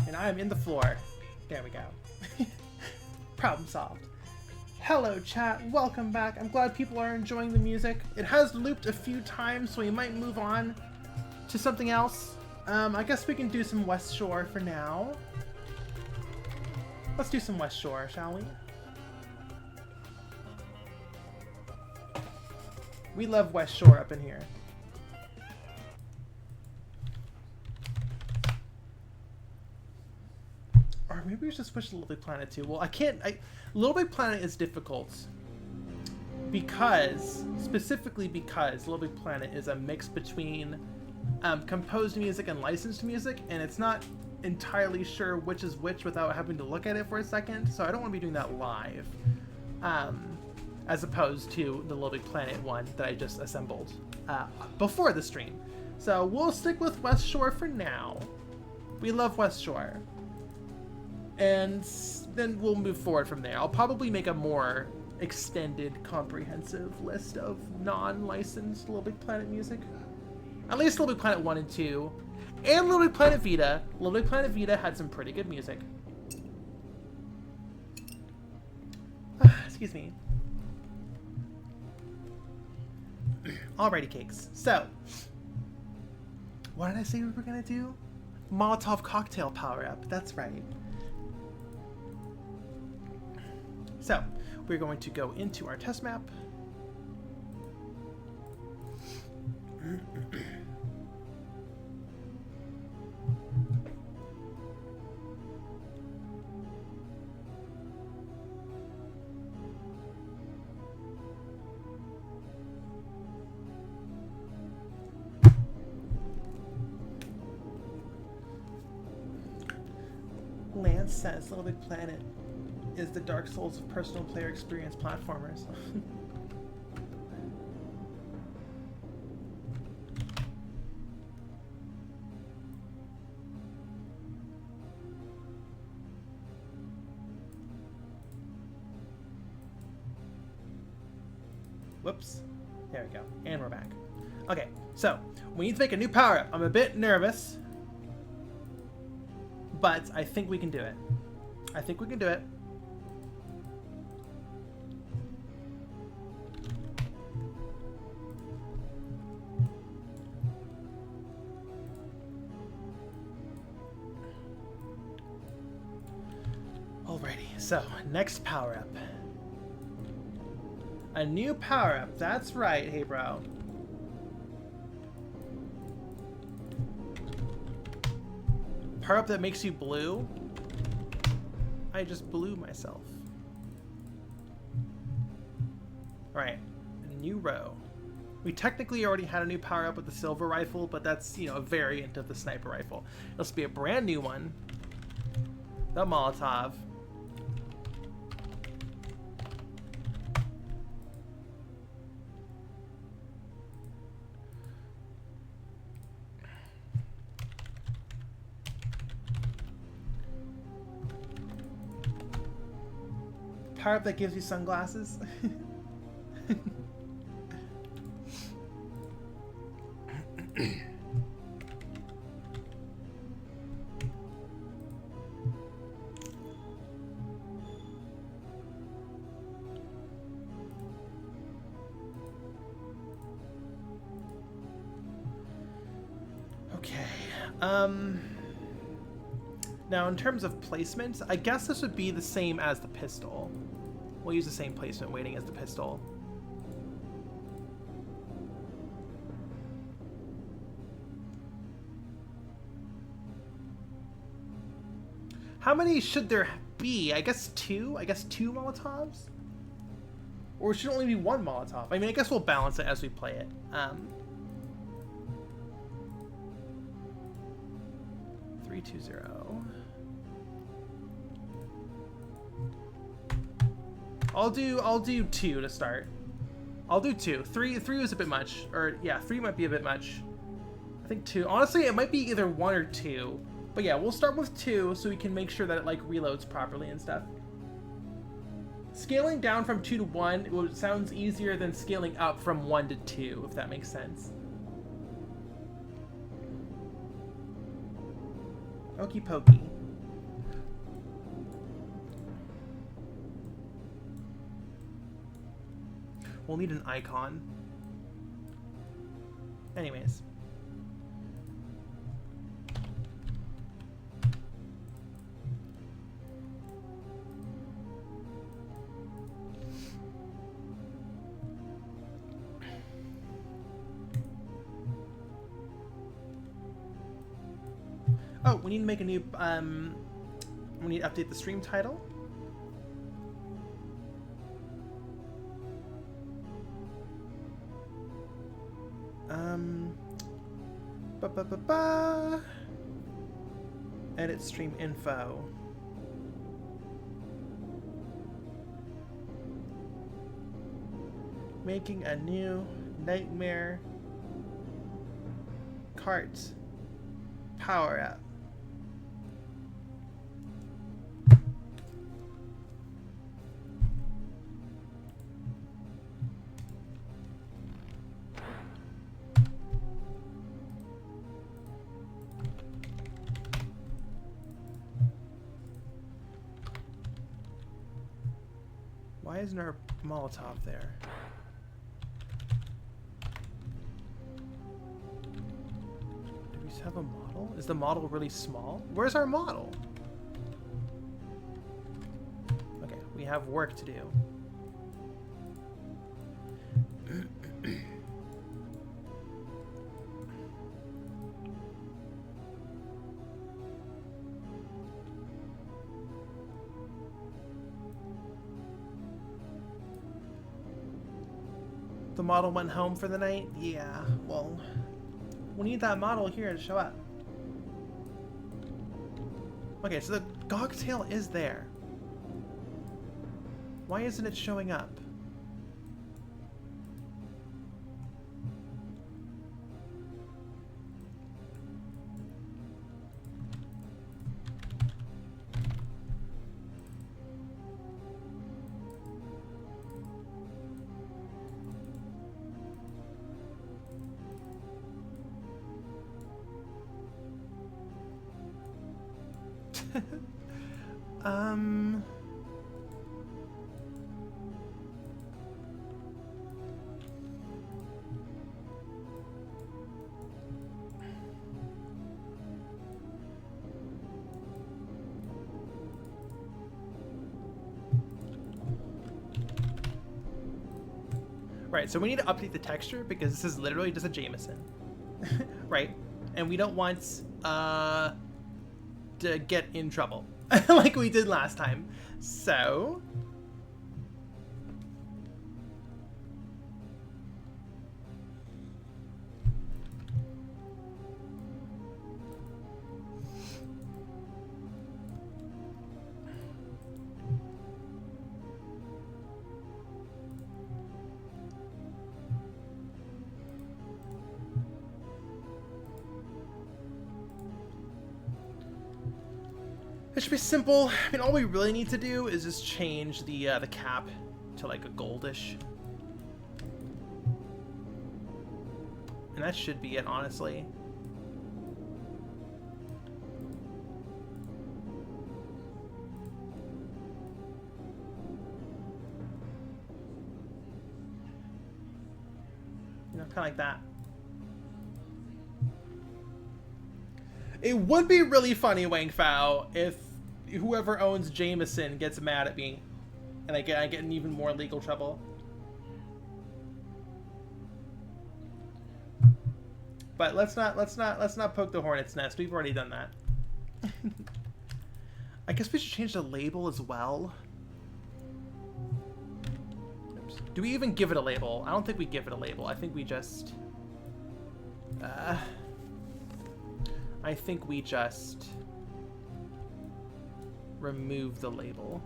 am in the floor. There we go. Problem solved. Hello, chat. Welcome back. I'm glad people are enjoying the music. It has looped a few times, so we might move on to something else. I guess we can do some West Shore for now. Let's do some West Shore, shall we? We love West Shore up in here. Or maybe we should switch to Little Big Planet too. Well, Little Big Planet is difficult specifically because Little Big Planet is a mix between composed music and licensed music, and it's not entirely sure which is which without having to look at it for a second, so I don't want to be doing that live. As opposed to the Little Big Planet one that I just assembled before the stream. So we'll stick with West Shore for now. We love West Shore. And then we'll move forward from there. I'll probably make a more extended, comprehensive list of non-licensed Little Big Planet music. At least Little Big Planet 1 and 2. And Little Big Planet Vita. Little Big Planet Vita had some pretty good music. Excuse me. Alrighty, cakes. So, what did I say we were gonna do? Molotov cocktail power-up. That's right. So, we're going to go into our test map. Lance says Little Big Planet is the Dark Souls of personal player experience platformers. Whoops. There we go. And we're back. Okay, so we need to make a new power-up. I'm a bit nervous, but I think we can do it. I think we can do it. Alrighty, so next power-up. A new power-up, that's right, hey bro. Power-up that makes you blue? I just blew myself. Alright, a new row. We technically already had a new power-up with the silver rifle, but that's, you know, a variant of the sniper rifle. This will be a brand new one. The Molotov. Power-up that gives you sunglasses. Okay. Now in terms of placement, I guess this would be the same as the pistol. We'll use the same placement weighting as the pistol. How many should there be? I guess two? I guess two Molotovs? Or should only be one Molotov? I mean, I guess we'll balance it as we play it. 320. I'll do two to start. I'll do two. Three was a bit much. Or yeah, three might be a bit much. I think two. Honestly, it might be either one or two. But yeah, we'll start with two so we can make sure that it like reloads properly and stuff. Scaling down from 2 to 1 sounds easier than scaling up from 1 to 2, if that makes sense. Okie pokey. We'll need an icon. Anyways. Oh, we need to make a new, we need to update the stream title. Edit stream info. Making a new nightmare Kart power up. Why isn't our Molotov there? Do we have a model? Is the model really small? Where's our model? Okay, we have work to do. The model went home for the night? Yeah, well, we need that model here to show up. Okay, so the Gogtail is there. Why isn't it showing up? Right, so we need to update the texture because this is literally just a Jameson. Right? And we don't want to get in trouble like we did last time. So it should be simple. I mean, all we really need to do is just change the cap to like a goldish, and that should be it, honestly. You know, kind of like that. It would be really funny, Wang Fao, if whoever owns Jameson gets mad at me, and I get in even more legal trouble. But let's not poke the hornet's nest. We've already done that. I guess we should change the label as well. Oops. Do we even give it a label? I don't think we give it a label. I think we just remove the label.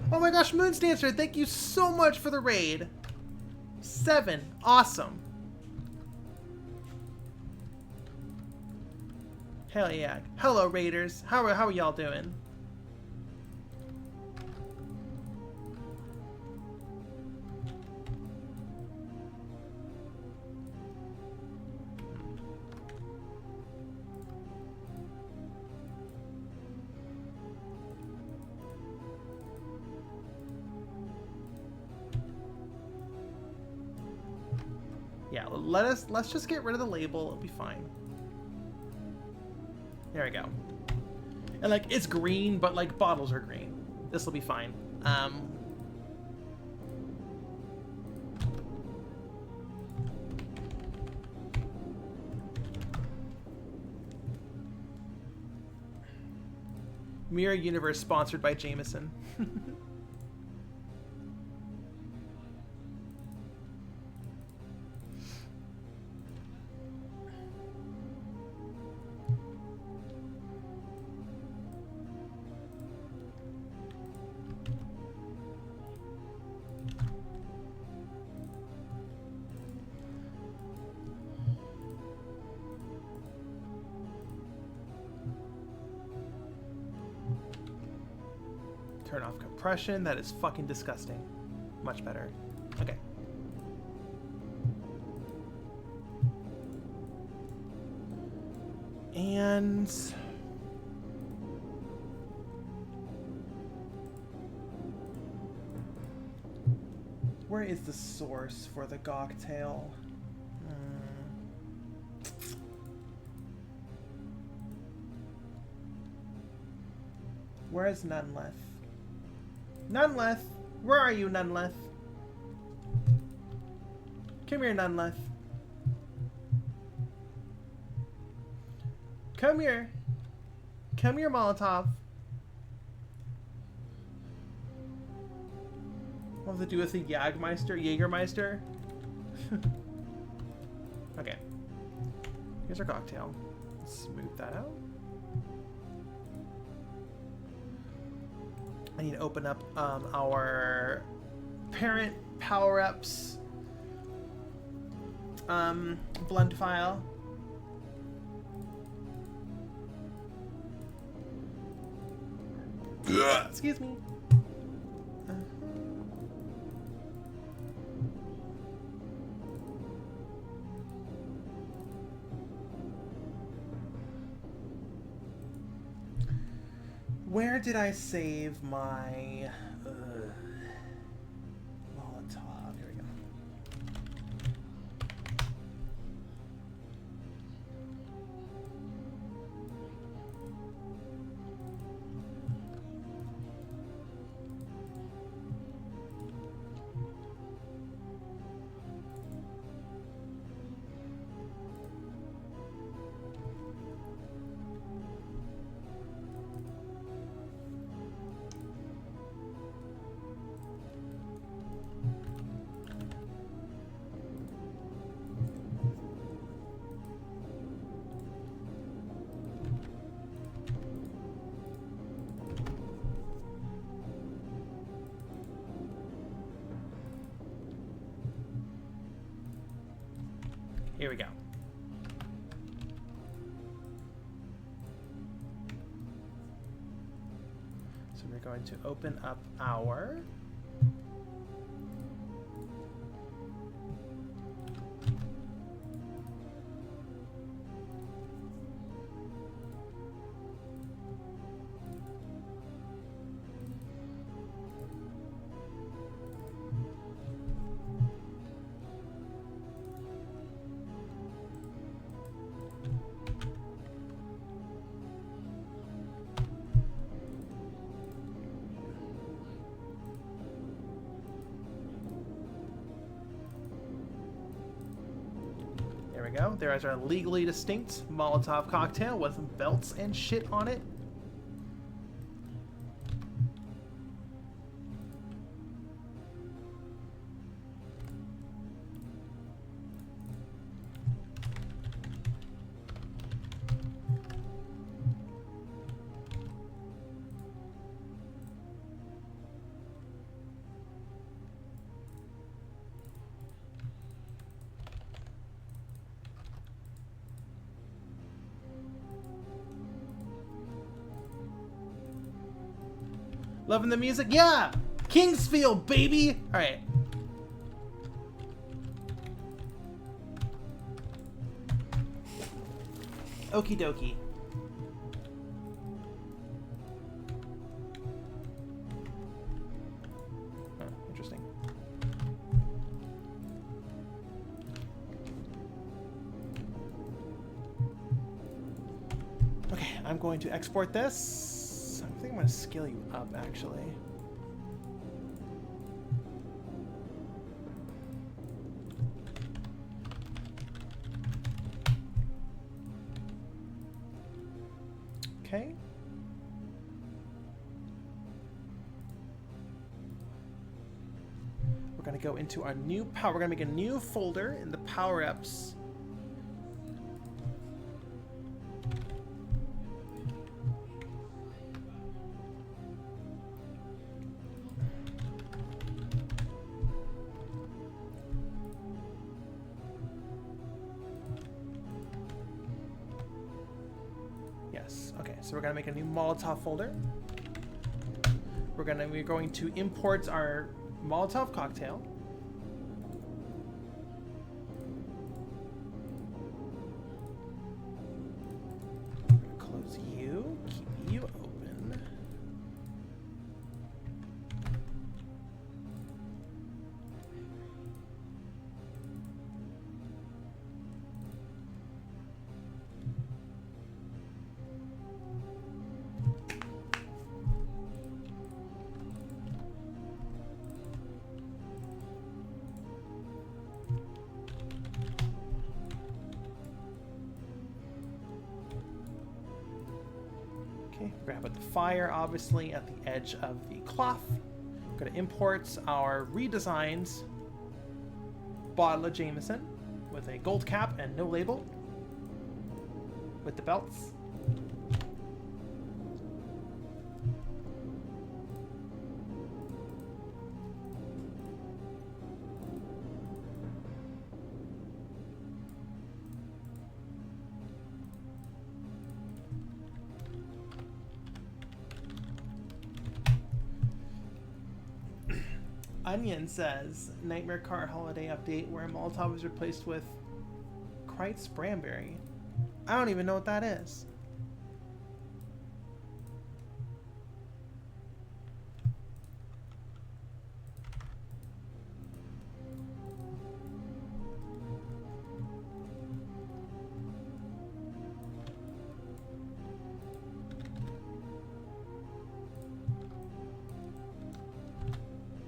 Oh my gosh, Moonstancer, thank you so much for the raid. 7. Awesome. Hell yeah. Hello, raiders. How are y'all doing? Yeah, let's just get rid of the label. It'll be fine. There we go. And like it's green, but like bottles are green. This will be fine. Mirror Universe sponsored by Jameson. Turn off compression. That is fucking disgusting. Much better. Okay. And where is the source for the cocktail? Where is Nunleth? Nunleth! Where are you, Nunleth? Come here, Nunleth. Come here. Come here, Molotov. What does it do with the Jägermeister? Okay. Here's our cocktail. Smooth that out. I need to open up our parent power-ups blend file. Excuse me. Where did I save my Molotov? Here we go. Here we go. So we're going to open up our go. There is our legally distinct Molotov cocktail with belts and shit on it. Loving the music? Yeah! Kingsfield, baby! Alright. Okie dokie. Huh, interesting. Okay, I'm going to export this. I think I'm going to scale you up, actually. Okay. We're going to go into our new power. We're going to make a new folder in the power-ups. Yes. Okay. So we're going to make a new Molotov folder. We're going to import our Molotov cocktail. We're going to close you, keep you open. Okay, we're gonna put the fire obviously at the edge of the cloth. We're gonna import our redesigned bottle of Jameson with a gold cap and no label with the belts. Onion says, Nightmare Kart holiday update where Molotov is replaced with Kreitz Branberry. I don't even know what that is.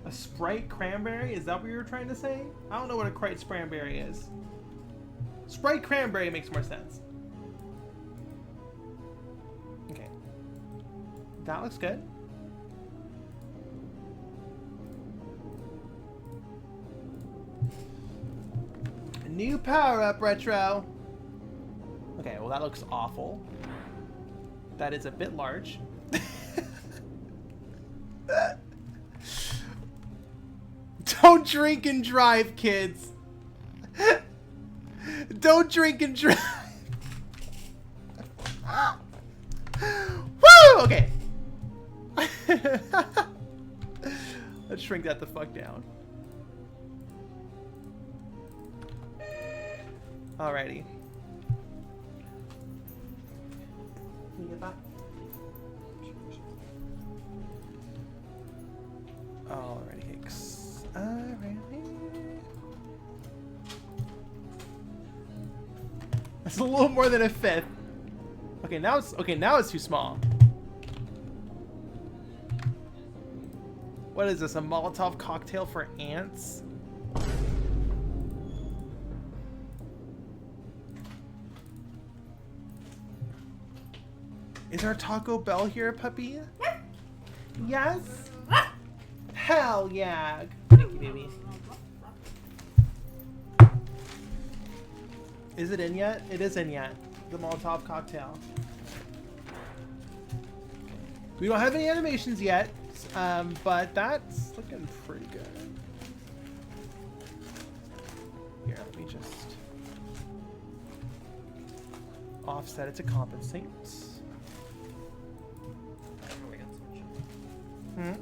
A Sprite Cranberry? Is that what you were trying to say? I don't know what a Kreitz Cranberry is. Sprite Cranberry makes more sense. Okay. That looks good. A new power-up, Retro. Okay, well that looks awful. That is a bit large. Don't drink and drive, kids. Don't drink and drive. Woo! Okay. Let's shrink that the fuck down. Alrighty. Can you get that? Alrighty, Hicks. That's a little more than a fifth. Okay, now it's too small. What is this? A Molotov cocktail for ants? Is our Taco Bell here, puppy? Yes? Hell yeah. Thank you, baby. Is it in yet? It is in yet. The Molotov cocktail. We don't have any animations yet, but that's looking pretty good. Here, let me just offset it to compensate. Hmm?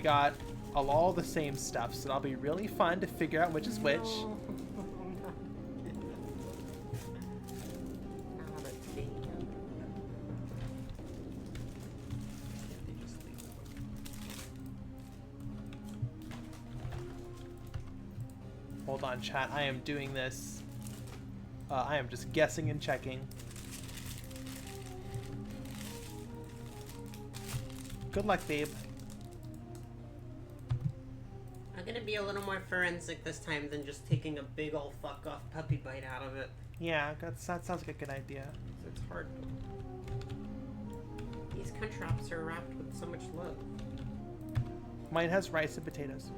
got all the same stuff, so that'll be really fun to figure out which is which. No. Not a thing. They just leave it. Hold on, chat. I am doing this. I am just guessing and checking. Good luck, babe. I'm gonna be a little more forensic this time than just taking a big ol' fuck off puppy bite out of it. Yeah, that sounds like a good idea. It's hard. These contraps are wrapped with so much love. Mine has rice and potatoes.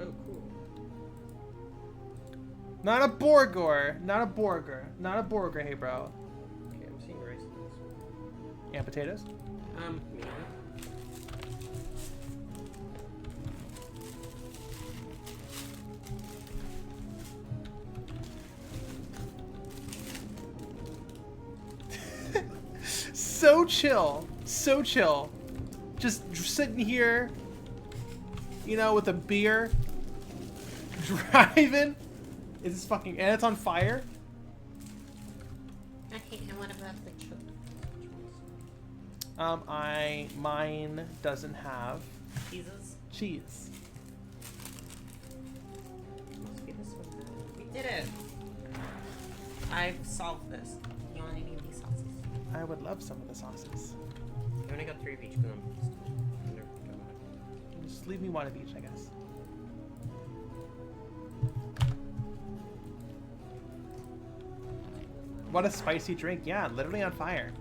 Oh, cool. Not a burger. Not a burger. Not a burger, hey bro. Okay, I'm seeing rice in this. And potatoes? Maybe. So chill. So chill. Just sitting here, you know, with a beer. Driving. Is this fucking... And it's on fire? Okay, and what about the children? Mine doesn't have Jesus? cheese. Must be this one. We did it! I've solved this. You want any of these sauces? I would love some of the sauces. You only got 3 of each, because I'm never go ahead. Just leave me one of each, I guess. What a spicy drink. Yeah, literally on fire.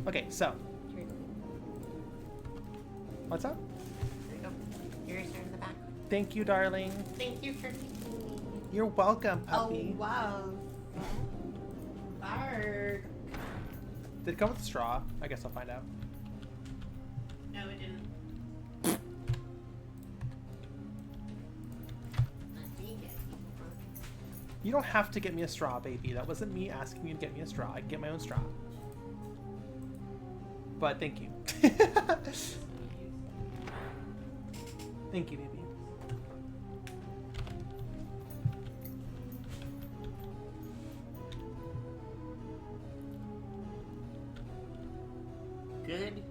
Okay, so. Here you go. What's up? There you go. Yours are in the back. Thank you, darling. Thank you for picking me. You're welcome, puppy. Oh, wow. Bark. Did it come with a straw? I guess I'll find out. No, it didn't. You don't have to get me a straw, baby. That wasn't me asking you to get me a straw. I can get my own straw. But thank you. Thank you, baby. Good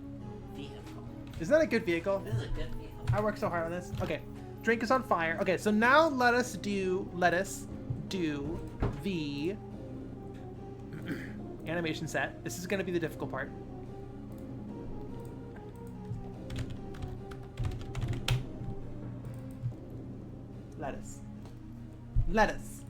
vehicle. Isn't that a good vehicle? This is a good vehicle. I worked so hard on this. Okay, drink is on fire. Okay, so now let us do the animation set. This is going to be the difficult part. Lettuce.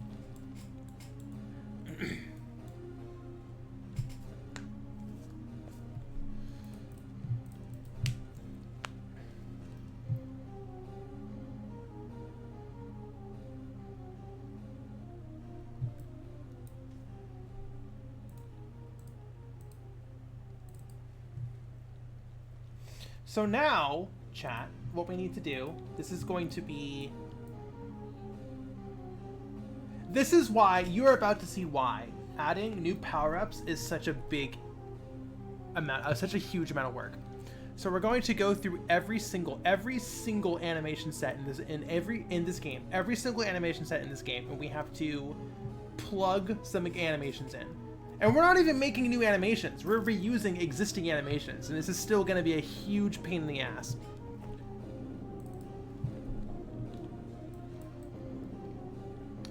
So now, chat, what we need to do, this is going to be... This is why, you're about to see why adding new power-ups is such a big amount, such a huge amount of work. So we're going to go through every single animation set in this game, every single animation set in this game, and we have to plug some animations in. And we're not even making new animations. We're reusing existing animations, and this is still going to be a huge pain in the ass.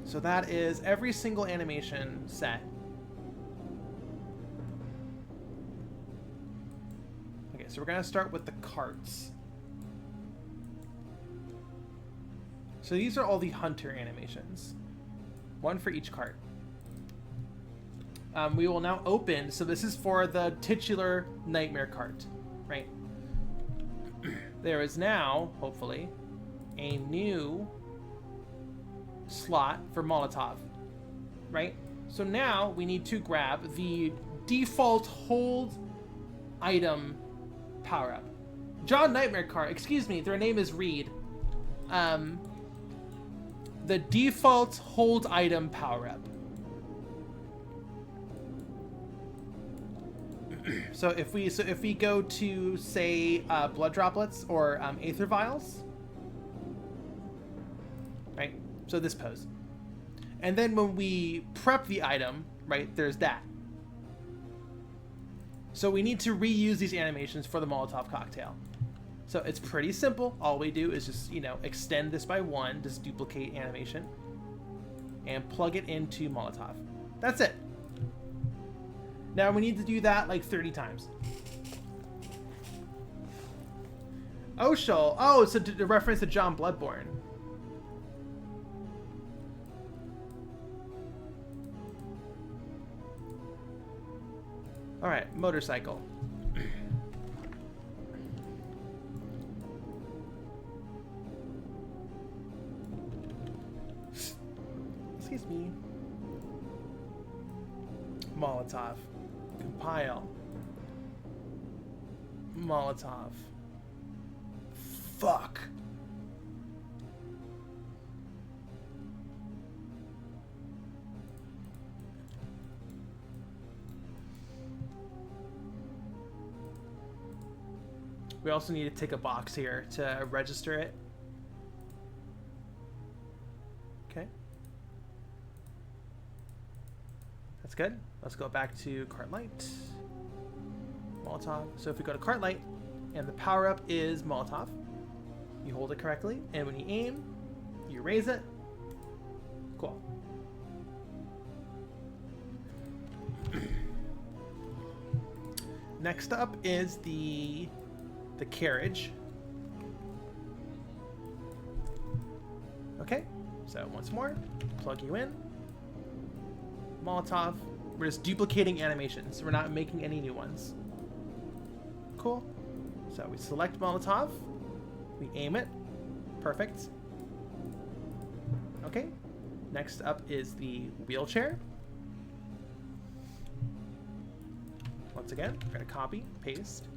So that is every single animation set. Okay, so we're going to start with the carts. So these are all the hunter animations. One for each cart. We will now open, so this is for the titular nightmare cart, right? There is now, hopefully, a new slot for Molotov, right? So now we need to grab the default hold item power-up. John Nightmare Cart, excuse me, their name is Reed. The default hold item power-up. So if we go to, say, blood droplets or aether vials, right? So this pose. And then when we prep the item, right, there's that. So we need to reuse these animations for the Molotov cocktail. So it's pretty simple. All we do is just, you know, extend this by 1, just duplicate animation, and plug it into Molotov. That's it. Now we need to do that like 30 times. Oshul. Oh, it's a reference to John Bloodborne. All right, motorcycle. Excuse me. Molotov. Compile. Molotov. Fuck. We also need to tick a box here to register it. Okay. That's good. Let's go back to Kart Light. Molotov. So if we go to Kart Light, and the power-up is Molotov, you hold it correctly, and when you aim, you raise it. Cool. Next up is the carriage. Okay, so once more, plug you in. Molotov. We're just duplicating animations. We're not making any new ones. Cool. So we select Molotov. We aim it. Perfect. Okay. Next up is the wheelchair. Once again, we're going to copy, paste.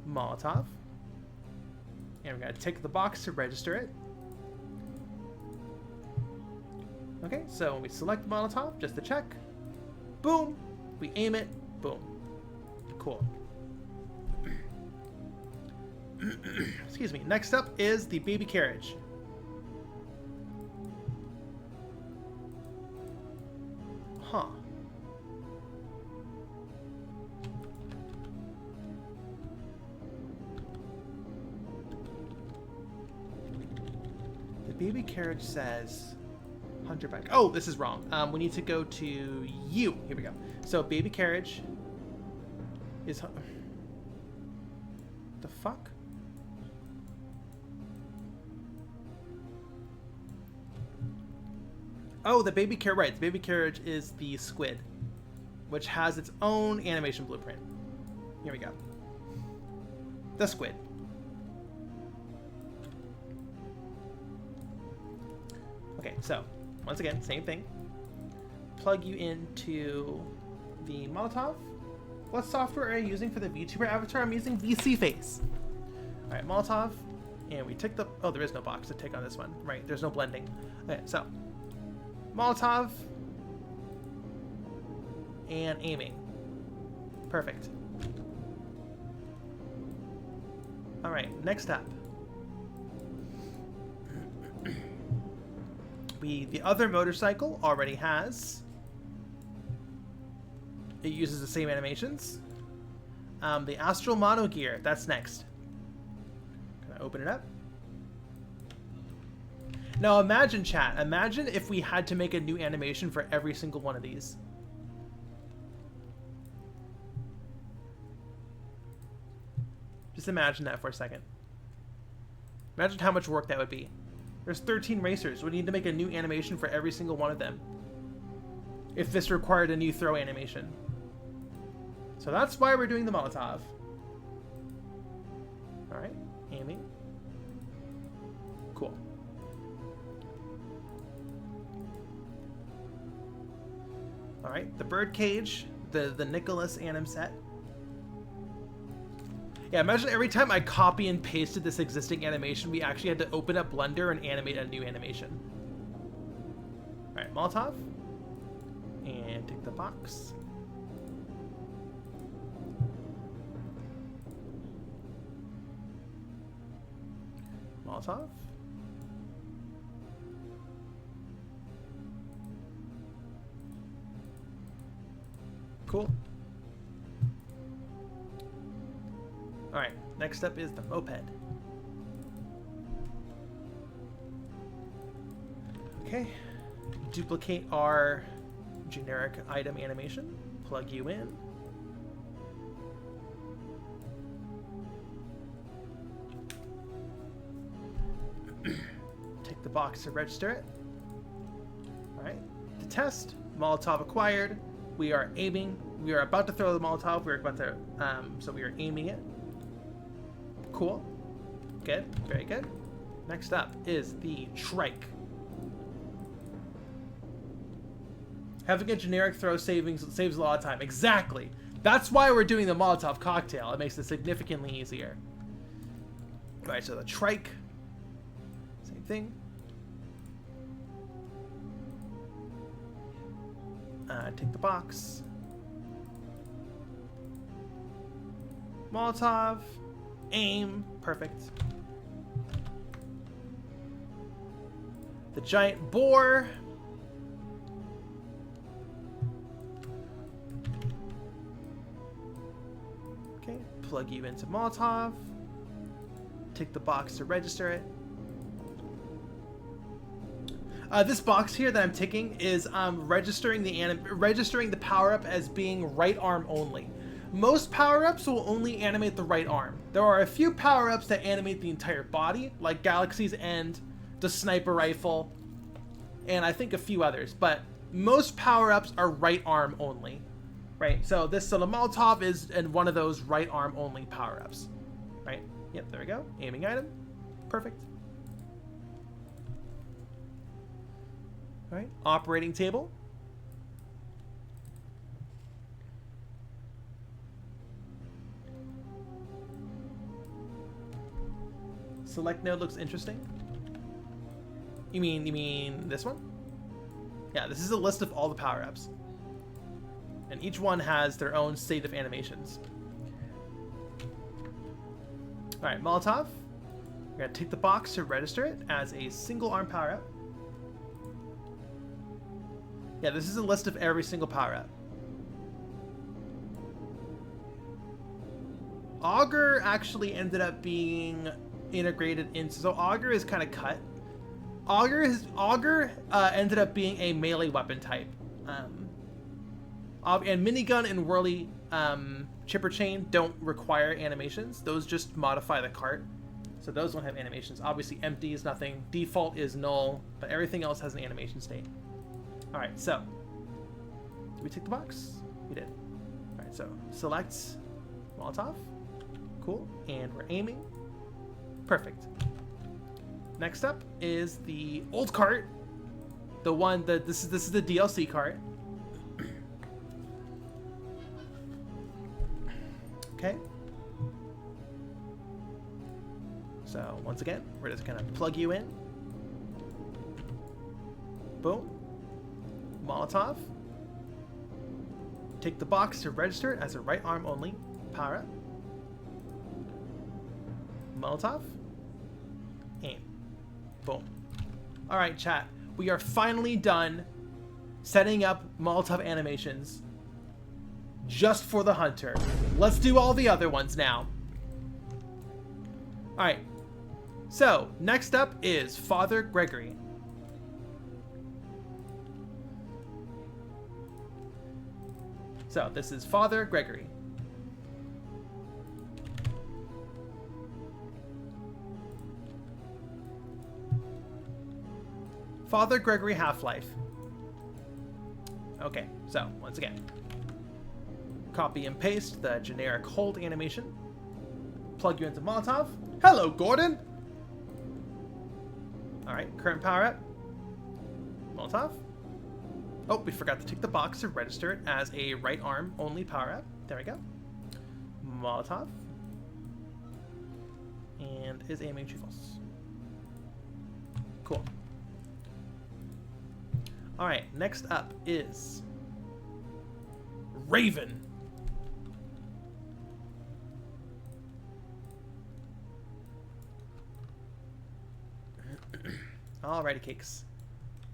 Molotov. And we're going to tick the box to register it. Okay, so when we select Molotov, just to check, boom, we aim it, boom. Cool. Excuse me. Next up is the baby carriage. Huh. The baby carriage says Hunter bike. Oh, this is wrong. We need to go to you. Here we go. So baby carriage is the fuck? Oh, the baby carriage. Right, the baby carriage is the squid, which has its own animation blueprint. Here we go. The squid. Okay, so once again, same thing. Plug you into the Molotov. What software are you using for the VTuber avatar? I'm using VC Face. All right, Molotov, and we tick the. Oh, there is no box to tick on this one. Right, there's no blending. Okay, so Molotov and aiming. Perfect. All right, next up. The other motorcycle already has. It uses the same animations. The Astral Mono Gear, that's next. Can I open it up? Now imagine, chat, imagine if we had to make a new animation for every single one of these. Just imagine that for a second. Imagine how much work that would be. There's 13 racers. We need to make a new animation for every single one of them. If this required a new throw animation. So that's why we're doing the Molotov. Alright, aiming. Cool. Alright, the birdcage, the Nicholas anim set. Yeah, imagine every time I copy and pasted this existing animation, we actually had to open up Blender and animate a new animation. Alright, Molotov. And take the box. Molotov. Cool. Alright, next up is the moped. Okay, duplicate our generic item animation, plug you in. Take the box to register it. Alright, to test, Molotov acquired. We are aiming. We are about to throw the Molotov. We're about to, so we are aiming it. Cool. Good. Very good. Next up is the trike. Having a generic throw saves a lot of time. Exactly. That's why we're doing the Molotov cocktail. It makes it significantly easier. All right, so the trike. Same thing. Take the box. Molotov. Aim. Perfect. The giant boar. Okay, plug you into Molotov. Take the box to register it. This box here that I'm ticking is registering the power-up as being right arm only. Most power-ups will only animate the right arm. There are a few power-ups that animate the entire body, like Galaxy's End, the sniper rifle, and I think a few others, but most power-ups are right arm only. Right, so the Molotov is in one of those right arm only power-ups. Right, yep, there we go. Aiming item. Perfect. Alright, operating table. Select node looks interesting. You mean this one? Yeah, this is a list of all the power-ups. And each one has their own state of animations. Alright, Molotov. We're going to take the box to register it as a single arm power-up. Yeah, this is a list of every single power-up. Augur actually ended up being integrated into... So Augur is kind of cut. Augur ended up being a melee weapon type. And minigun and whirly chipper chain don't require animations. Those just modify the cart. So those don't have animations. Obviously empty is nothing. Default is null. But everything else has an animation state. Alright, so. Did we tick the box? We did. Alright, so select Molotov. Cool. And we're aiming. Perfect. Next up is the old cart. The one that this is the DLC cart. Okay. So once again, we're just gonna plug you in. Boom. Molotov. Take the box to register it as a right arm only power up. Molotov. Aim. Boom. Alright, chat. We are finally done setting up Molotov animations just for the hunter. Let's do all the other ones now. Alright. So, next up is Father Gregory. So, this is Father Gregory. Father Gregory Half-Life. Okay, so, once again. Copy and paste the generic hold animation. Plug you into Molotov. Hello, Gordon! Alright, current power up. Molotov. Oh, we forgot to tick the box to register it as a right arm only power up. There we go. Molotov. And is aiming true false. Cool. Alright, next up is Raven. Alrighty, cakes.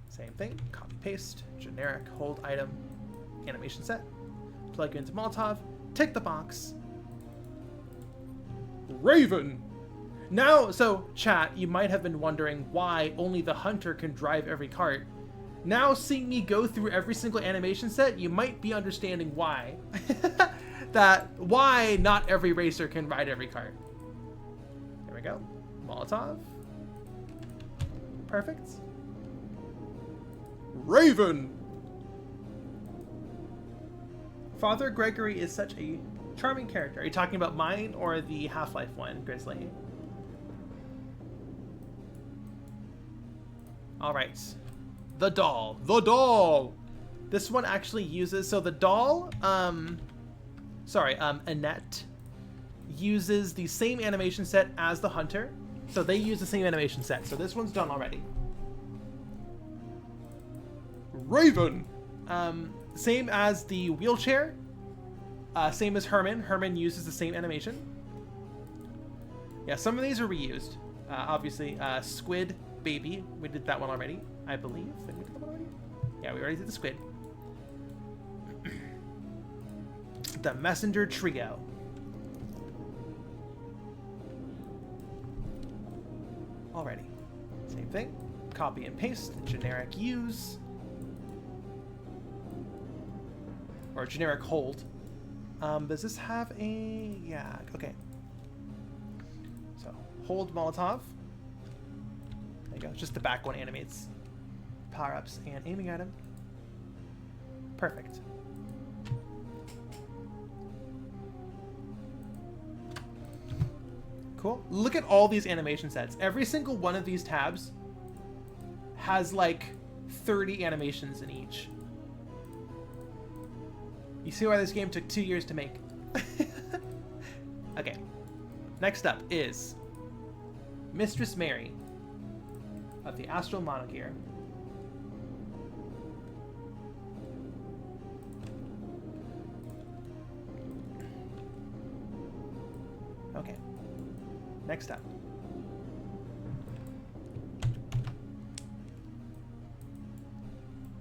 Same thing. Copy, paste, generic, hold item, animation set. Plug you into Molotov. Take the box. Raven! Now, so, chat, you might have been wondering why only the hunter can drive every cart. Now, seeing me go through every single animation set, you might be understanding why. Why not every racer can ride every cart. There we go. Molotov. Perfect. Raven! Father Gregory is such a charming character. Are you talking about mine or the Half-Life one, Grizzly? Alright. The doll. The doll! This one actually uses... So the doll, Annette, uses the same animation set as the hunter. So they use the same animation set. So this one's done already. Raven! Same as the wheelchair. Same as Herman. Herman uses the same animation. Yeah, some of these are reused. Obviously, Squid Baby. We did that one already, I believe. Did we do that one already? Yeah, we already did the squid. The Messenger Trio. Alrighty. Same thing. Copy and paste. Generic use. Or generic hold. Does this have a... Yeah, okay. So, hold Molotov. There you go. Just the back one animates power-ups and aiming item. Perfect. Cool. Look at all these animation sets. Every single one of these tabs has like 30 animations in each. You see why this game took 2 years to make. Okay. Next up is Mistress Mary of the Astral Monogear. Okay. Next up.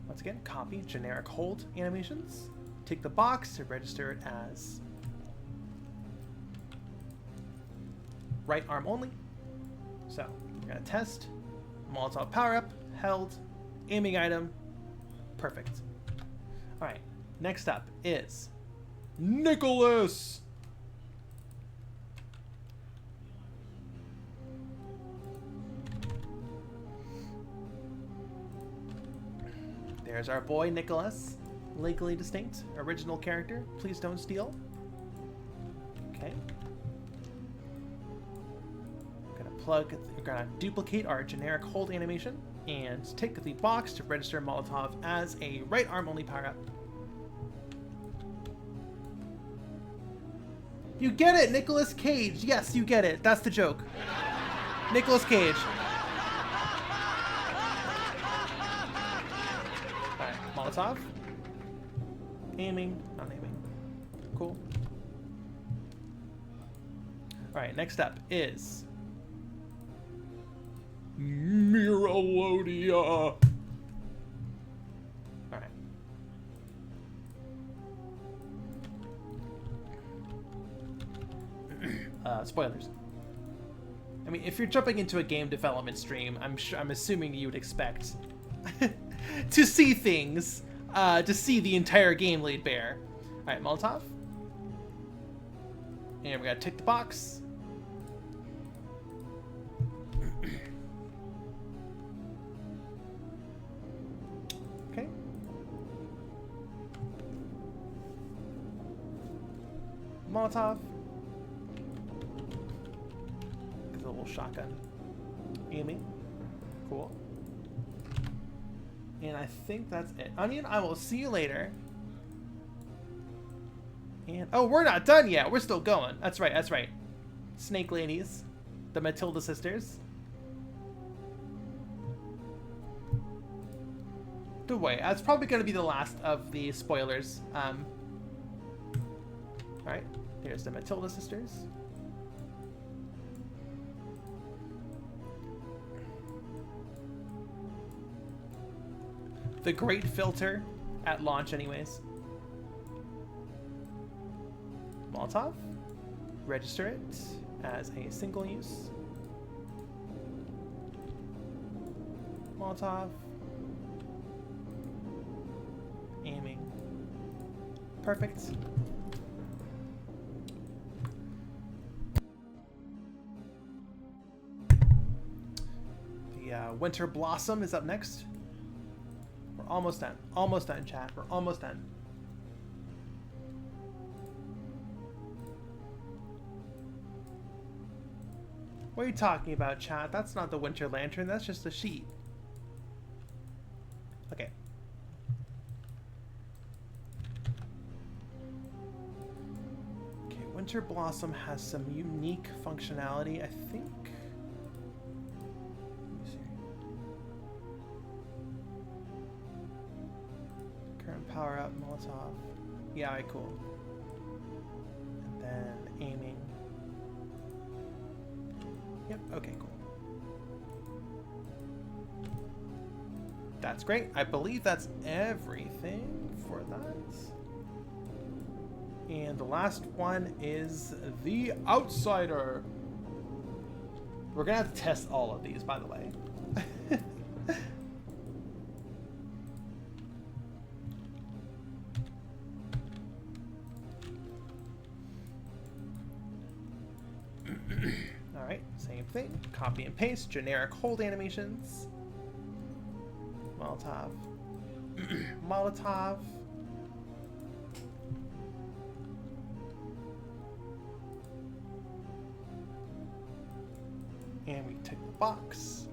Once again, copy generic hold animations. Take the box to register it as right arm only. So we're gonna test Molotov power up, held, aiming item, perfect. All right, next up is Nicholas. There's our boy Nicholas. Legally distinct, original character. Please don't steal. Okay. We're gonna duplicate our generic hold animation and take the box to register Molotov as a right arm only power up. You get it, Nicolas Cage. Yes, you get it. That's the joke. Nicolas Cage. Alright, Molotov. Aiming, not aiming. Cool. Alright, next up is Miralodia. Alright. Spoilers. I mean, if you're jumping into a game development stream, I'm assuming you would expect to see things. To see the entire game laid bare. Alright, Molotov. And we gotta tick the box. Okay. Molotov. Get a little shotgun. Aiming. Cool. And I think that's it. Onion, I will see you later. And oh, we're not done yet. We're still going. That's right. That's right. Snake ladies, the Matilda sisters. Good way. That's probably going to be the last of the spoilers. All right. Here's the Matilda sisters. the great filter at launch anyways. Molotov. Register it as a single use. Molotov. Aiming. Perfect. The Winter Blossom is up next. We're almost done. Almost done, chat. We're almost done. What are you talking about, chat? That's not the Winter Lantern. That's just a sheet. Okay. Okay, Winter Blossom has some unique functionality, I think. Let me see. Current power up, Molotov. Yeah, alright, cool. And then aiming. Yep, okay, cool. That's great. I believe that's everything for that. And the last one is the Outsider. We're gonna have to test all of these, by the way. Alright, same thing. Copy and paste, generic hold animations. Molotov. Molotov. And we tick the box.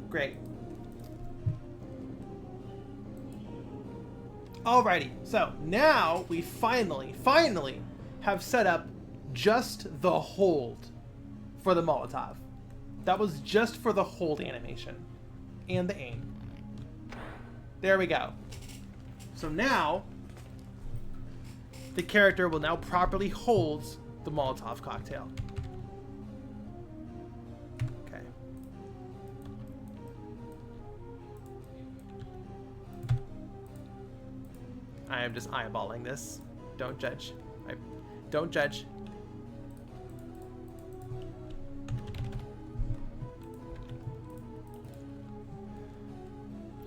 Great. Alrighty, so now we finally have set up just the hold for the Molotov. That was just for the hold animation and the aim. There we go. So now the character will now properly hold the Molotov cocktail. Okay. I am just eyeballing this. Don't judge. Don't judge.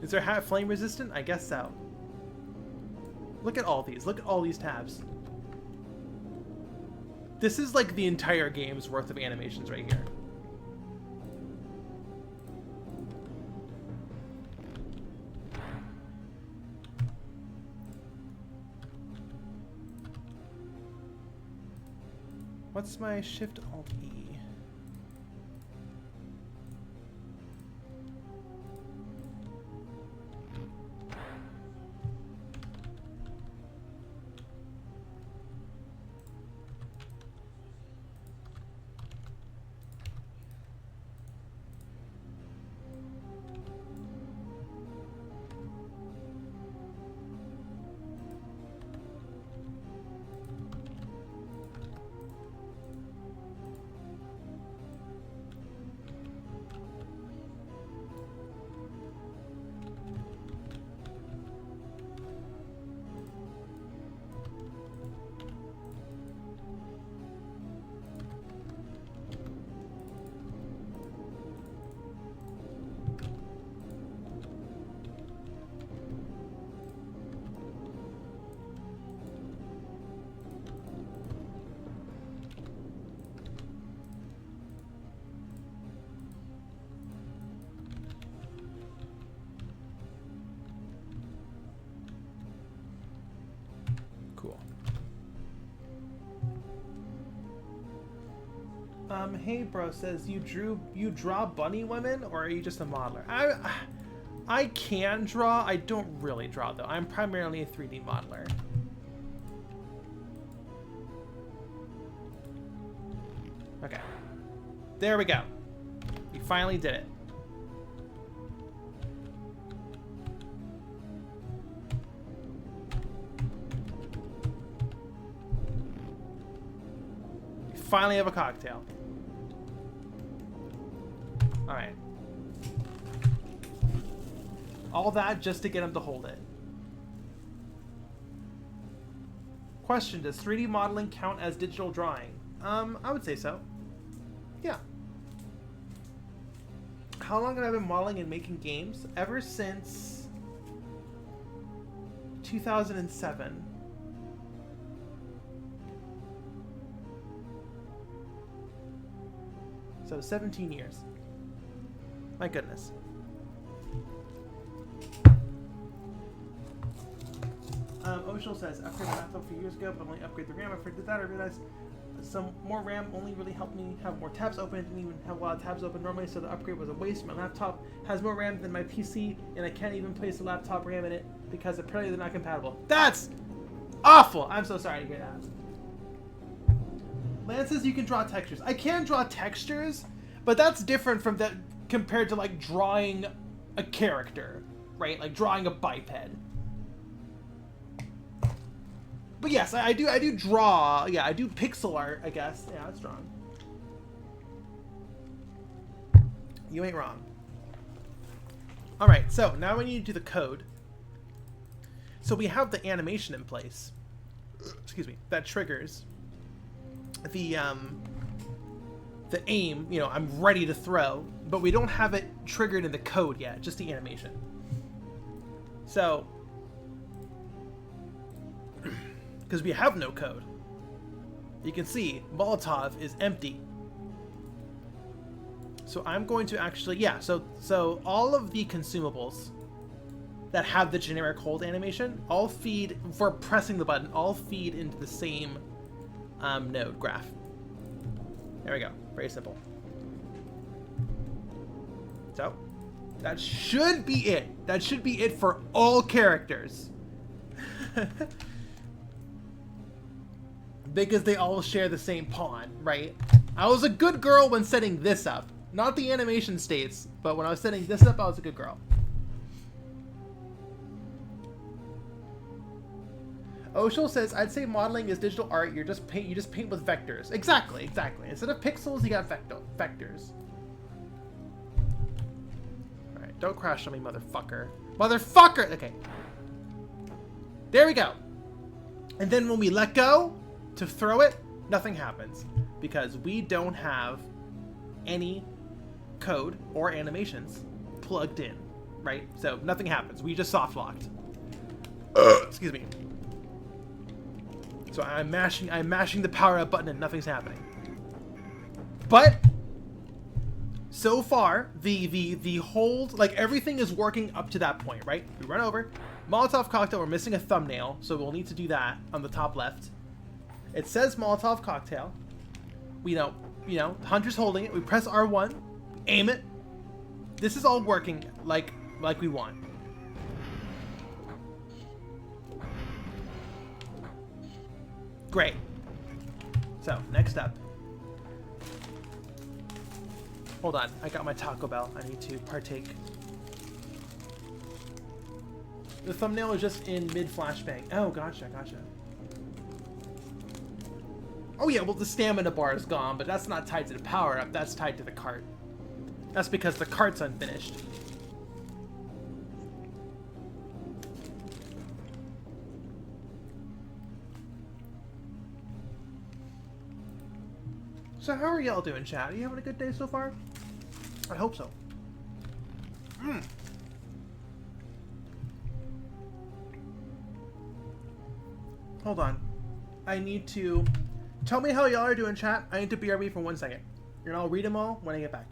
Is their hat flame resistant? I guess so. Look at all these. Look at all these tabs. This is like the entire game's worth of animations right here. What's my Shift Alt E? Hey bro says you draw bunny women, or are you just a modeler? I can draw. I don't really draw though. I'm primarily a 3D modeler. Okay. There we go. We finally did it. finally have a cocktail. Alright. All that just to get him to hold it. Question, does 3D modeling count as digital drawing? I would say so. Yeah. How long have I been modeling and making games? Ever since 2007. So 17 years. My goodness. Oshel says, upgraded my laptop a few years ago, but only upgrade the RAM. After I did that, I realized some more RAM only really helped me have more tabs open. I didn't even have a lot of tabs open normally, so the upgrade was a waste. My laptop has more RAM than my PC, and I can't even place the laptop RAM in it because apparently they're not compatible. That's awful! I'm so sorry to hear that. Lance says you can draw textures. I can draw textures, but that's different from that compared to like drawing a character, right? Like drawing a biped. But yes, I do draw. Yeah, I do pixel art, I guess. Yeah, that's drawing. You ain't wrong. All right, so now we need to do the code. So we have the animation in place. Excuse me. That triggers the aim. You know, I'm ready to throw, but we don't have it triggered in the code yet. Just the animation. So, because we have no code, you can see Molotov is empty. So I'm going to actually, yeah, so all of the consumables that have the generic hold animation all feed, for pressing the button, all feed into the same node graph. There we go. Very simple. So that should be it. That should be it for all characters. Because they all share the same pawn, right? I was a good girl when setting this up. Not the animation states, but when I was setting this up, I was a good girl. Oshel says, I'd say modeling is digital art. You just paint with vectors. Exactly, exactly. Instead of pixels, you got vectors. Alright, don't crash on me, motherfucker. Motherfucker! Okay. There we go. And then when we let go to throw it, nothing happens. Because we don't have any code or animations plugged in, right? So nothing happens. We just soft locked. Excuse me. So I'm mashing the power up button and nothing's happening. But so far, the hold, like everything is working up to that point, right? We run over, Molotov cocktail. We're missing a thumbnail, so we'll need to do that on the top left. It says Molotov cocktail. We know, Hunter's holding it. We press R1, aim it. This is all working like we want. Great. So, next up. Hold on, I got my Taco Bell. I need to partake. The thumbnail is just in mid-flashbang. Oh, gotcha. Oh yeah, well the stamina bar is gone, but that's not tied to the power-up. That's tied to the cart. That's because the cart's unfinished. So how are y'all doing, chat? Are you having a good day so far? I hope so. Hold on. I need to... Tell me how y'all are doing, chat. I need to BRB for 1 second. And I'll read them all when I get back.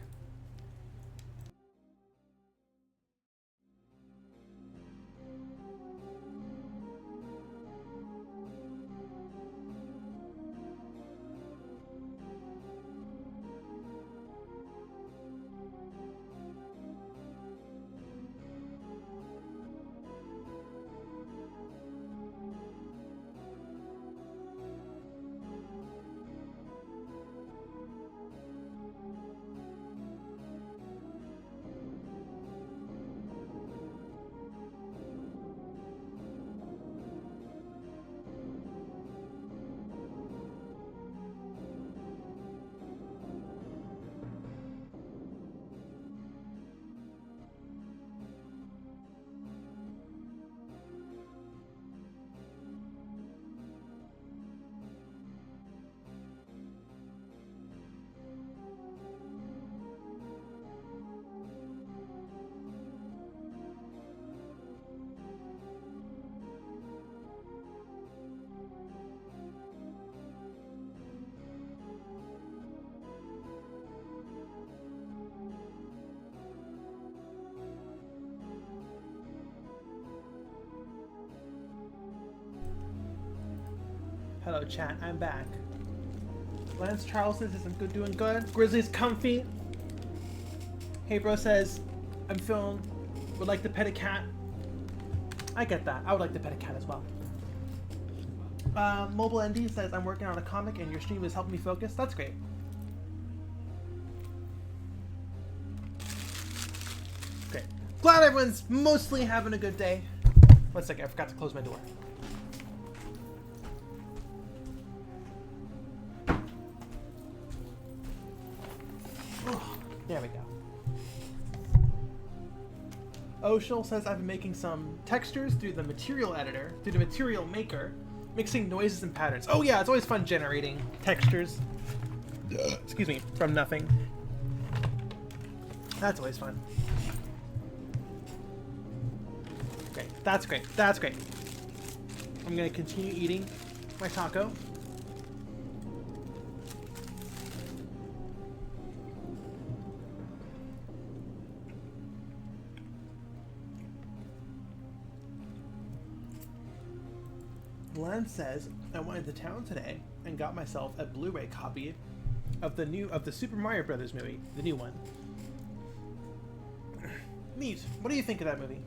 Hello, chat. I'm back. Lance Charleston says I'm doing good. Grizzly's comfy. Hey, bro says I'm feeling. Would like to pet a cat. I get that. I would like to pet a cat as well. Mobile ND says I'm working on a comic and your stream is helping me focus. That's great. Great. Glad everyone's mostly having a good day. One second, I forgot to close my door. There we go. Oshel says I've been making some textures through the material editor, through the material maker, mixing noises and patterns. Oh yeah, it's always fun generating textures. Excuse me, from nothing. That's always fun. Great, that's great, that's great. I'm gonna continue eating my taco. Len says I went into town today and got myself a Blu-ray copy of the Super Mario Brothers movie, the new one. Neat. What do you think of that movie?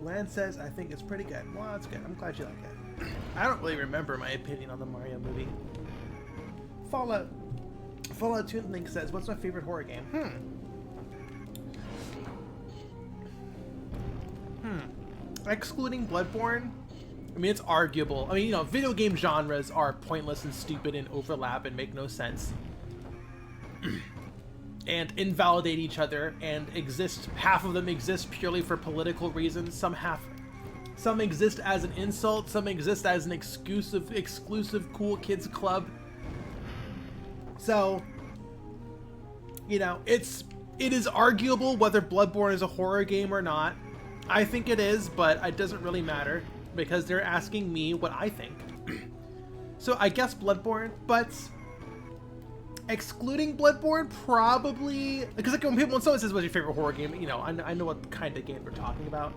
Lan says, I think it's pretty good. Well, that's good. I'm glad you like it. I don't really remember my opinion on the Mario movie. Fallout Toon Link says, what's my favorite horror game? Excluding Bloodborne, I mean, it's arguable. I mean, you know, video game genres are pointless and stupid and overlap and make no sense. And invalidate each other and exist. Half of them exist purely for political reasons. Some exist as an insult. Some exist as an exclusive cool kids club. So, you know, it is arguable whether Bloodborne is a horror game or not. I think it is, but it doesn't really matter because they're asking me what I think. So I guess Bloodborne, but excluding Bloodborne, probably, because like when someone says what's your favorite horror game, you know, I know what kind of game we're talking about.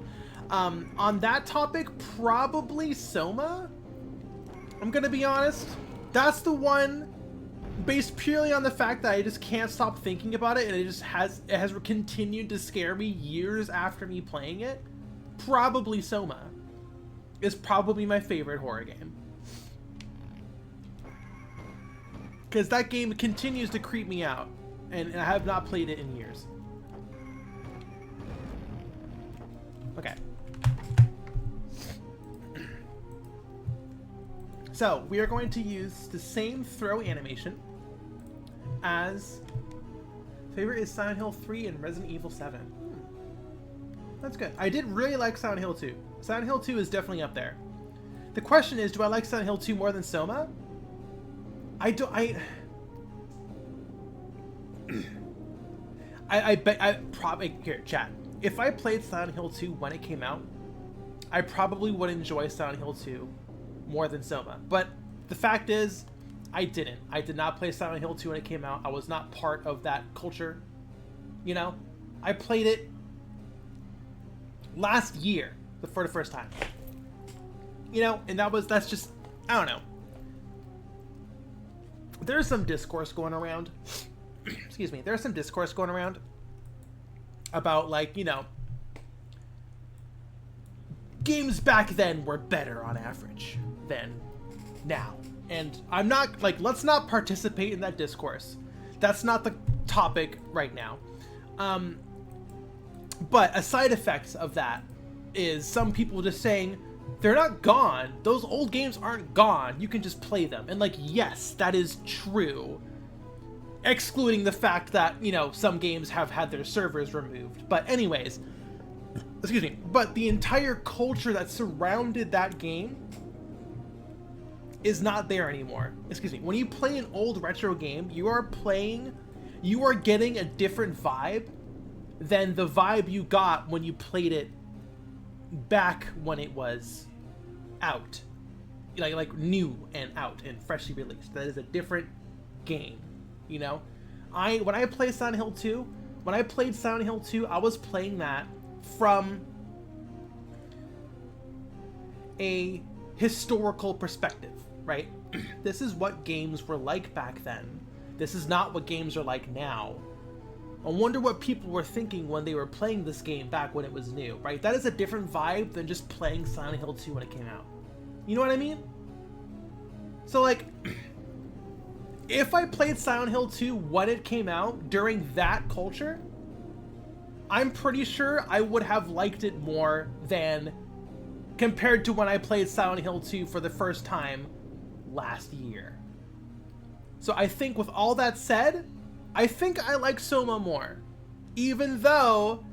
On that topic, probably Soma. I'm gonna be honest. That's the one, based purely on the fact that I just can't stop thinking about it, and it has continued to scare me years after me playing it. Probably Soma is probably my favorite horror game. Because that game continues to creep me out, and I have not played it in years. Okay. So, we are going to use the same throw animation as favorite is Silent Hill 3 and Resident Evil 7. That's good. I did really like Silent Hill 2. Silent Hill 2 is definitely up there. The question is, do I like Silent Hill 2 more than Soma? I bet I probably, here, chat. If I played Silent Hill 2 when it came out, I probably would enjoy Silent Hill 2 more than Soma. But the fact is, I didn't. I did not play Silent Hill 2 when it came out. I was not part of that culture. You know? I played it last year for the first time. You know, and that's just, I don't know. There's some discourse going around. Excuse me. There's some discourse going around about, like, you know, games back then were better on average than now. And I'm not, like, let's not participate in that discourse. That's not the topic right now. But a side effect of that is some people just saying, they're not gone. Those old games aren't gone. You can just play them. And, like, yes, that is true. Excluding the fact that, you know, some games have had their servers removed. But anyways, excuse me, but the entire culture that surrounded that game is not there anymore. Excuse me. When you play an old retro game, you are getting a different vibe than the vibe you got when you played it back when it was out. Like new and out and freshly released. That is a different game, you know? When I played Silent Hill 2, I was playing that from a historical perspective, right? This is what games were like back then. This is not what games are like now. I wonder what people were thinking when they were playing this game back when it was new, right? That is a different vibe than just playing Silent Hill 2 when it came out. You know what I mean? So, like, if I played Silent Hill 2 when it came out, during that culture, I'm pretty sure I would have liked it more than compared to when I played Silent Hill 2 for the first time last year. So I think with all that said, I think I like Soma more. Even though,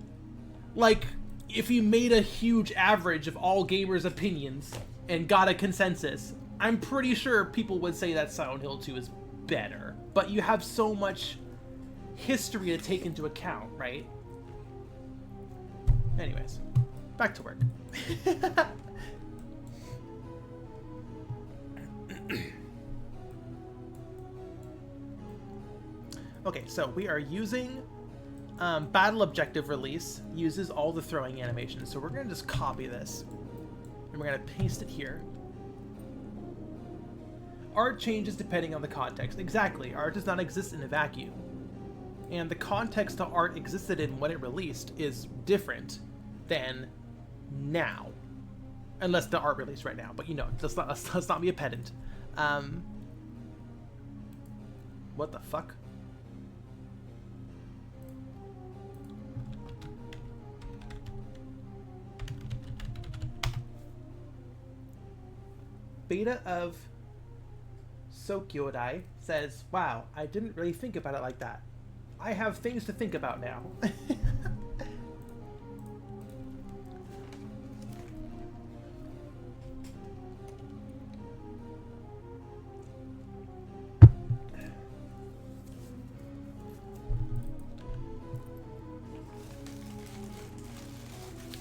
like, if you made a huge average of all gamers' opinions and got a consensus, I'm pretty sure people would say that Silent Hill 2 is better. But you have so much history to take into account, right? Anyways, back to work. Okay, so we are using Battle Objective Release, uses all the throwing animations. So we're going to just copy this, and we're going to paste it here. Art changes depending on the context. Exactly, art does not exist in a vacuum. And the context the art existed in when it released is different than now. Unless the art released right now, but you know, let's not be a pedant. What the fuck? Beta of Sokyodai says, wow, I didn't really think about it like that. I have things to think about now.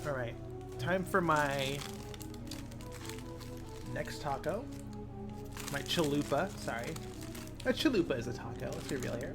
Alright, time for my next taco. My chalupa, sorry. A chalupa is a taco, let's be real here.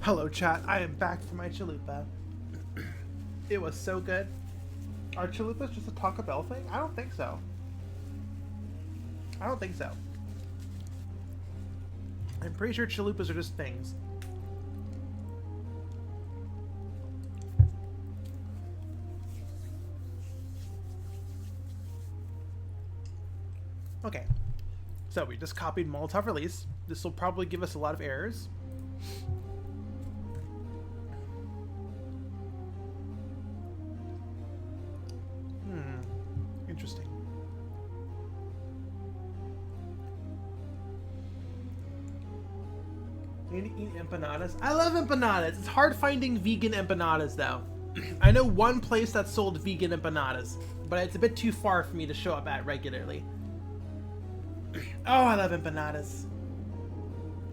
Hello chat, I am back for my chalupa. It was so good. Are chalupas just a Taco Bell thing? I don't think so. I don't think so. I'm pretty sure chalupas are just things. Okay. So we just copied Molotov release. This will probably give us a lot of errors. Interesting. You need to eat empanadas. I love empanadas. It's hard finding vegan empanadas though. I know one place that sold vegan empanadas, but it's a bit too far for me to show up at regularly. Oh, I love empanadas.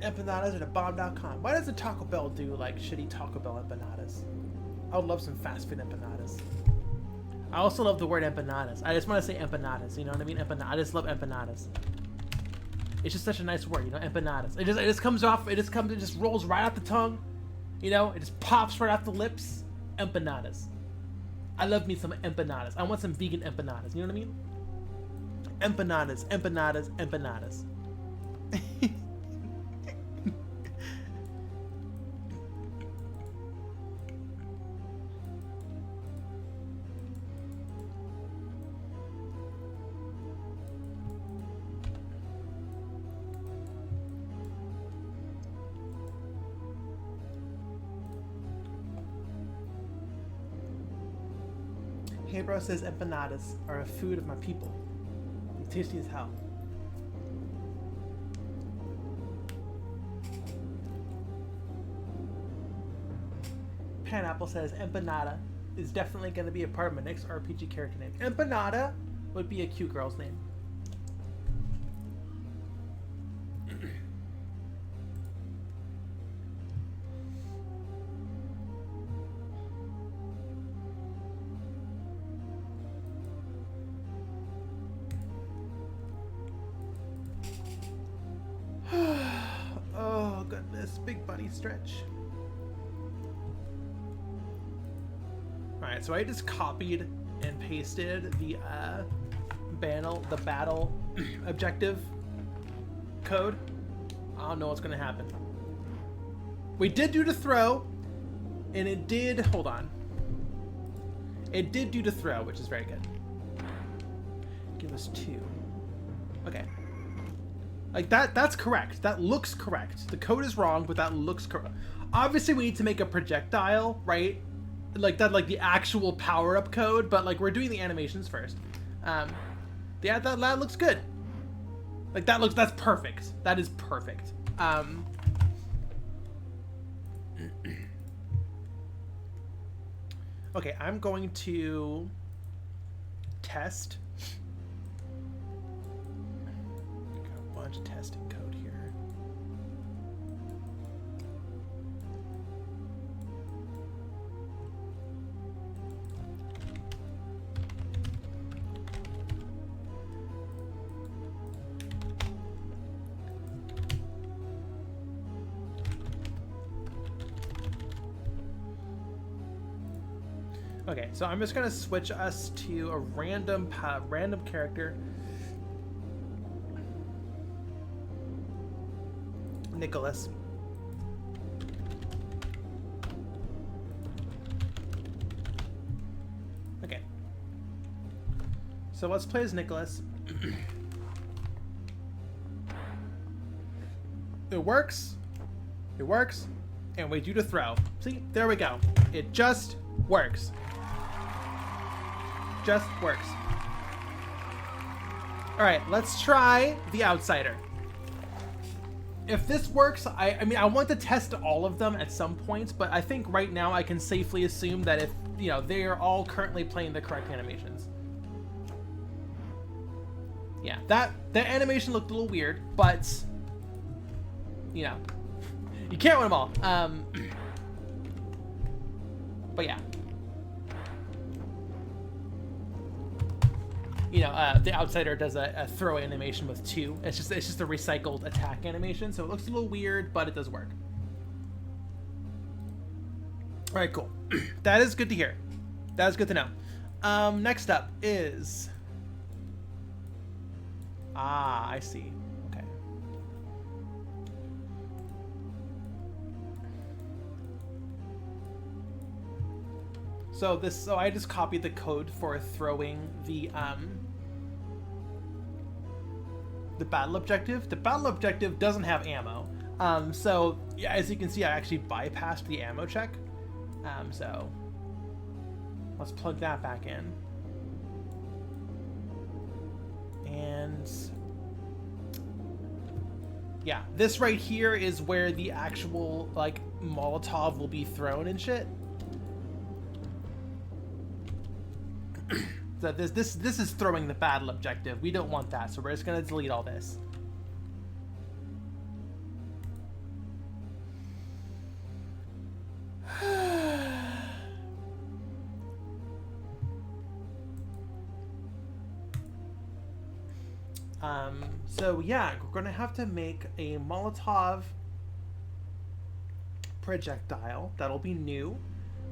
Empanadas are the bomb.com. Why does the Taco Bell do like shitty Taco Bell empanadas? I would love some fast food empanadas. I also love the word empanadas. I just want to say empanadas. You know what I mean? I just love empanadas. It's just such a nice word, you know, empanadas. It just comes off. It just rolls right out the tongue. You know, it just pops right off the lips. Empanadas. I love me some empanadas. I want some vegan empanadas. You know what I mean? Empanadas, empanadas, empanadas. Hey bro says empanadas are a food of my people. Tasty as hell. Pineapple says empanada is definitely going to be a part of my next RPG character name. Empanada would be a cute girl's name. Oh goodness, big bunny stretch. Alright, so I just copied and pasted the battle objective code. I don't know what's gonna happen. We did do the throw, and it did, hold on. It did do the throw, which is very good. Give us 2. Okay. Like that's correct. That looks correct. The code is wrong, but that looks correct. Obviously we need to make a projectile, right? Like that, like the actual power-up code, but like we're doing the animations first. Yeah, that looks good. Like that's perfect. That is perfect. Okay, I'm going to test. Got a bunch of testing code here. Okay, so I'm just gonna switch us to a random character. Nicholas. Okay. So let's play as Nicholas. It works. It works. And we do the throw. See? There we go. It just works. Just works. Alright, let's try the Outsider. If this works, I mean, I want to test all of them at some points, but I think right now I can safely assume that if, you know, they are all currently playing the correct animations. Yeah, that animation looked a little weird, but, you know, you can't win them all. But yeah. You know, the Outsider does a throw animation with 2. It's just a recycled attack animation, so it looks a little weird, but it does work. All right, cool. That is good to hear. That is good to know. Next up is Ah, I see. Okay. So I just copied the code for throwing the battle objective. The battle objective doesn't have ammo. So yeah, as you can see, I actually bypassed the ammo check. So let's plug that back in. And yeah, this right here is where the actual like Molotov will be thrown and shit. So this is throwing the battle objective. We don't want that, so we're just gonna delete all this. So yeah, we're gonna have to make a Molotov projectile. That'll be new.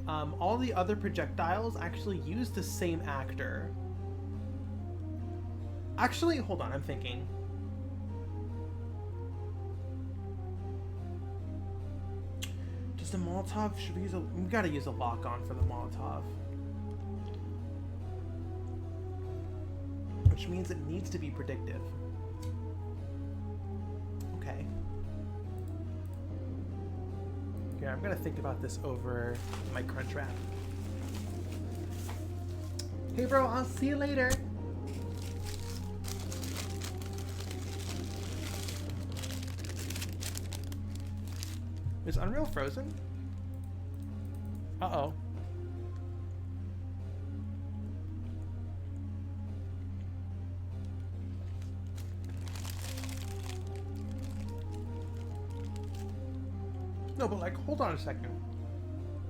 All the other projectiles actually use the same actor. Actually, hold on, I'm thinking. Does the Molotov, should we use we gotta use a lock-on for the Molotov. Which means it needs to be predictive. Okay. Okay, I'm gonna think about this over my crunch wrap. Hey bro, I'll see you later. Is Unreal frozen? Uh-oh. No, but like, hold on a second.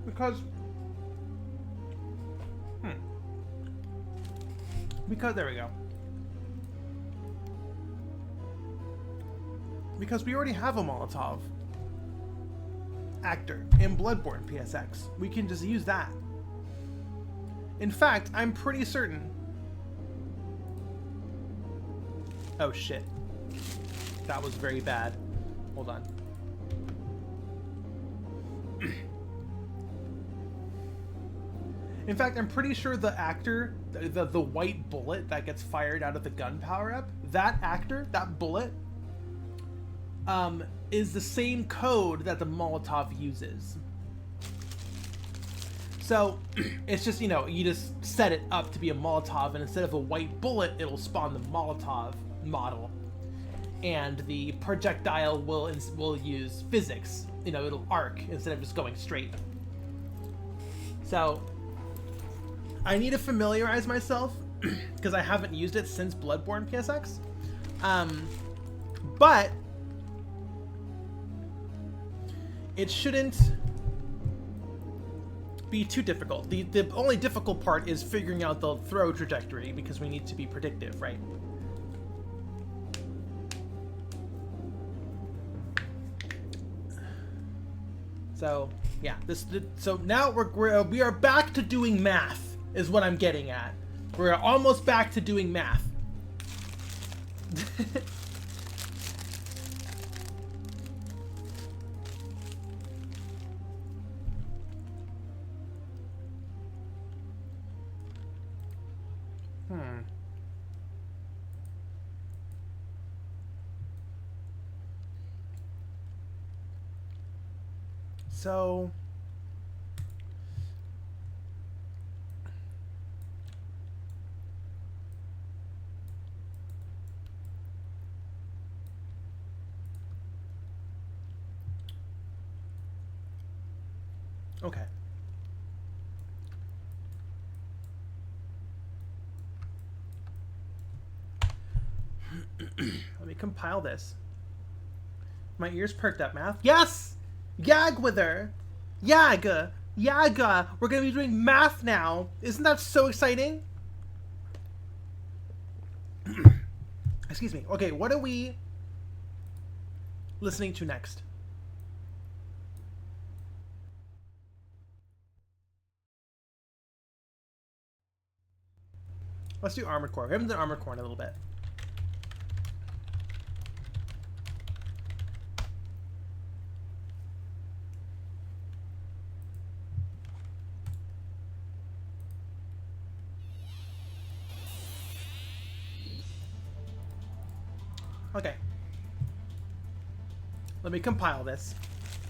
Because... Because, there we go. Because we already have a Molotov actor in Bloodborne PSX. We can just use that. In fact, I'm pretty certain... Oh shit. That was very bad. Hold on. In fact, I'm pretty sure the actor, the white bullet that gets fired out of the gun power-up, that actor, that bullet, is the same code that the Molotov uses. So, it's just, you know, you just set it up to be a Molotov, and instead of a white bullet, it'll spawn the Molotov model. And the projectile will use physics. You know, it'll arc instead of just going straight. So... I need to familiarize myself because I haven't used it since Bloodborne PSX. But it shouldn't be too difficult. The only difficult part is figuring out the throw trajectory because we need to be predictive, right? So yeah, so now we are back to doing math. Is what I'm getting at. We're almost back to doing math. So... Okay. Let me compile this. My ears perked up, math. Yes! Yag with her! Yaga! Yaga! We're gonna be doing math now! Isn't that so exciting? Excuse me. Okay, what are we listening to next? Let's do Armored Core. We haven't done Armored Core in a little bit. Okay. Let me compile this.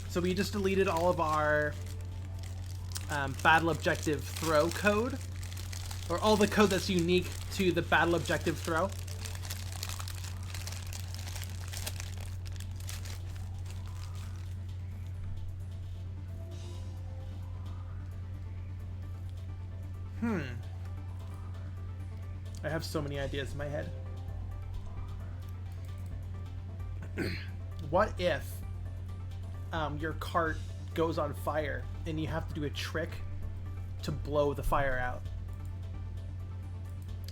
So we just deleted all of our battle objective throw code, or all the code that's unique to the battle objective throw. I have so many ideas in my head. What if your cart goes on fire and you have to do a trick to blow the fire out?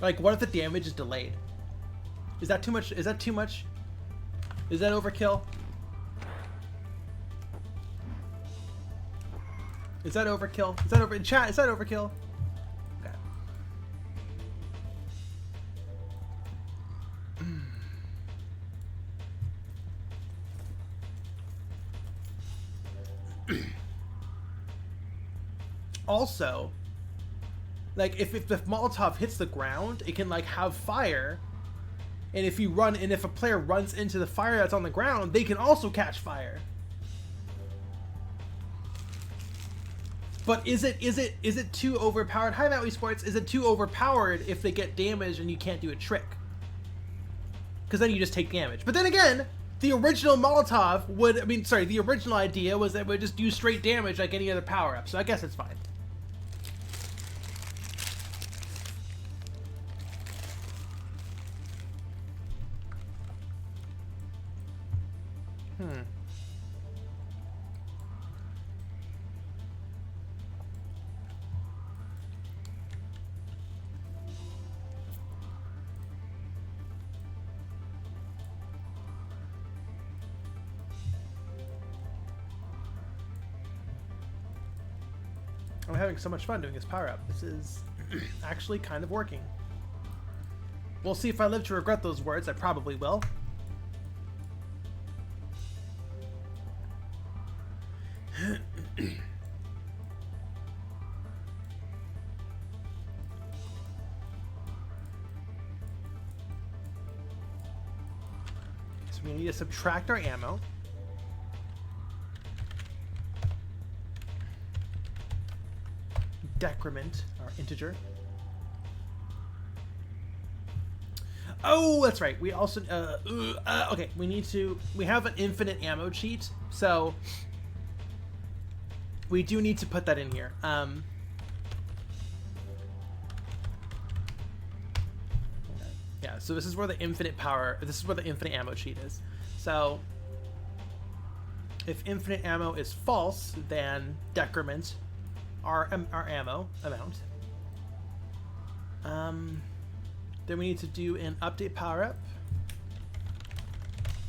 Like, what if the damage is delayed? Is that too much? Is that too much? Is that overkill? Is that overkill? Is that over in chat? Is that overkill? Also, like, if the Molotov hits the ground, it can, like, have fire, and if a player runs into the fire that's on the ground, they can also catch fire. But is it too overpowered? Hi, Maui Sports. Is it too overpowered if they get damaged and you can't do a trick? Because then you just take damage. But then again, the original Molotov the original idea was that it would just do straight damage like any other power-up, so I guess it's fine. I'm having so much fun doing this power-up. This is actually kind of working. We'll see if I live to regret those words. I probably will. So we need to subtract our ammo. Decrement, our integer. Oh, that's right. We also okay, we have an infinite ammo cheat, so we do need to put that in here. Yeah, so this is where the infinite ammo cheat is. So if infinite ammo is false, then decrement our ammo amount. Then we need to do an update power up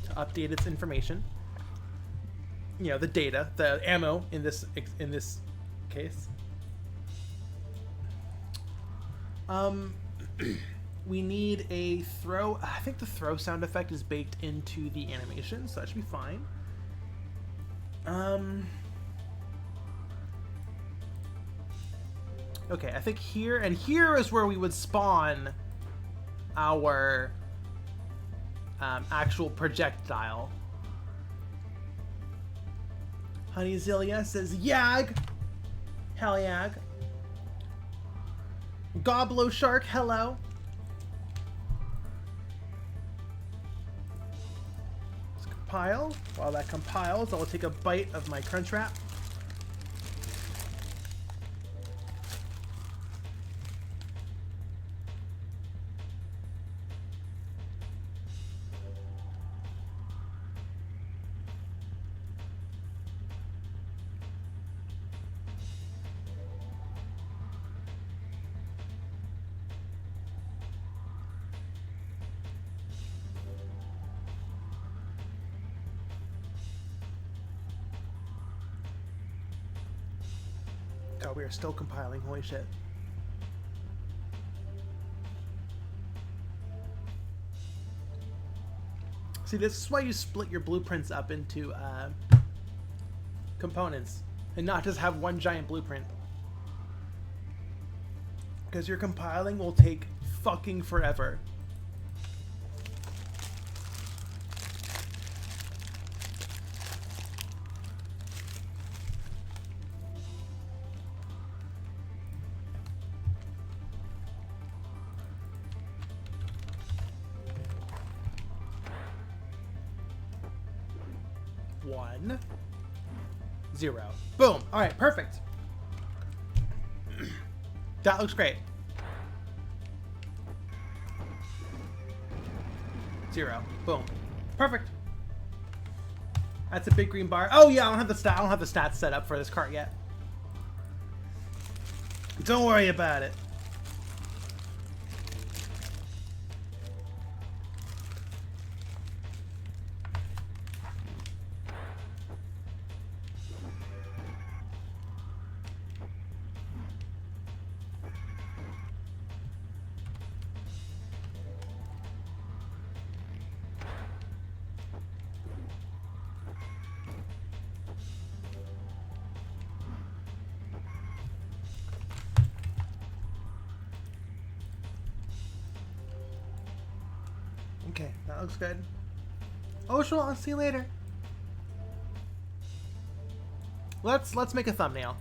to update its information. You know, the data, the ammo in this case. We need a throw. I think the throw sound effect is baked into the animation, so that should be fine. Okay, I think here is where we would spawn our actual projectile. Honey Zilia says, Yag! Hell Yag. Goblo Shark, hello. Let's compile. While that compiles, I'll take a bite of my crunch wrap. God, we are still compiling. Holy shit. See, this is why you split your blueprints up into components and not just have one giant blueprint. Because your compiling will take fucking forever. 1, 0. Boom. All right, perfect. That looks great. 0. Boom. Perfect. That's a big green bar. Oh yeah, I don't have the stats set up for this cart yet. Don't worry about it. Okay, that looks good. Oh, sure, I'll see you later. Let's make a thumbnail.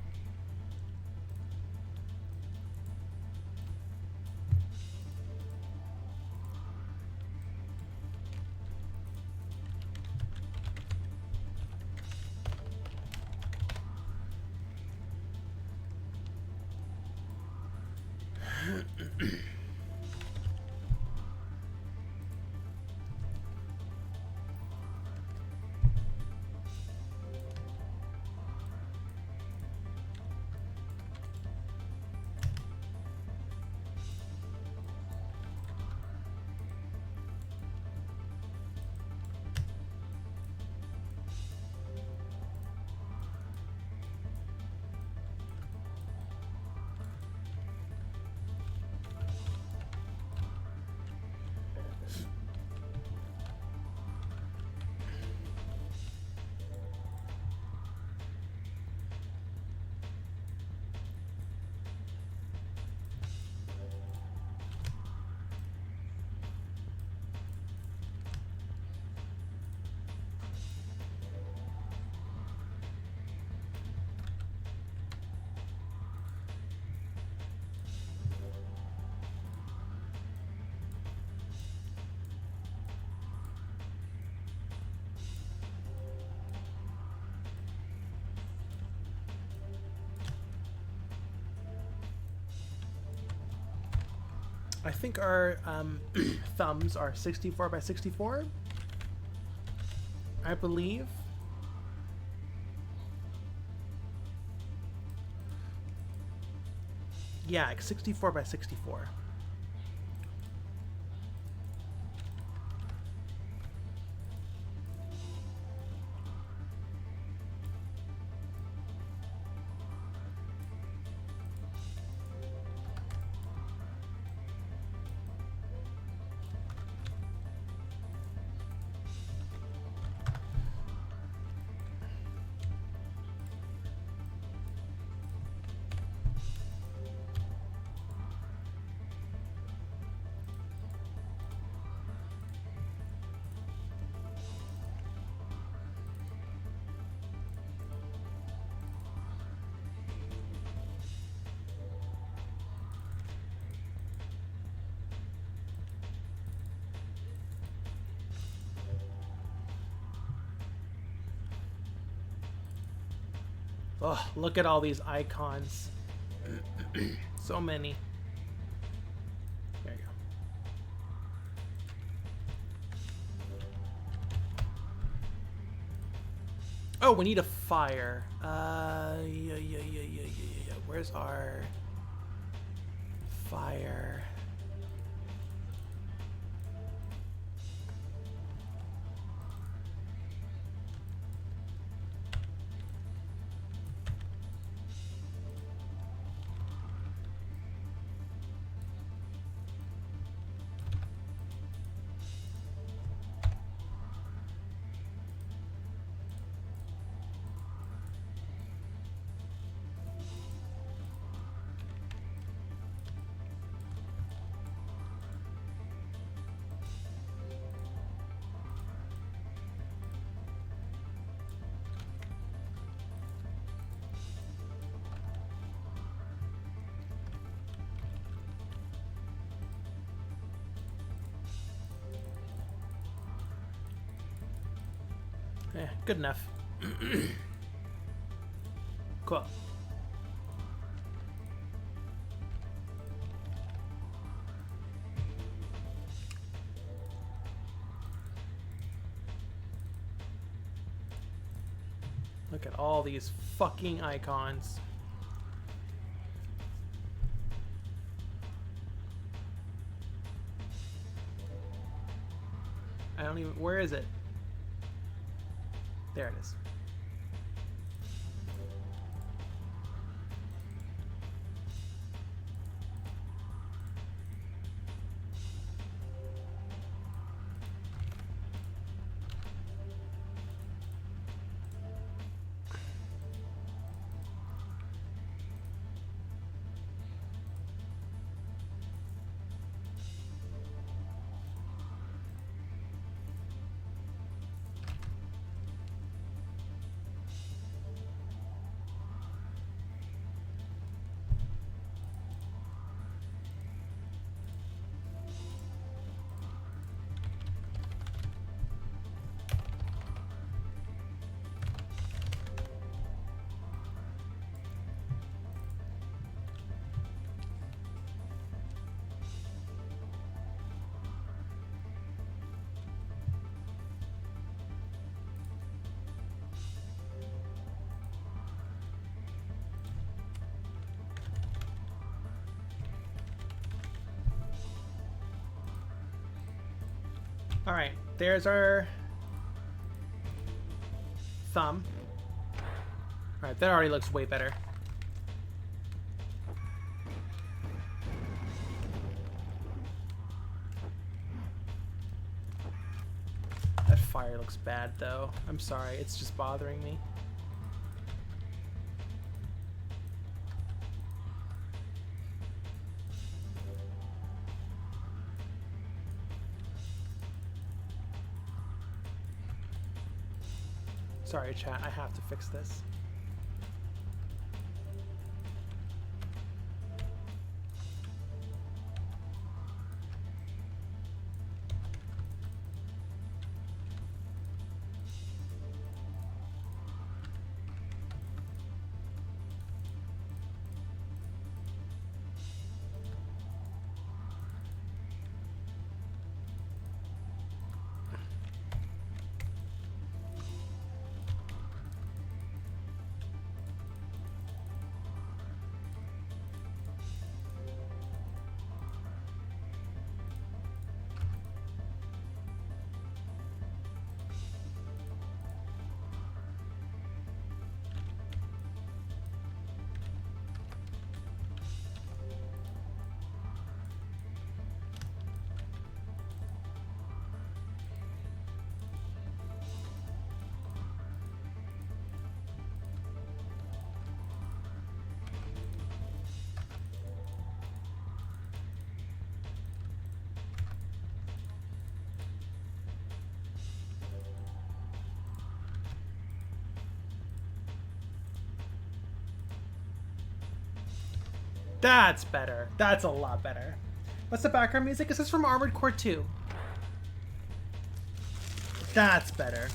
I think our thumbs are 64 by 64. I believe. Yeah, 64 by 64. Oh, look at all these icons. So many. There you go. Oh, we need a fire. Yeah. Where's our fire? Yeah, good enough. Cool. Look at all these fucking icons. I don't even... Where is it? There it is. All right, there's our thumb. All right, that already looks way better. That fire looks bad though. I'm sorry, it's just bothering me. Sorry, chat, I have to fix this. That's better. That's a lot better. What's the background music? Is this from Armored Core 2? That's better.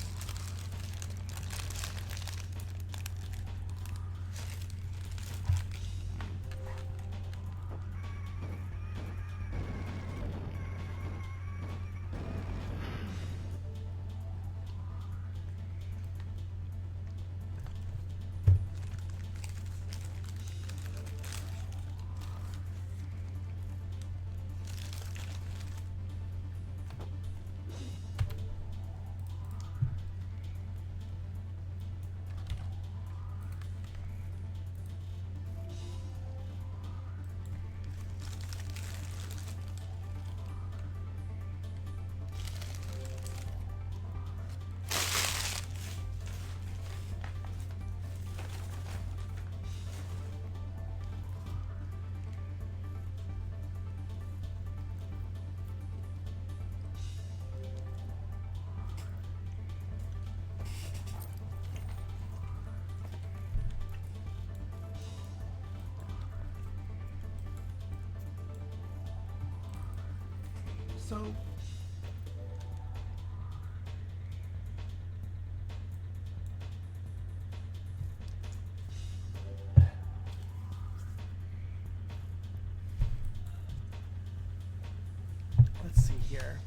So here.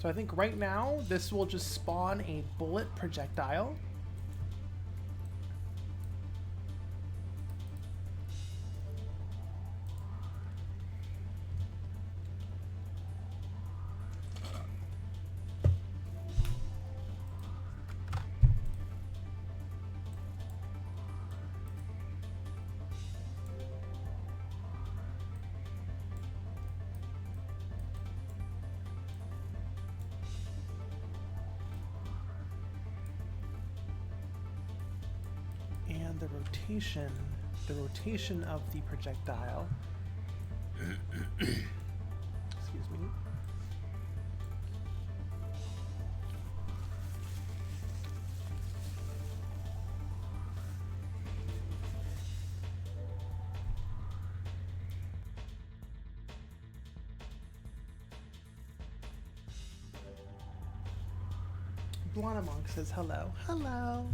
So I think right now this will just spawn a bullet projectile. And the rotation of the projectile. Excuse me. Blana Monk says hello. Hello.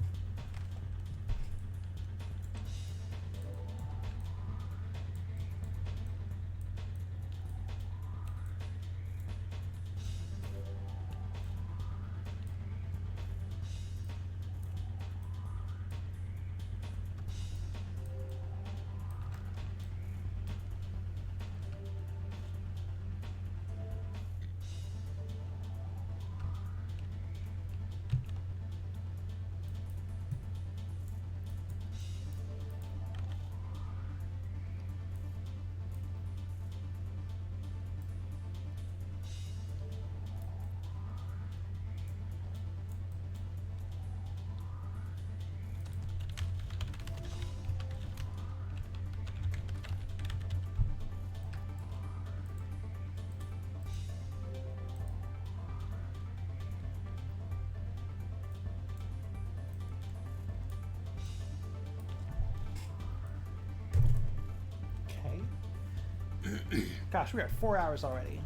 Gosh, we are 4 hours already.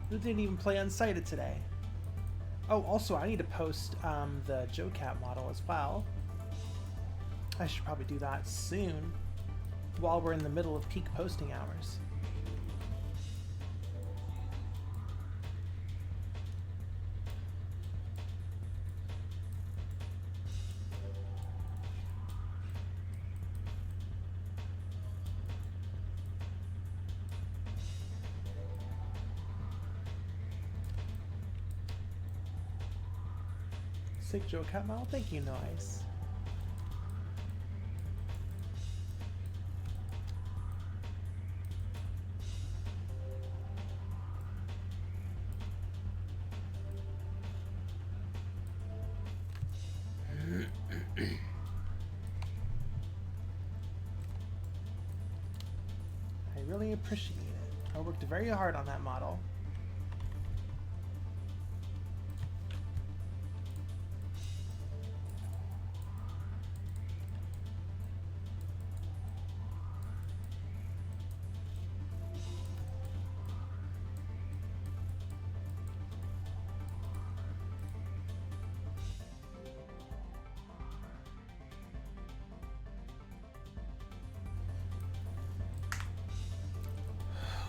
We didn't even play Unsighted today. Oh, also, I need to post the Joe Cat model as well. I should probably do that soon, while we're in the middle of peak posting hours. Sick Joe Cat model, thank you, Noise. I really appreciate it. I worked very hard on that model.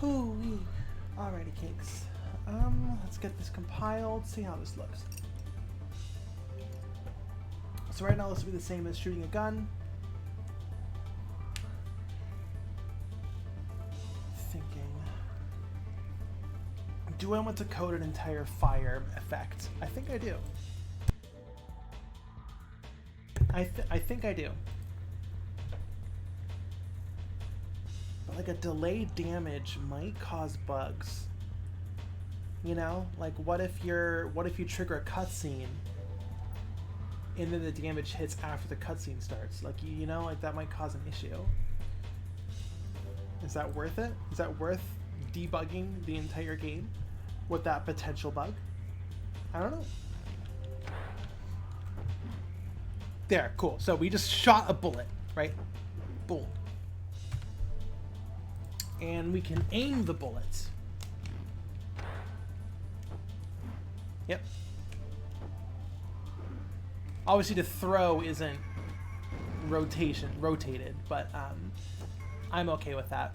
Hoo-wee. Alrighty, cakes. Let's get this compiled, see how this looks. So right now this will be the same as shooting a gun. Thinking. Do I want to code an entire fire effect? I think I do. I think I do. But like a delayed damage might cause bugs. You know, like what if you trigger a cutscene and then the damage hits after the cutscene starts? Like you know, like that might cause an issue. Is that worth it? Is that worth debugging the entire game with that potential bug? I don't know. There, cool. So we just shot a bullet, right? Boom. And we can aim the bullets. Yep. Obviously the throw isn't rotated, but I'm okay with that.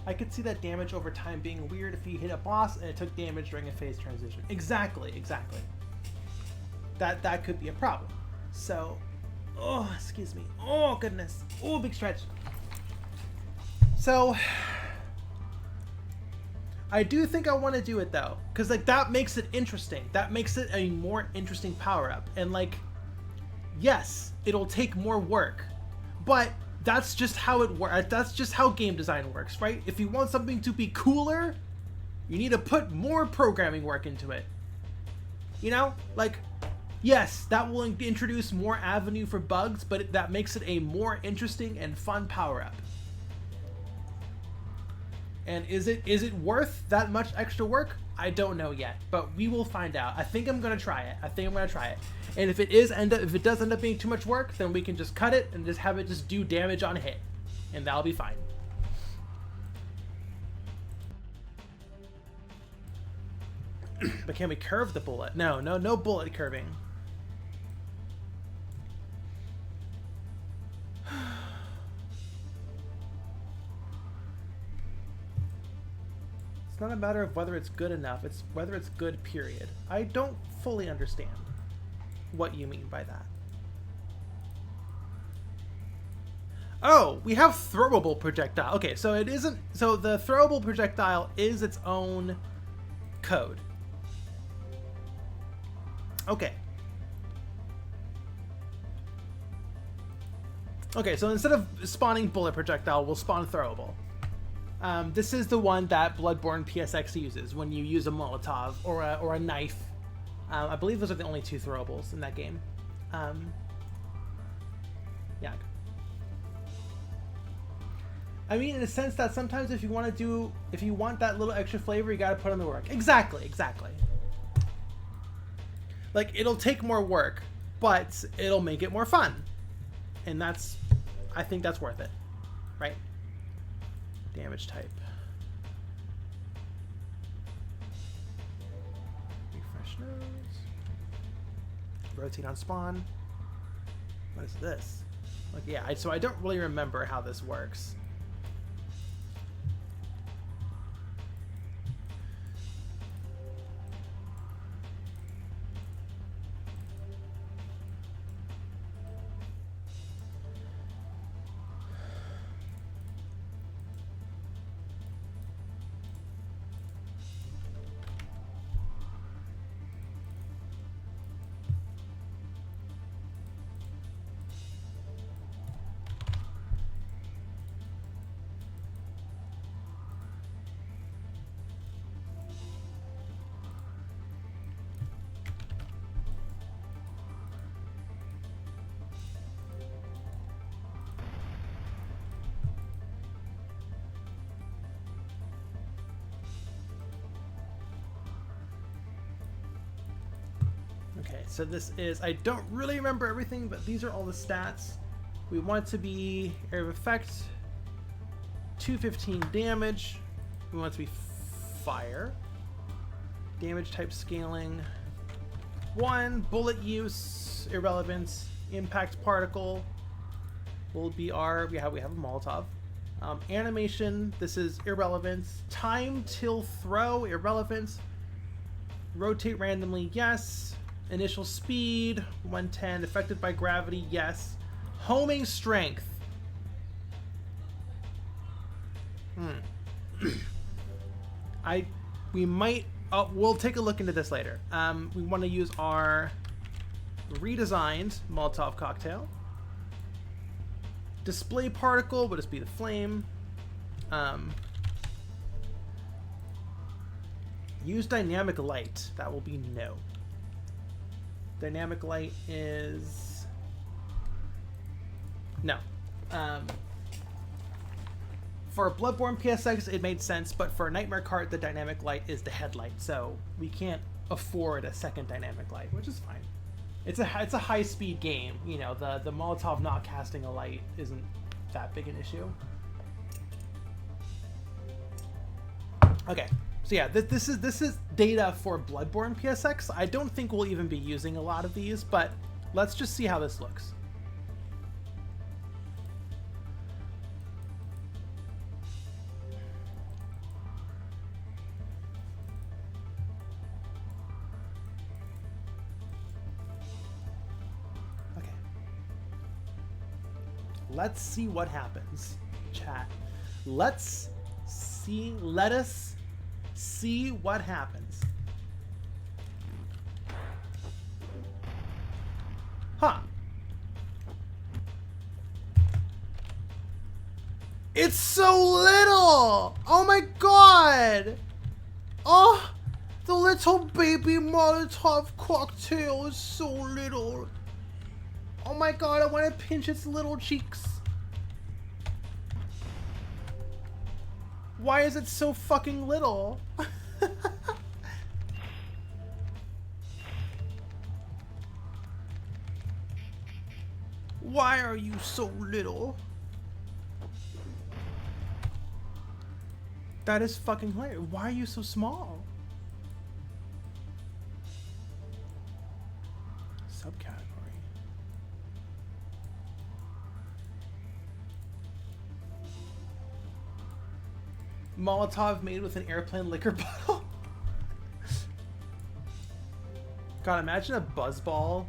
I could see that damage over time being weird if you hit a boss and it took damage during a phase transition. Exactly. That could be a problem. So, oh, excuse me. Oh, goodness. Oh, big stretch. So, I do think I want to do it though, because like that makes it interesting. That makes it a more interesting power-up. And like, yes, it'll take more work, but that's just how it works. That's just how game design works, right? If you want something to be cooler, you need to put more programming work into it. You know, like, yes, that will introduce more avenue for bugs, but that makes it a more interesting and fun power-up. And is it worth that much extra work? I don't know yet, but we will find out. I think I'm gonna try it. And if it does end up being too much work, then we can just cut it and just have it just do damage on hit, and that'll be fine. But can we curve the bullet? No bullet curving. It's not a matter of whether it's good enough, it's whether it's good, period. I don't fully understand what you mean by that. Oh, we have throwable projectile. Okay, so it isn't... So the throwable projectile is its own code. Okay. Okay, so instead of spawning bullet projectile, we'll spawn throwable. This is the one that Bloodborne PSX uses when you use a Molotov or a knife. I believe those are the only two throwables in that game. Yeah. I mean, in a sense that sometimes if you want that little extra flavor, you gotta put in the work. Exactly. Like, it'll take more work, but it'll make it more fun. And I think that's worth it. Right? Damage type. Refresh nose. Rotate on spawn. What is this? Like, yeah, so I don't really remember how this works. Okay, so this is, I don't really remember everything, but these are all the stats. We want it to be area of effect, 215 damage. We want it to be fire. Damage type scaling, 1. Bullet use, irrelevant. Impact particle will be our, we have a Molotov. Animation, this is irrelevant. Time till throw, irrelevant. Rotate randomly, yes. Initial speed, 110. Affected by gravity, yes. Homing strength. We might... Oh, we'll take a look into this later. We want to use our redesigned Molotov cocktail. Display particle will just be the flame. Use dynamic light. That will be no. Dynamic light is... No. For Bloodborne PSX, it made sense, but for Nightmare Kart, the dynamic light is the headlight, so we can't afford a second dynamic light, which is fine. It's a high-speed game. You know, the Molotov not casting a light isn't that big an issue. Okay, so yeah, this is data for Bloodborne PSX. I don't think we'll even be using a lot of these, but let's just see how this looks. Okay. Let's see what happens, chat. Let us see what happens. Huh. It's so little! Oh my god! Oh, the little baby Molotov cocktail is so little. Oh my god, I want to pinch its little cheeks. Why is it so fucking little? Why are you so little? That is fucking hilarious. Why are you so small? Subcategory. Molotov made with an airplane liquor bottle. God, imagine a buzzball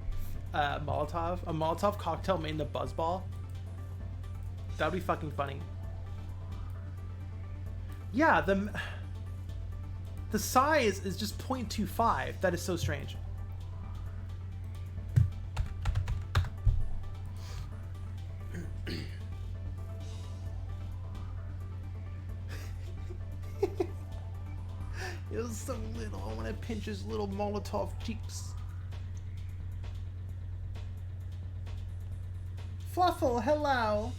Molotov. A Molotov cocktail made in a buzzball. That'd be fucking funny. Yeah, the size is just 0.25. That is so strange. It was so little. I want to pinch his little Molotov cheeks. Fluffle, hello.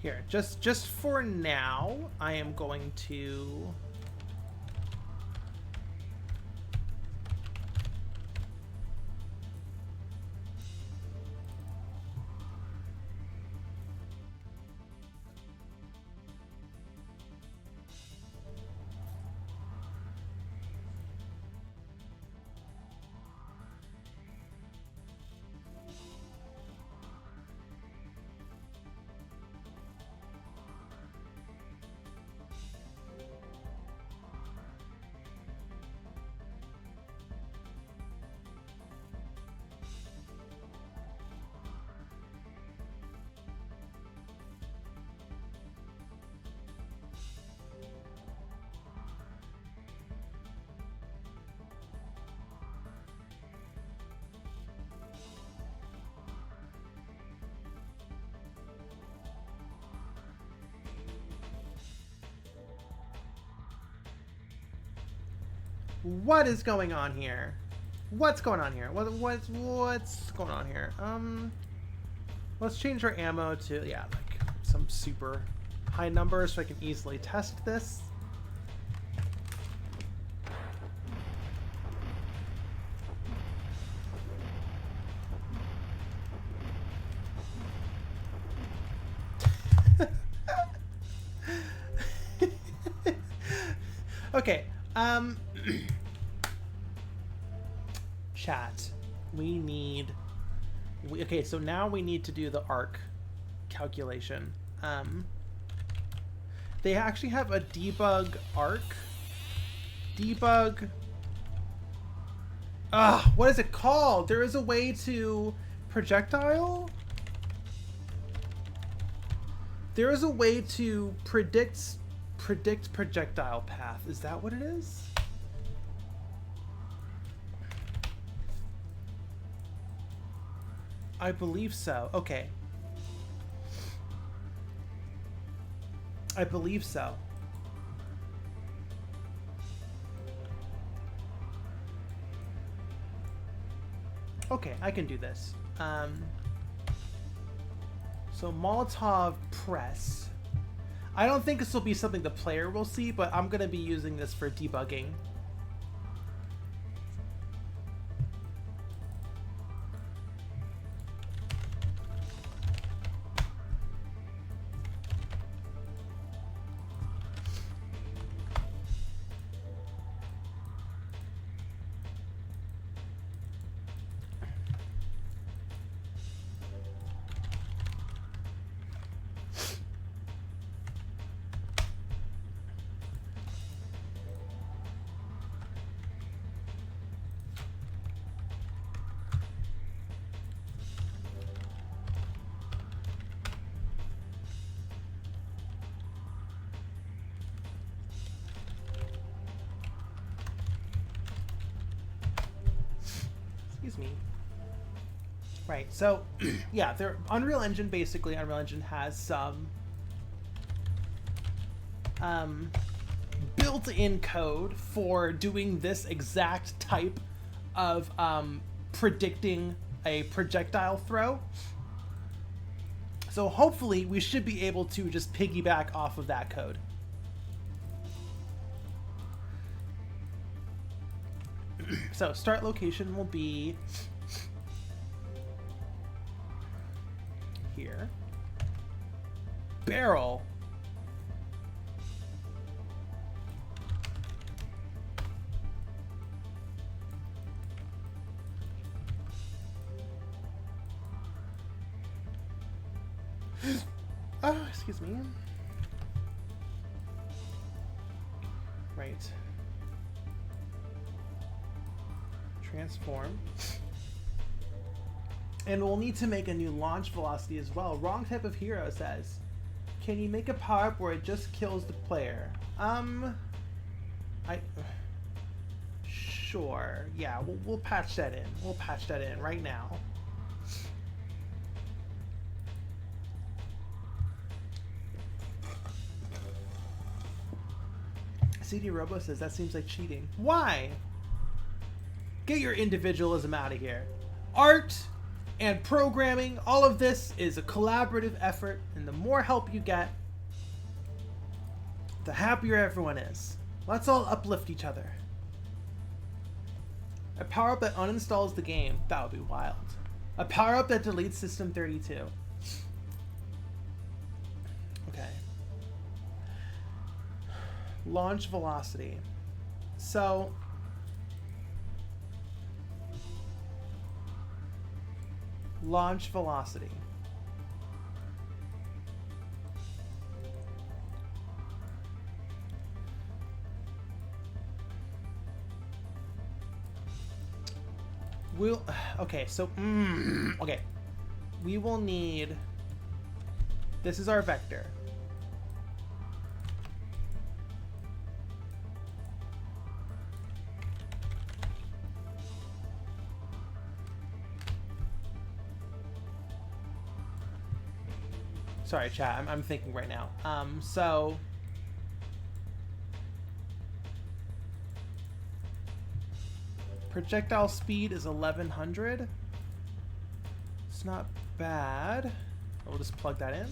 Here, just for now, I am going to... What is going on here? What's going on here? What's going on here? Let's change our ammo to, yeah, like some super high numbers so I can easily test this. Okay, chat, okay, so now we need to do the arc calculation. They actually have a debug arc. Debug. What is it called? There is a way to projectile? There is a way to predict projectile path. Is that what it is? I believe so. Okay. I believe so. Okay, I can do this. So Molotov press. I don't think this will be something the player will see, but I'm going to be using this for debugging. Excuse me. Right, so yeah, Unreal Engine, basically Unreal Engine has some built-in code for doing this exact type of predicting a projectile throw. So hopefully we should be able to just piggyback off of that code. So start location will be here. Barrel. Oh, excuse me. Right. Transform. And we'll need to make a new launch velocity as well. Wrong type of hero says. Can you make a power-up where it just kills the player? Sure. Yeah, we'll patch that in. We'll patch that in right now. CD Robo says that seems like cheating. Why? Get your individualism out of here. Art and programming, all of this is a collaborative effort, and the more help you get, the happier everyone is. Let's all uplift each other. A power-up that uninstalls the game. That would be wild. A power-up that deletes System 32. Okay. Launch velocity. So launch velocity. Okay, so okay, we will need, this is our vector. Sorry, chat. I'm thinking right now. So projectile speed is 1100. It's not bad. We'll just plug that in.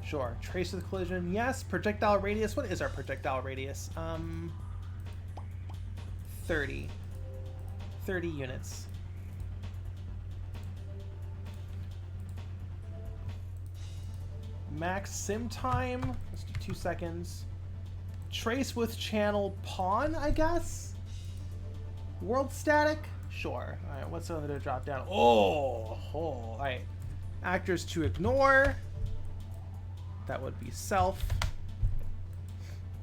Sure. Trace of the collision. Yes. Projectile radius. What is our projectile radius? 30 units. Max sim time. Let's do 2 seconds. Trace with channel pawn, I guess. World static. Sure. All right. What's the other to drop down? Oh. All right. Actors to ignore. That would be self.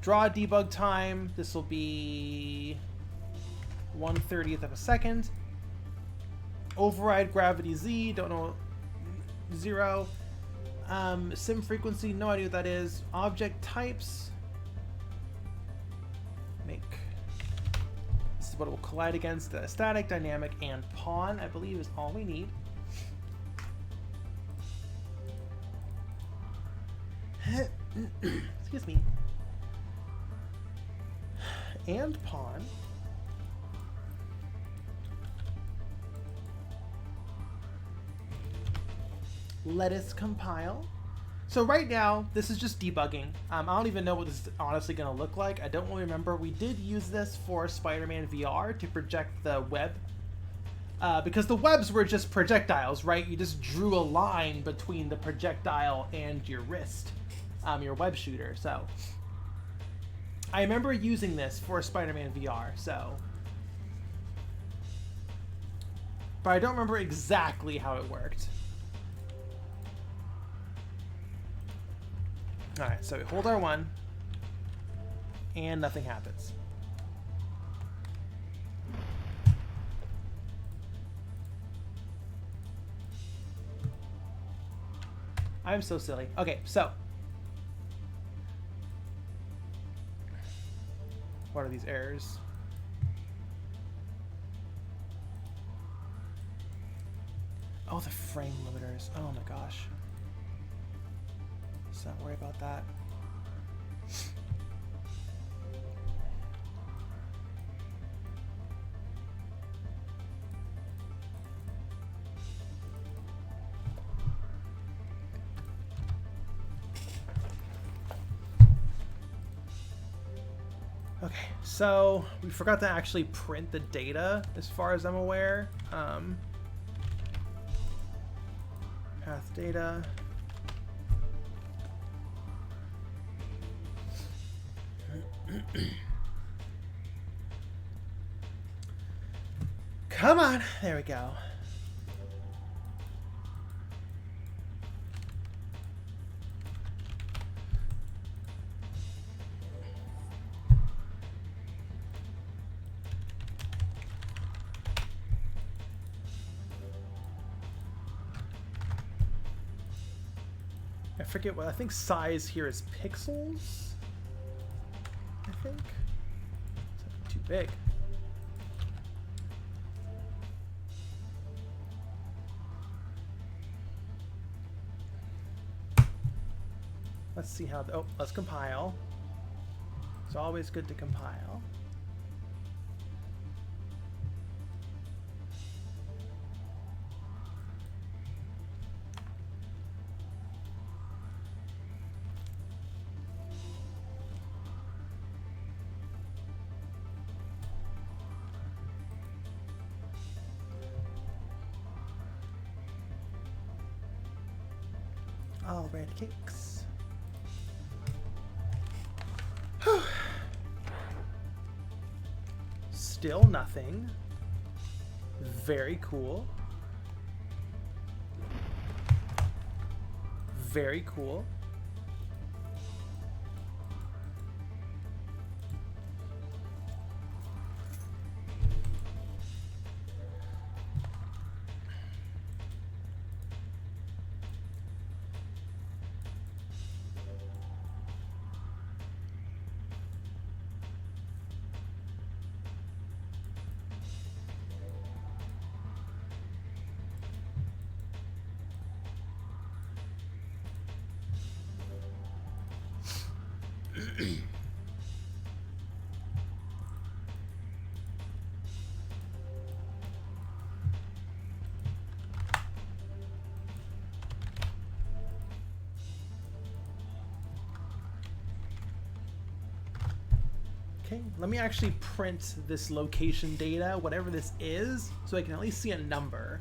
Draw debug time. This will be 1/30th of a second. Override gravity Z, don't know. 0. Sim frequency, no idea what that is. Object types. Make. This is what it will collide against. Static, dynamic, and pawn, I believe, is all we need. Excuse me. And pawn. Let us compile. So right now, this is just debugging. I don't even know what this is honestly going to look like. I don't really remember. We did use this for Spider-Man VR to project the web. Because the webs were just projectiles, right? You just drew a line between the projectile and your wrist, your web shooter. So I remember using this for Spider-Man VR, so. But I don't remember exactly how it worked. Alright, so we hold R1, and nothing happens. I'm so silly. Okay, so. What are these errors? Oh, the frame limiters. Oh my gosh. Let's not worry about that. Okay, so we forgot to actually print the data as far as I'm aware. Path data. Come on, there we go. I forget what, I think size here is pixels. I think. It's too big. Let's see how, oh, let's compile. It's always good to compile. All red cakes. Still nothing. Very cool. Very cool. Okay, let me actually print this location data, whatever this is, so I can at least see a number.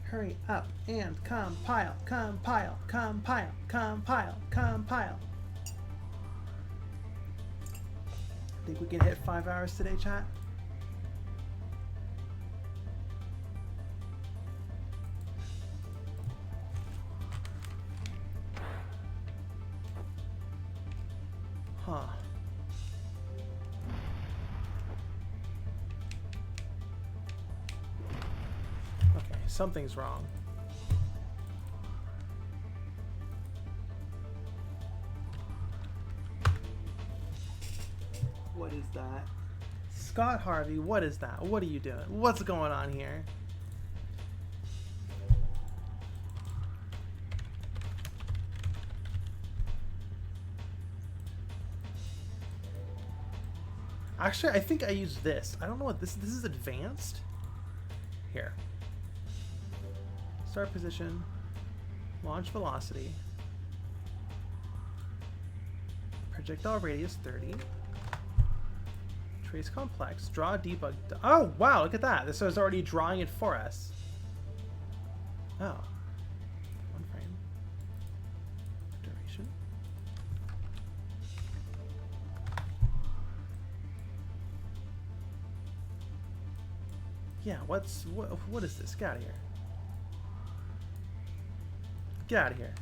Hurry up and compile, compile, compile, compile, compile. Think we can hit 5 hours today, chat? Something's wrong. What is that? Scott Harvey, what is that? What are you doing? What's going on here? Actually, I think I used this. I don't know what this is advanced. Here. Start position. Launch velocity. Projectile radius 30. Trace complex. Draw debug. Oh, wow, look at that. This is already drawing it for us. Oh. One frame. Duration. Yeah, what is this? Get out of here. Get out of here.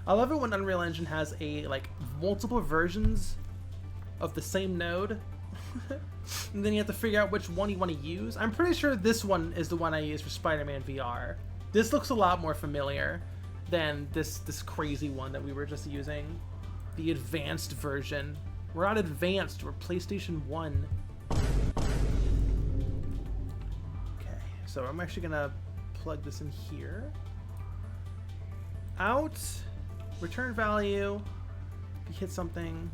I love it when Unreal Engine has like multiple versions of the same node. And then you have to figure out which one you want to use. I'm pretty sure this one is the one I use for Spider-Man VR. This looks a lot more familiar than this crazy one that we were just using. The advanced version. We're not advanced, we're PlayStation 1. Okay, so I'm actually gonna plug this in here. Out. Return value. If you hit something.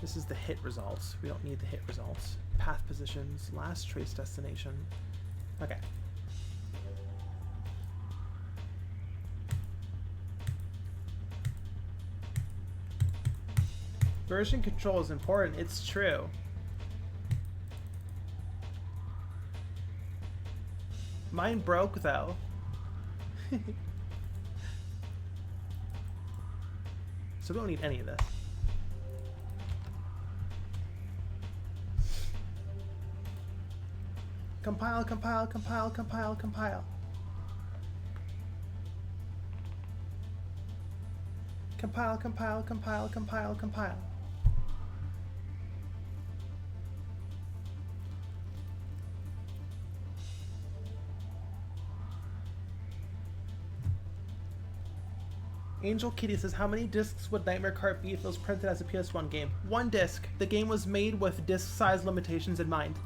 This is the hit results. We don't need the hit results. Path positions. Last trace destination. Okay. Version control is important. It's true. Mine broke though. So we don't need any of this. Compile, compile, compile, compile, compile. Compile, compile, compile, compile, compile. Angel Kitty says, how many discs would Nightmare Kart be if it was printed as a PS1 game? 1 disc. The game was made with disc size limitations in mind.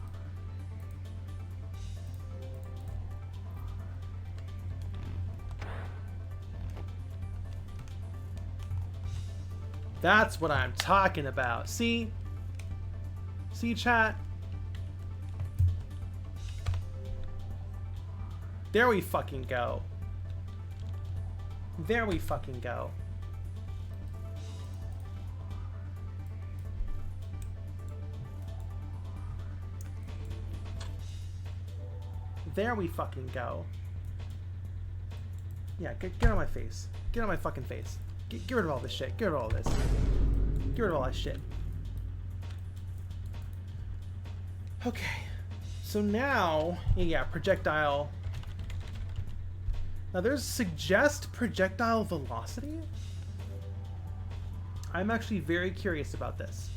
That's what I'm talking about. See? See, chat? There we fucking go. There we fucking go. There we fucking go. Yeah, get out of my face. Get out of my fucking face. Get rid of all this shit. Get rid of all this. Get rid of all that shit. Okay. So now, yeah, projectile. Now there's suggest projectile velocity. I'm actually very curious about this.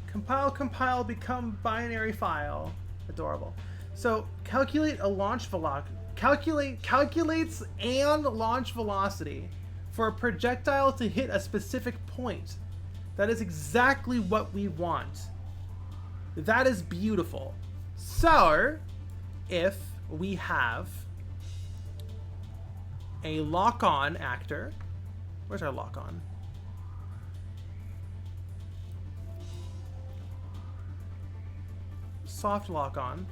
Compile, compile, become binary file. Adorable. So calculate a launch velocity. Calculates and launch velocity for a projectile to hit a specific point. That is exactly what we want. That is beautiful. So, if we have a lock-on actor, where's our lock-on? Soft lock-on.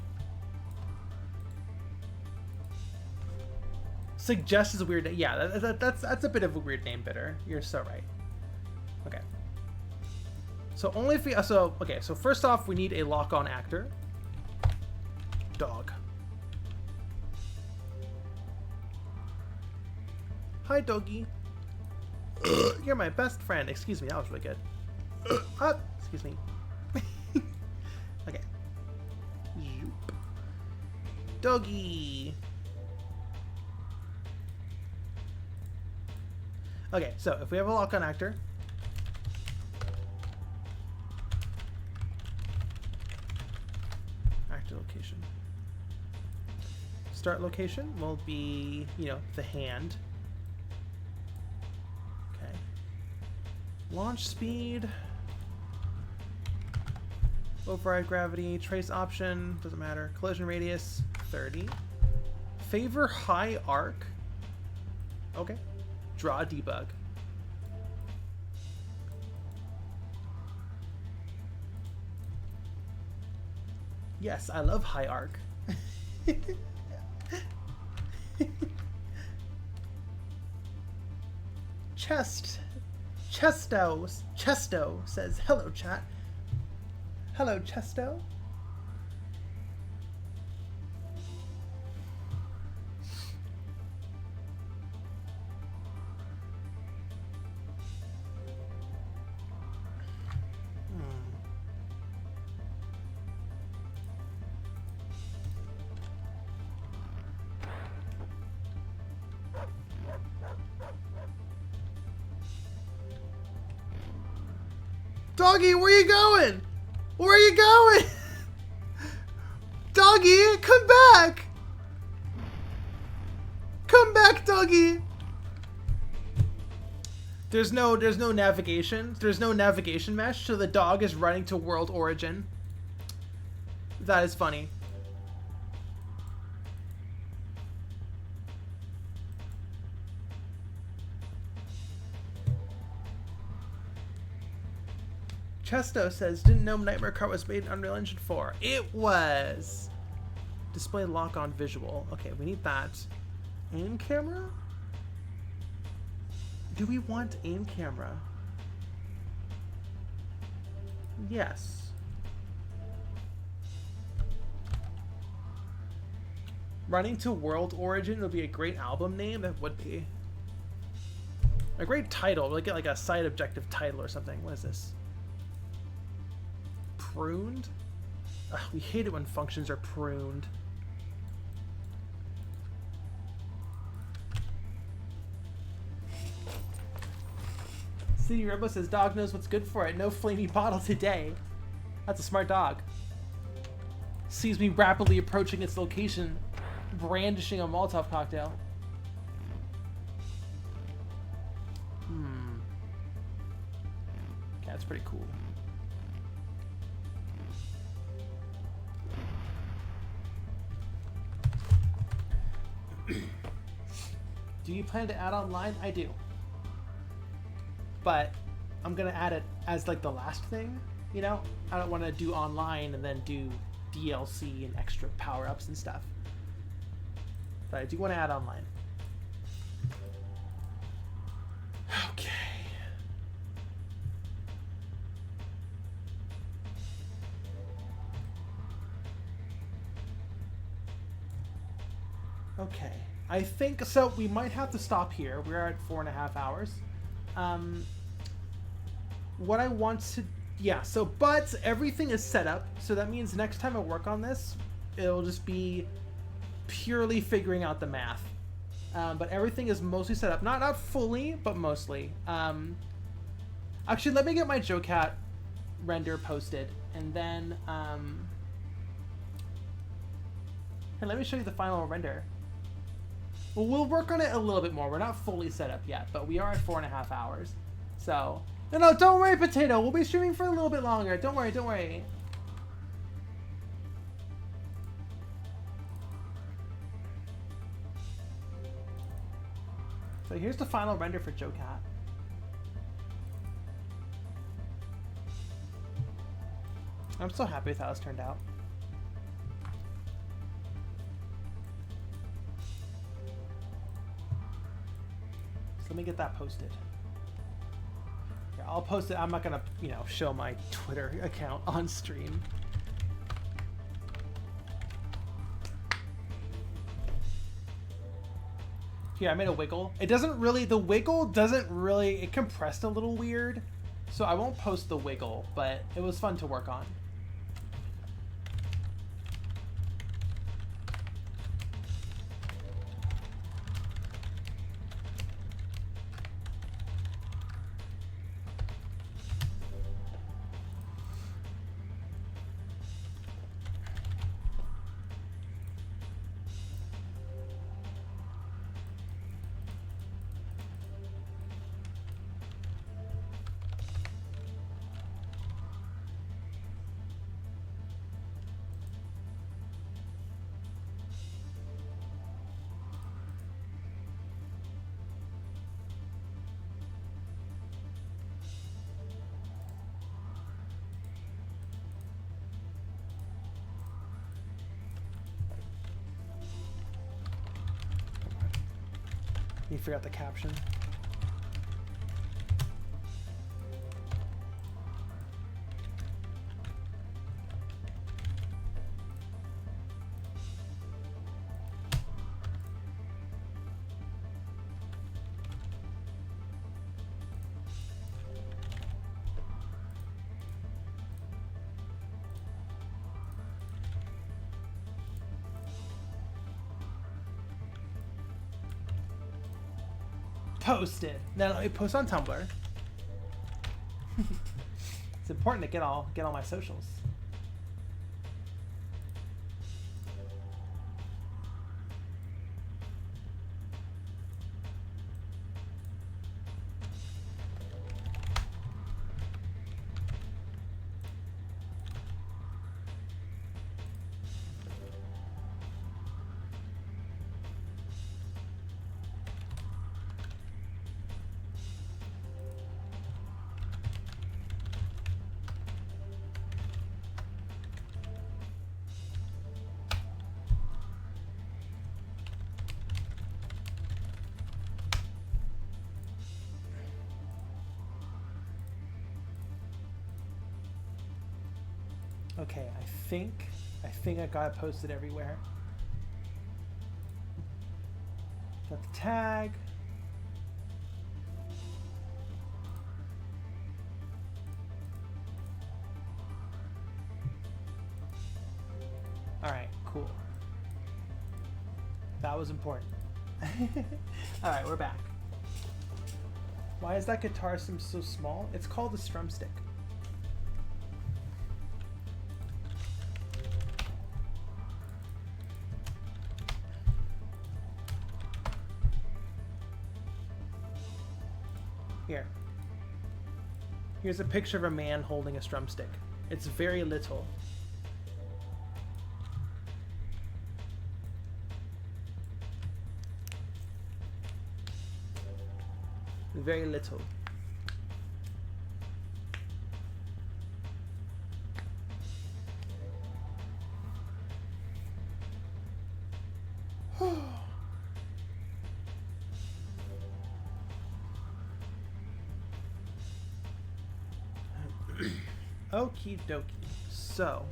Suggest is a weird. Yeah, that's a bit of a weird name, Bitter. You're so right. Okay. So only if we. So okay. So first off, we need a lock-on actor. Dog. Hi, doggy. You're my best friend. Excuse me, that was really good. Excuse me. Okay. Zoop. Doggy. Okay, so if we have a lock-on actor, location. Start location will be, you know, the hand. Okay. Launch speed. Override gravity. Trace option. Doesn't matter. Collision radius. 30. Favor high arc. Okay. Draw debug. Yes, I love high arc. Chesto says, hello chat. Hello Chesto. Doggy, where you going? Where are you going? Doggy, come back! Come back, doggy! There's no navigation. There's no navigation mesh, so the dog is running to world origin. That is funny. Chesto says, didn't know Nightmare Kart was made in Unreal Engine 4. It was! Display lock on visual. Okay, we need that. Aim camera? Do we want aim camera? Yes. Running to World Origin would be a great album name. That would be. A great title. We'll get like a side objective title or something. What is this? Pruned? Ugh, we hate it when functions are pruned. City Robo says, dog knows what's good for it. No flamey bottle today. That's a smart dog. Sees me rapidly approaching its location, brandishing a Molotov cocktail. Okay, that's pretty cool. Do you plan to add online? I do. But I'm gonna add it as like the last thing, you know? I don't want to do online and then do DLC and extra power-ups and stuff. But I do want to add online. Okay. Okay. I think, so we might have to stop here. We're at 4.5 hours. What I want to, yeah, so, but everything is set up. So that means next time I work on this, it'll just be purely figuring out the math. But everything is mostly set up. Not fully, but mostly. Actually, let me get my JoCat render posted. And then, here, let me show you the final render. Well, we'll work on it a little bit more. We're not fully set up yet, but we are at 4.5 hours. So, no, don't worry, Potato. We'll be streaming for a little bit longer. Don't worry, don't worry. So here's the final render for JoCat. I'm so happy with how this turned out. Let me get that posted. Yeah, I'll post it. I'm not gonna, you know, show my Twitter account on stream. Here, I made a wiggle. It doesn't really, the wiggle doesn't really, it compressed a little weird. So I won't post the wiggle, but it was fun to work on. You figure out the caption. Posted. Now let me post on Tumblr. It's important to get all my socials. Okay, I think I got it posted everywhere. Got the tag. All right, cool. That was important. All right, we're back. Why is that guitar so small? It's called a strum stick. Here. Here's a picture of a man holding a strum stick. It's very little. Very little. Okie dokie. So.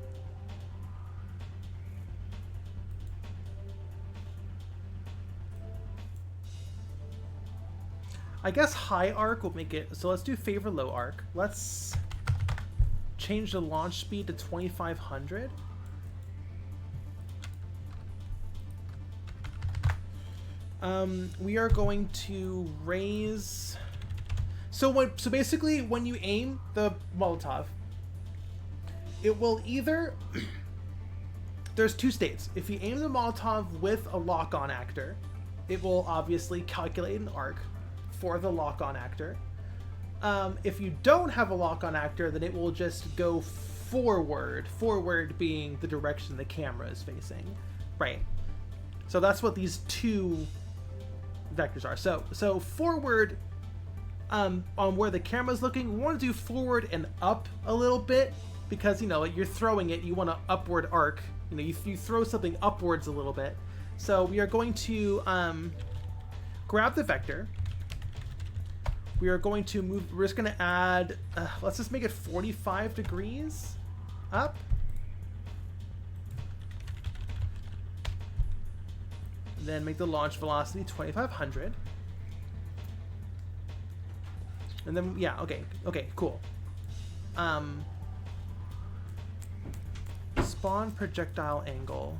I guess high arc will make it. So let's do favor low arc. Let's change the launch speed to 2500. We are going to raise. So basically when you aim the Molotov, it will either, there's two states. If you aim the Molotov with a lock-on actor, it will obviously calculate an arc for the lock-on actor. If you don't have a lock-on actor, then it will just go forward being the direction the camera is facing. Right. So that's what these two vectors are. So forward, on where the camera's looking, we want to do forward and up a little bit, because, you know, you're throwing it, you want an upward arc. You know, you throw something upwards a little bit. So we are going to grab the vector. We are going to move, we're just going to add, let's just make it 45 degrees up. Then make the launch velocity 2500. And then, yeah, okay, cool. Spawn projectile angle.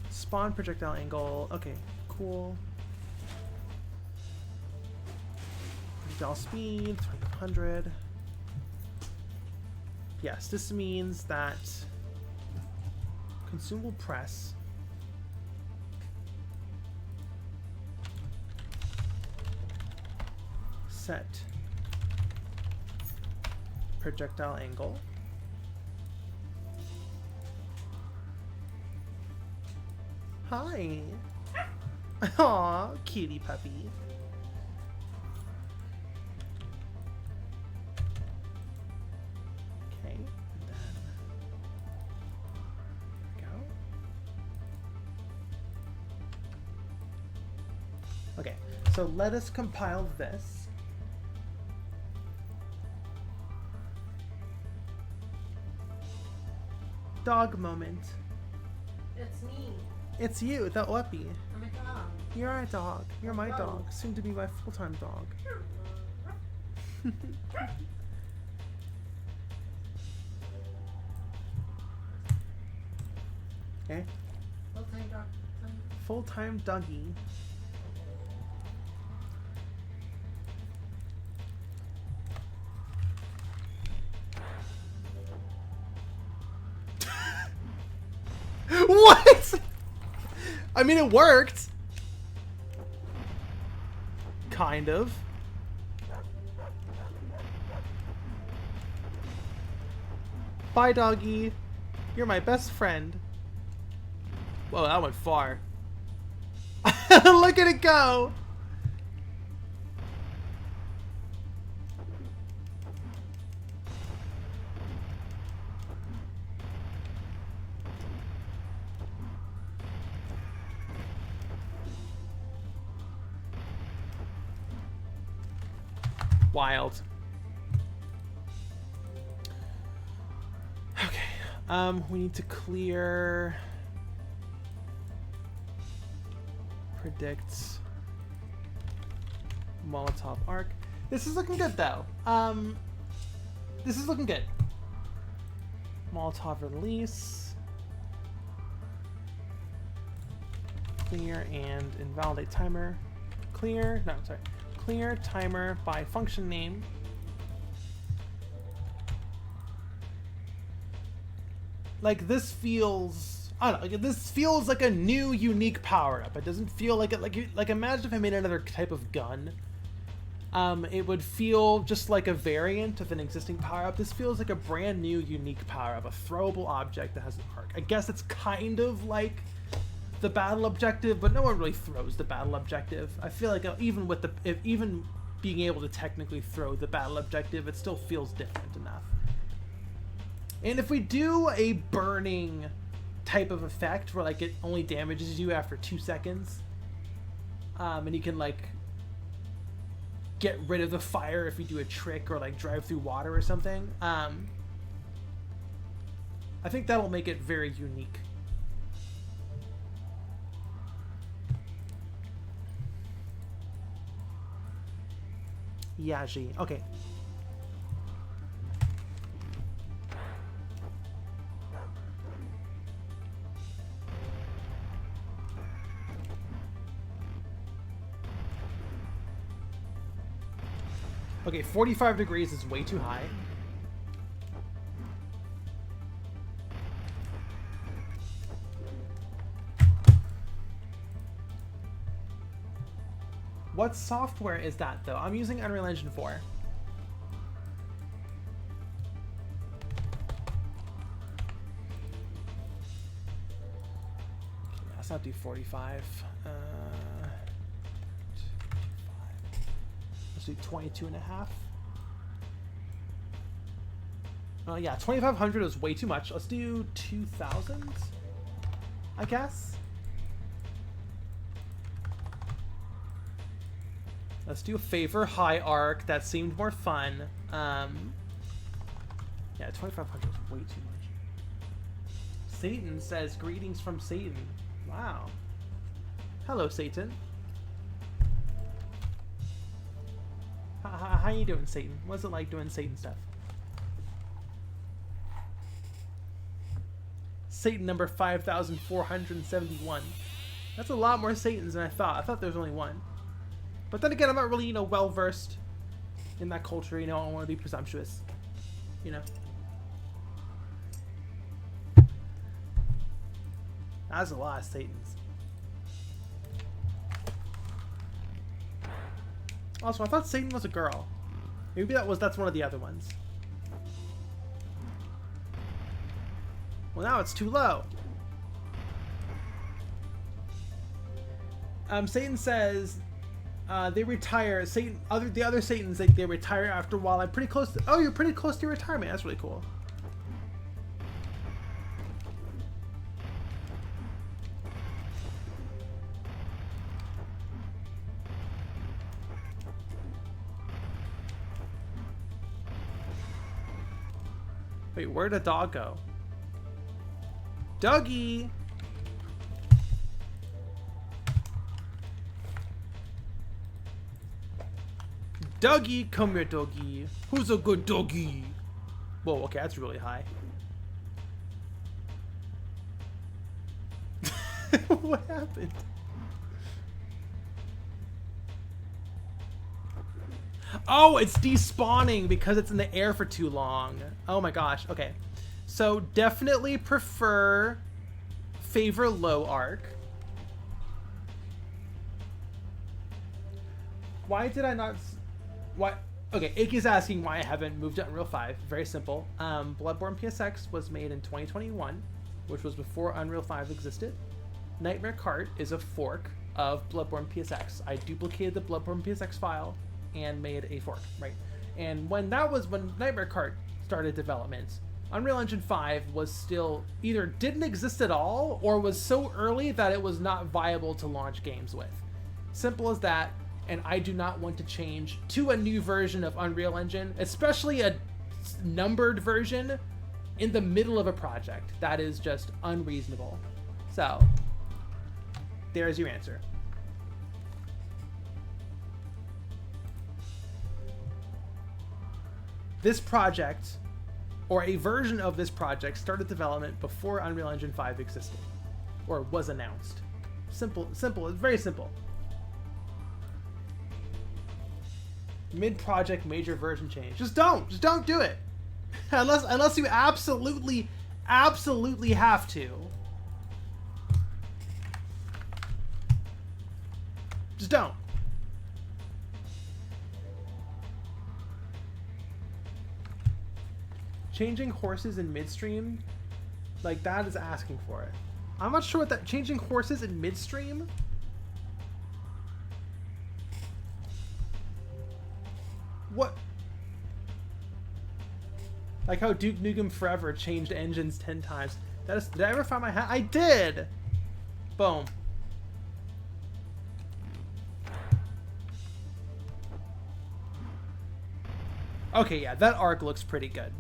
Spawn projectile angle. Okay, cool. Projectile speed 2500. Yes, this means that consumable press set projectile angle hi. Aw, cutie puppy. Okay, and then go. So let us compile this. Dog moment. It's me. It's you, the Oppie. I'm a dog. You're a dog. You're my dog. Soon to be my full-time dog. Okay. Full-time dog. Full-time doggy. What? I mean, it worked. Kind of. Bye, doggy. You're my best friend. Whoa, that went far. Look at it go. Wild. Okay. We need to clear. Predicts Molotov arc. This is looking good though. This is looking good. Molotov release. Clear and invalidate timer. Clear. No, sorry. Clear timer by function name. Like this feels, I don't know, like this feels like a new unique power-up. It doesn't feel like it, like imagine if I made another type of gun. It would feel just like a variant of an existing power-up. This feels like a brand new unique power-up, a throwable object that has an arc. I guess it's kind of like the battle objective, but no one really throws the battle objective. I feel like even with even being able to technically throw the battle objective, it still feels different enough. And if we do a burning type of effect where like it only damages you after 2 seconds, and you can like get rid of the fire if you do a trick or like drive through water or something, I think that'll make it very unique. Yaji. Okay. Okay, 45 degrees is way too high. What software is that, though? I'm using Unreal Engine 4. Let's not do 45. Let's do 22 and a half. Yeah, 2,500 is way too much. Let's do 2,000, I guess. Let's do a favor high arc. That seemed more fun. Yeah, 2,500 is way too much. Satan says, greetings from Satan. Wow. Hello, Satan. How you doing, Satan? What's it like doing Satan stuff? Satan number 5,471. That's a lot more Satans than I thought. I thought there was only one. But then again, I'm not really, well versed in that culture. I don't want to be presumptuous. That's a lot of Satans. Also, I thought Satan was a girl. Maybe that's one of the other ones. Well, now it's too low. Satan says they retire. The other Satans, they retire after a while. I'm pretty close to. Oh, you're pretty close to your retirement. That's really cool. Wait, where'd the dog go? Dougie! Dougie, come here, doggy. Who's a good doggy? Whoa, okay, that's really high. What happened? Oh, it's despawning because it's in the air for too long. Oh my gosh, okay. So definitely favor low arc. Why did I not... Why? Okay, Ikey's asking why I haven't moved to Unreal 5. Very simple. Bloodborne PSX was made in 2021, which was before Unreal 5 existed. Nightmare Kart is a fork of Bloodborne PSX. I duplicated the Bloodborne PSX file and made a fork, right? And when Nightmare Kart started development, Unreal Engine 5 was still either didn't exist at all or was so early that it was not viable to launch games with. Simple as that. And I do not want to change to a new version of Unreal Engine, especially a numbered version in the middle of a project. That is just unreasonable. So, there's your answer. This project, or a version of this project, started development before Unreal Engine 5 existed, or was announced. Simple, it's very simple. Mid-project major version change. Just don't do it. Unless you absolutely have to. Just don't. Changing horses in midstream, like that is asking for it. I'm not sure what that changing horses in midstream. What? Like how Duke Nukem Forever changed engines 10 times. Did I ever find my hat? I did! Boom. Okay, yeah, that arc looks pretty good.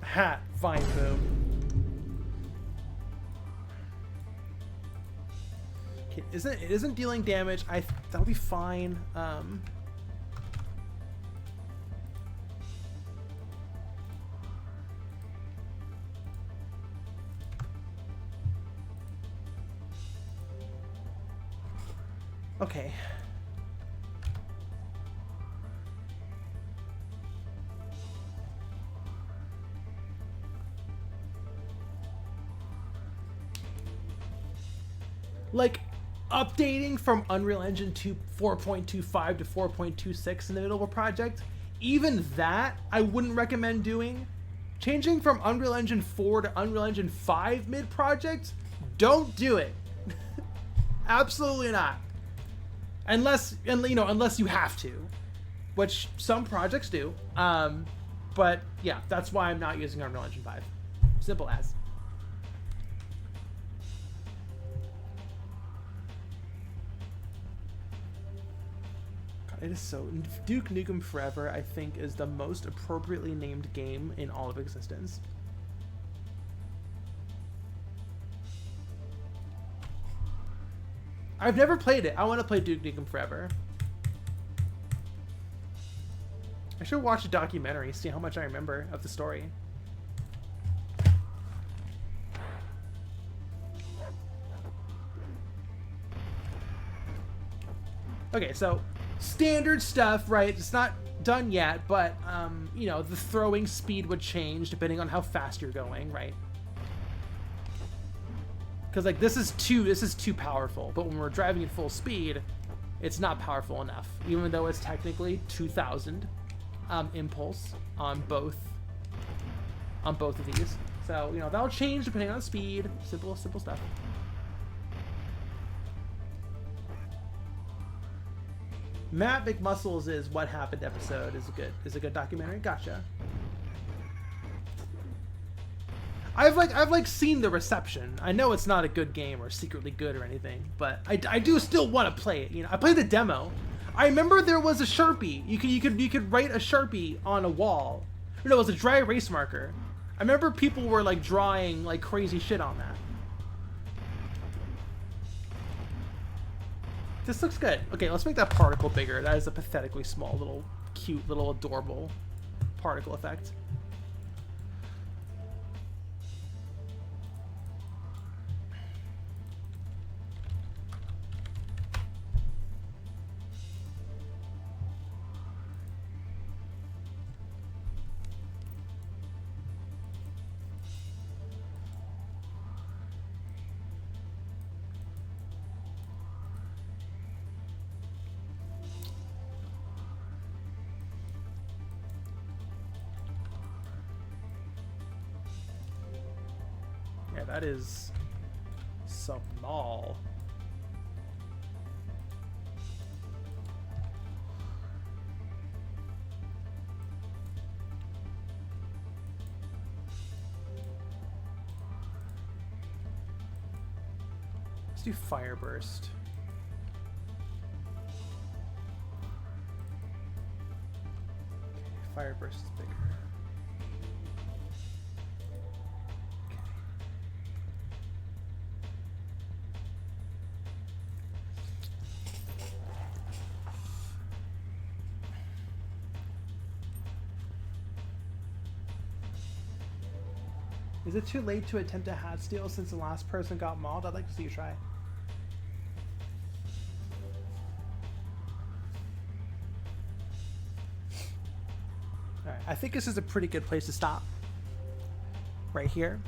Ha! Fine, boom. Okay, it isn't dealing damage. That'll be fine. Okay. Like, updating from Unreal Engine 4.25 to 4.26 in the middle of a project, even that I wouldn't recommend doing. Changing from Unreal Engine 4 to Unreal Engine 5 mid-project, don't do it. Absolutely not. Unless you have to, which some projects do. But yeah, that's why I'm not using Unreal Engine 5. Simple as. It is so... Duke Nukem Forever, I think, is the most appropriately named game in all of existence. I've never played it. I want to play Duke Nukem Forever. I should watch a documentary, see how much I remember of the story. Okay, so... standard stuff, right? It's not done yet, but the throwing speed would change depending on how fast you're going, right? Because like this is too powerful, but when we're driving at full speed, it's not powerful enough, even though it's technically 2,000 impulse on both of these. So that'll change depending on speed. Simple stuff. Matt McMuscles' is What Happened episode is a good documentary. Gotcha. I've seen the reception. I know it's not a good game or secretly good or anything, but I do still want to play it. You know, I played the demo. I remember there was a Sharpie. You could write a Sharpie on a wall. No, it was a dry erase marker. I remember people were like drawing like crazy shit on that. This looks good. Okay, let's make that particle bigger. That is a pathetically small little, cute, little adorable particle effect. Yeah, that is small. Let's do fire burst. Okay, fire burst is bigger. Is it too late to attempt a hat steal since the last person got mauled? I'd like to see you try. Alright, I think this is a pretty good place to stop. Right here.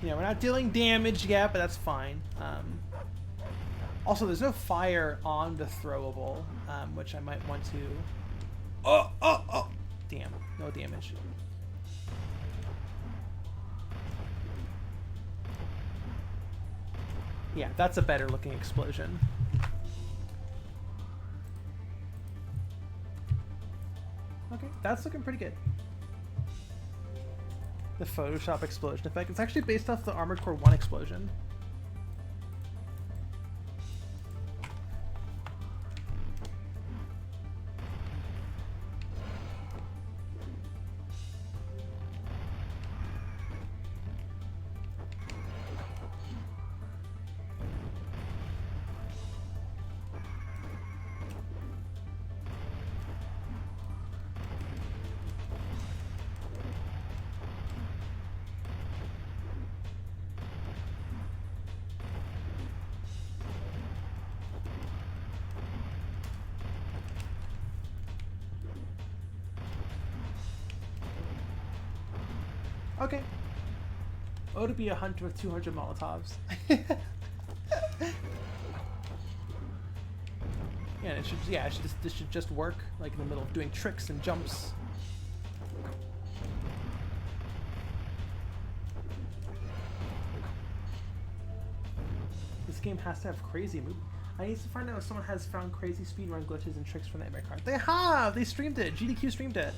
Yeah, we're not dealing damage yet, but that's fine. Also, there's no fire on the throwable, which I might want to... Oh! Damn, no damage. Yeah, that's a better looking explosion. Okay, that's looking pretty good. The Photoshop explosion effect. It's actually based off the Armored Core 1 explosion. Okay. Oh, to be a hunter with 200 Molotovs. This should just work, like in the middle of doing tricks and jumps. This game has to have crazy moves. I need to find out if someone has found crazy speedrun glitches and tricks from Nightmare Kart. They have! They streamed it! GDQ streamed it.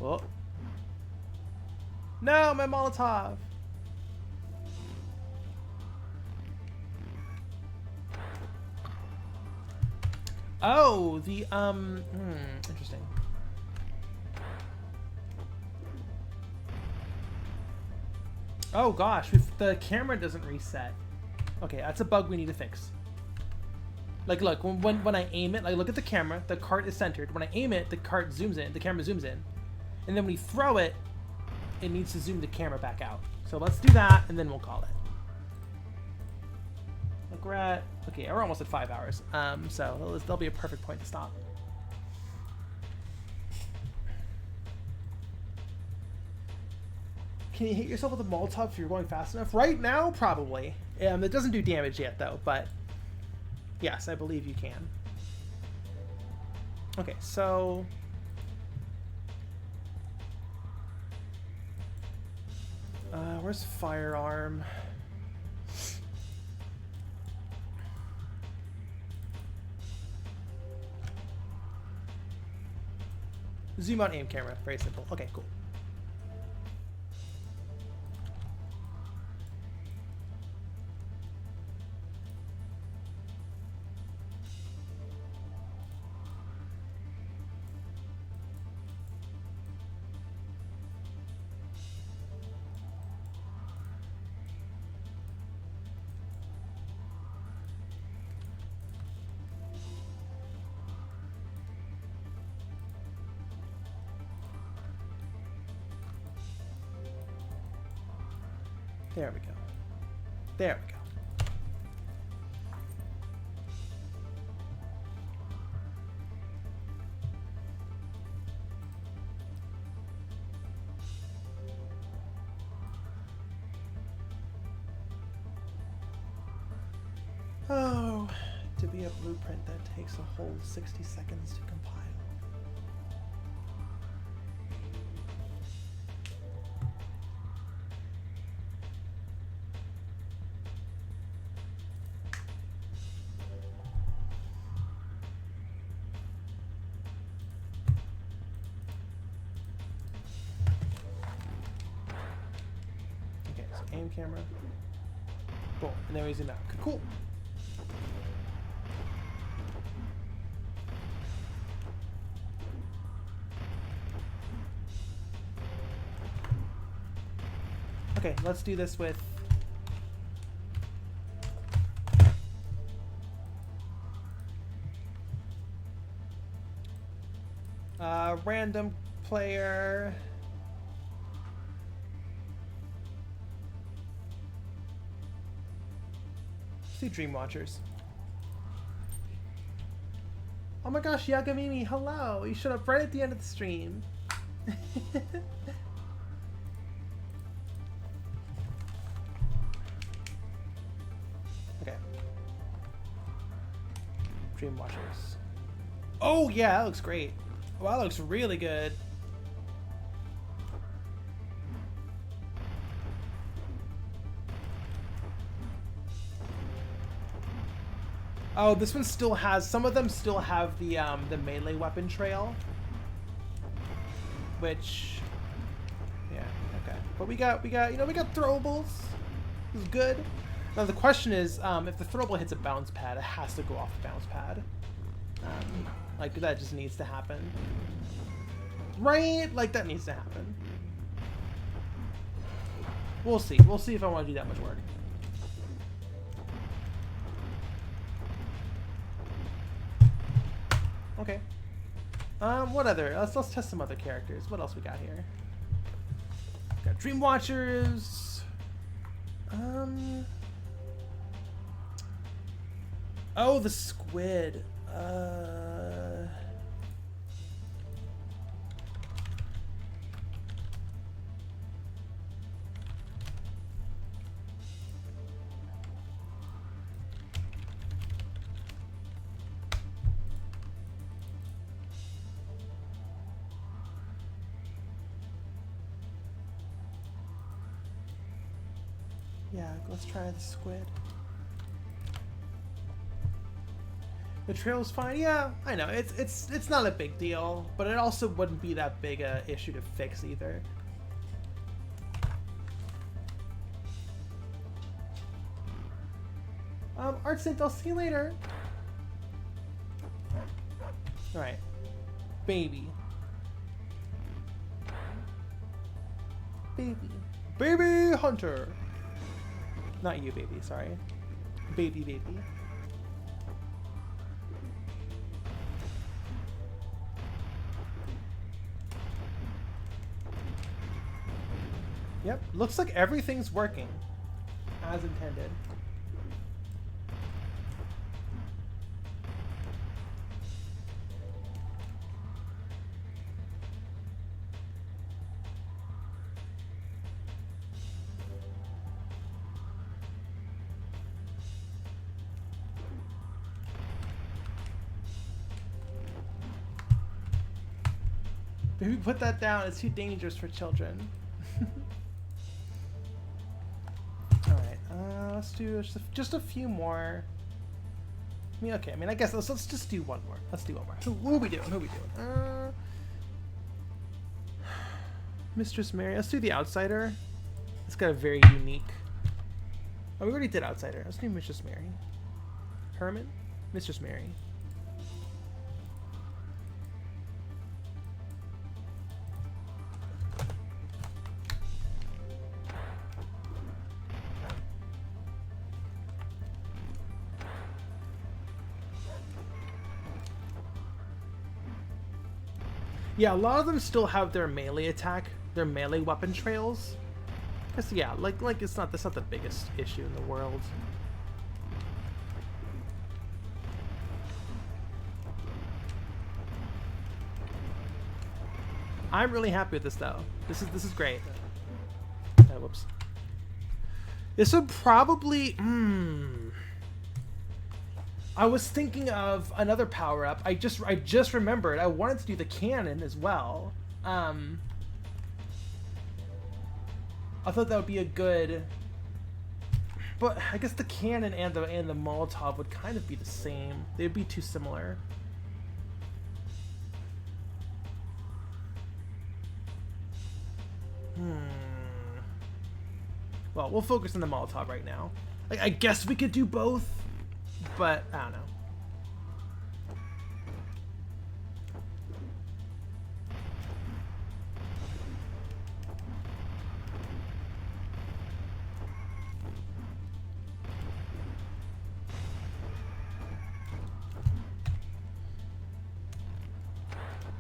Oh. No, my Molotov! Oh, the, interesting. Oh gosh, the camera doesn't reset. Okay, that's a bug we need to fix. Like, look, when I aim it, like, look at the camera, the cart is centered. When I aim it, the cart zooms in, the camera zooms in. And then when you throw it, it needs to zoom the camera back out. So let's do that, and then we'll call it. Look, we're at... Okay, we're almost at 5 hours. So that'll be a perfect point to stop. Can you hit yourself with a Molotov if you're going fast enough? Right now, probably. It doesn't do damage yet, though, but... Yes, I believe you can. Okay, so... Where's firearm? Zoom out aim camera. Very simple. Okay, cool. There we go. There we go. Oh, to be a blueprint that takes a whole 60 seconds to compile. Okay, so aim camera. Boom, and then we zoom out. Cool. Okay, let's do this with random player. Let's do Dream Watchers. Oh my gosh, Yagamimi, hello! You showed up right at the end of the stream. Okay. Dream Watchers. Oh yeah, that looks great. Wow, that looks really good. Oh, this one still has, some of them still have the melee weapon trail. Which, yeah, okay. But we got, you know, we got throwables. This is good. Now the question is, if the throwable hits a bounce pad, it has to go off the bounce pad. Like, that just needs to happen. Right? Like, that needs to happen. We'll see. We'll see if I want to do that much work. Okay. What other? Let's test some other characters. What else we got here? Got Dream Watchers. Oh, the squid. Yeah, let's try the squid. The trail's fine. Yeah, I know. It's not a big deal, but it also wouldn't be that big a issue to fix either. Artsynth, I'll see you later. Alright. Baby. Baby. Baby Hunter! Not you, baby, sorry. Baby. Yep, looks like everything's working as intended. Maybe put that down, it's too dangerous for children. Let's do just a few more. I mean, okay. I mean, I guess let's just do one more. Let's do one more. Who are we doing? Who are we doing? Mistress Mary. Let's do the Outsider. It's got a very unique. Oh, we already did Outsider. Let's do Mistress Mary. Herman, Mistress Mary. Yeah, a lot of them still have their melee attack, their melee weapon trails. Cause yeah, like that's not the biggest issue in the world. I'm really happy with this though. This is great. Whoops. This would probably. I was thinking of another power up. I just remembered. I wanted to do the cannon as well. I thought that would be a good. But I guess the cannon and the Molotov would kind of be the same. They'd be too similar. Well, we'll focus on the Molotov right now. Like, I guess we could do both, but I don't know.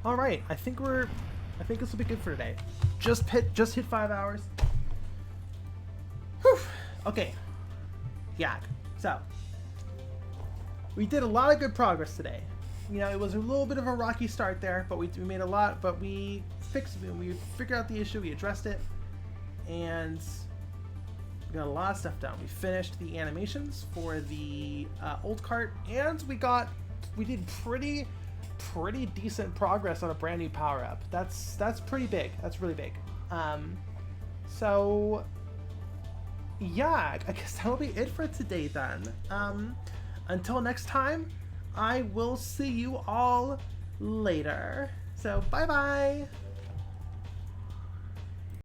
All right, I think this will be good for today. Just hit 5 hours. Whew. Okay. Yeah. So we did a lot of good progress today. You know, it was a little bit of a rocky start there, but we made a lot. But we fixed it. We figured out the issue. We addressed it, and we got a lot of stuff done. We finished the animations for the old Kart, and we did pretty decent progress on a brand new power up. That's pretty big. That's really big. So yeah, I guess that'll be it for today then. Until next time, I will see you all later. So bye bye.